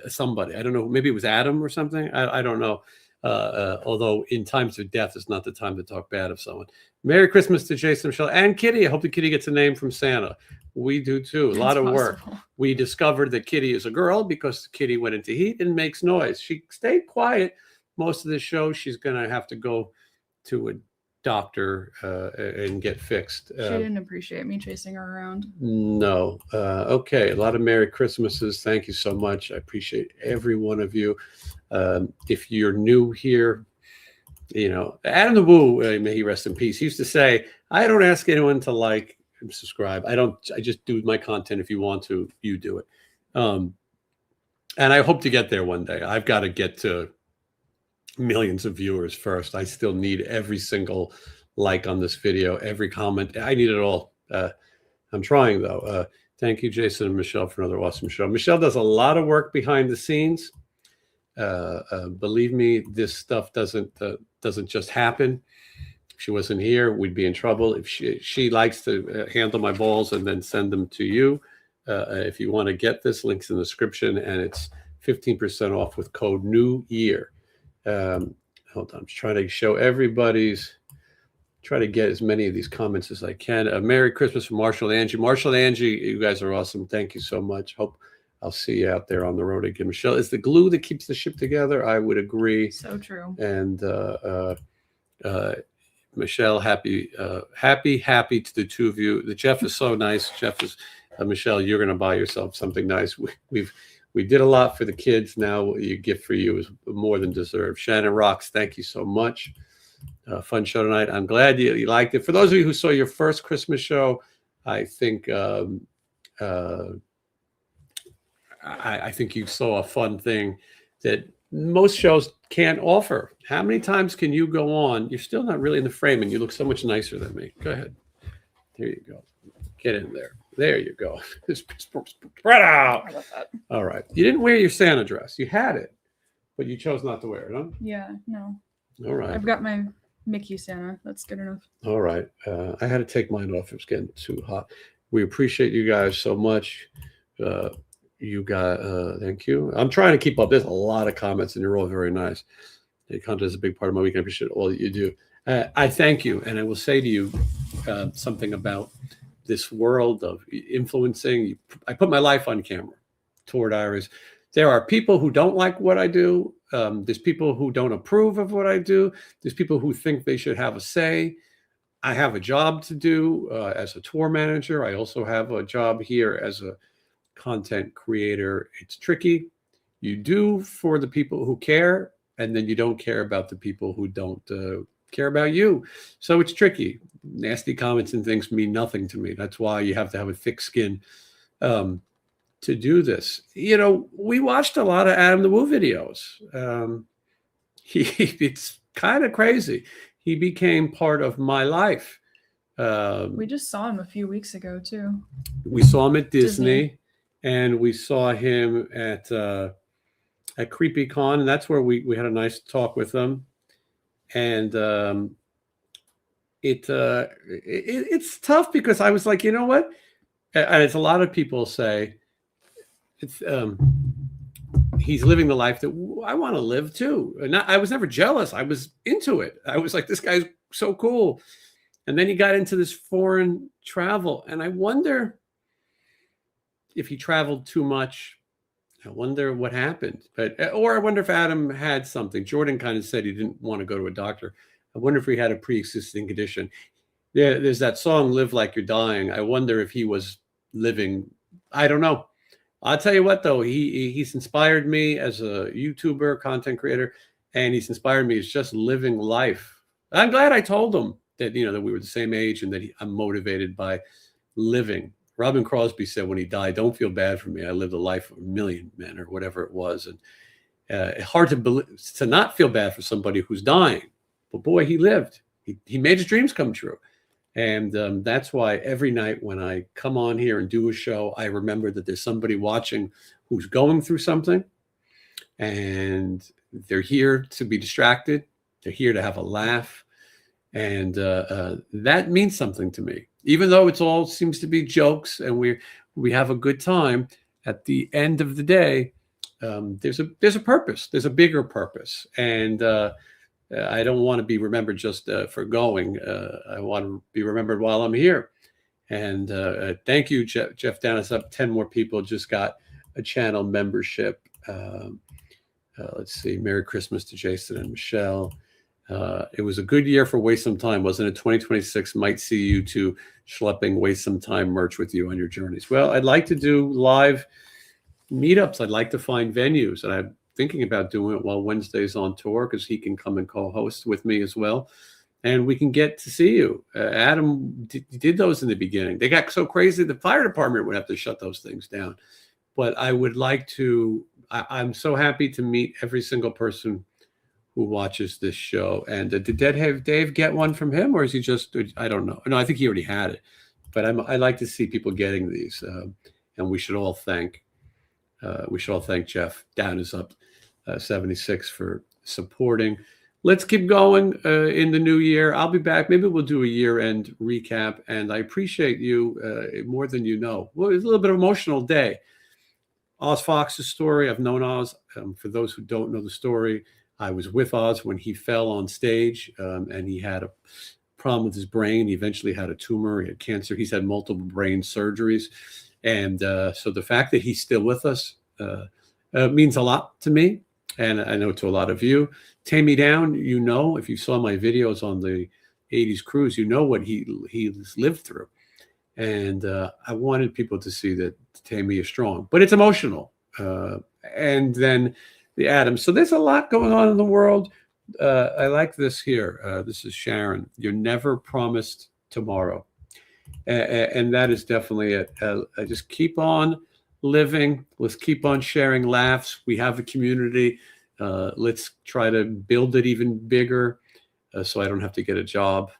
somebody. I don't know. Maybe it was Adam or something. I don't know. Although in times of death, it's not the time to talk bad of someone. Merry Christmas to Jason, Michelle, and Kitty. I hope the Kitty gets a name from Santa. We do too. A lot of work. We discovered that Kitty is a girl because Kitty went into heat and makes noise. She stayed quiet most of the show. She's going to have to go to a doctor and get fixed. She didn't appreciate me chasing her around. No. Okay. A lot of Merry Christmases. Thank you so much. I appreciate every one of you. If you're new here, you know, Adam the Woo, may he rest in peace, he used to say, I don't ask anyone to like and subscribe. I just do my content. If you want to, you do it. And I hope to get there one day. I've got to get to millions of viewers first. I still need every single like on this video, every comment. I need it all. I'm trying though. Thank you, Jason and Michelle, for another awesome show. Michelle does a lot of work behind the scenes. Believe me, this stuff doesn't just happen. If she wasn't here, we'd be in trouble. If she likes to handle my balls and then send them to you. If you want to get this, links in the description, and it's 15% off with code New Year. Hold on, I'm just trying to show everybody's. Try to get as many of these comments as I can. Merry Christmas from Marshall and Angie. Marshall and Angie, you guys are awesome. Thank you so much. Hope I'll see you out there on the road again. Michelle, is the glue that keeps the ship together. I would agree. So true. And Michelle, happy to the two of you. The Jeff is so nice. Jeff is Michelle. You're going to buy yourself something nice. We did a lot for the kids. Now your gift for you is more than deserved. Shannon rocks. Thank you so much. Fun show tonight. I'm glad you liked it. For those of you who saw your first Christmas show, I think I think you saw a fun thing that most shows can't offer. How many times can you go on? You're still not really in the frame, and you look so much nicer than me. Go ahead. There you go. Get in there. There you go. Spread out. All right. You didn't wear your Santa dress. You had it, but you chose not to wear it, huh? Yeah, no. All right. I've got my Mickey Santa. That's good enough. All right. I had to take mine off. It was getting too hot. We appreciate you guys so much. You got, thank you. I'm trying to keep up. There's a lot of comments, and you're all very nice. The content is a big part of my week. I appreciate all that you do. I thank you, and I will say to you something about this world of influencing. I put my life on camera toward Iris. There are people who don't like what I do. There's people who don't approve of what I do. There's people who think they should have a say. I have a job to do as a tour manager. I also have a job here as a content creator. It's tricky. You do for the people who care, and then you don't care about the people who don't care about you. So it's tricky. Nasty comments and things mean nothing to me. That's why you have to have a thick skin to do this. You know, we watched a lot of Adam the Woo videos. It's kind of crazy. He became part of my life. We just saw him a few weeks ago too. We saw him at Disney. And we saw him at CreepyCon, and that's where we had a nice talk with him. And it's tough because I was like, you know what? And it's a lot of people say it's he's living the life that I want to live too. And I was never jealous. I was into it. I was like, this guy's so cool. And then he got into this foreign travel, and I wonder if he traveled too much. I wonder what happened. Or I wonder if Adam had something. Jordan kind of said he didn't want to go to a doctor. I wonder if he had a pre-existing condition. Yeah, there's that song, Live Like You're Dying. I wonder if he was living. I don't know. I'll tell you what, though. He's inspired me as a YouTuber, content creator, and he's inspired me as just living life. I'm glad I told him that, that we were the same age and that I'm motivated by living. Robin Crosby said when he died, don't feel bad for me. I lived a life of a million men or whatever it was. hard to not feel bad for somebody who's dying. But boy, he lived. He made his dreams come true. And that's why every night when I come on here and do a show, I remember that there's somebody watching who's going through something, and they're here to be distracted. They're here to have a laugh. And that means something to me. Even though it's all seems to be jokes and we have a good time, at the end of the day, there's a purpose. There's a bigger purpose. And I don't want to be remembered just for going. I want to be remembered while I'm here. And thank you, Jeff. Jeff Down is up. 10 more people just got a channel membership. Let's see. Merry Christmas to Jason and Michelle. It was a good year for Waste Some Time, wasn't it? 2026 might see you two schlepping Waste Some Time merch with you on your journeys. Well, I'd like to do live meetups. I'd like to find venues, and I'm thinking about doing it while Wednesday's on tour, because he can come and co-host with me as well, and we can get to see you. Adam did those in the beginning. They got so crazy the fire department would have to shut those things down. But I would like to. I'm so happy to meet every single person who watches this show. And did Dave get one from him, or is he just? I don't know. No, I think he already had it. But I like to see people getting these, and we should all thank. We should all thank Jeff. Down is up 76 for supporting. Let's keep going in the new year. I'll be back. Maybe we'll do a year-end recap. And I appreciate you more than you know. Well, it's a little bit of an emotional day. Oz Fox's story. I've known Oz. For those who don't know the story, I was with Oz when he fell on stage, and he had a problem with his brain. He eventually had a tumor. He had cancer. He's had multiple brain surgeries. And so the fact that he's still with us means a lot to me, and I know to a lot of you. Taime Downe, you know, if you saw my videos on the 80s cruise, you know what he's lived through. And I wanted people to see that Taime is strong, but it's emotional. And then the Adams. So there's a lot going on in the world. I like this here. This is Sharon. You're never promised tomorrow. And that is definitely it. I just keep on living. Let's keep on sharing laughs. We have a community. Let's try to build it even bigger, so I don't have to get a job.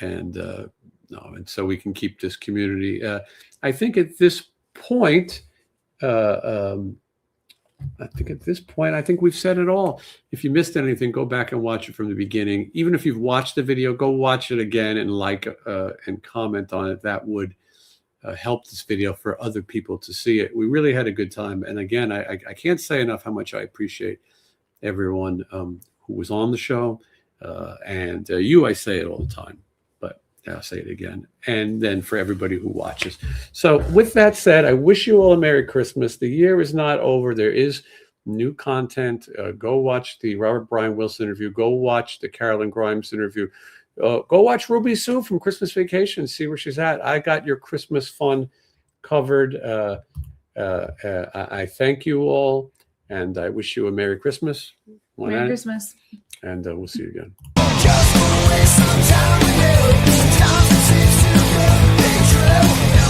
And and so we can keep this community. I think at this point, I think we've said it all. If you missed anything, go back and watch it from the beginning. Even if you've watched the video, go watch it again and like and comment on it. That would help this video for other people to see it. We really had a good time. And again, I can't say enough how much I appreciate everyone who was on the show. And you, I say it all the time, but I'll say it again. And then for everybody who watches. So with that said, I wish you all a Merry Christmas. The year is not over. There is new content. Go watch the Robert Brian Wilson interview. Go watch the Carolyn Grimes interview. Go watch Ruby Sue from Christmas Vacation. See where she's at. I got your Christmas fun covered. I thank you all, and I wish you a Merry Christmas. Merry Christmas. And we'll see you again.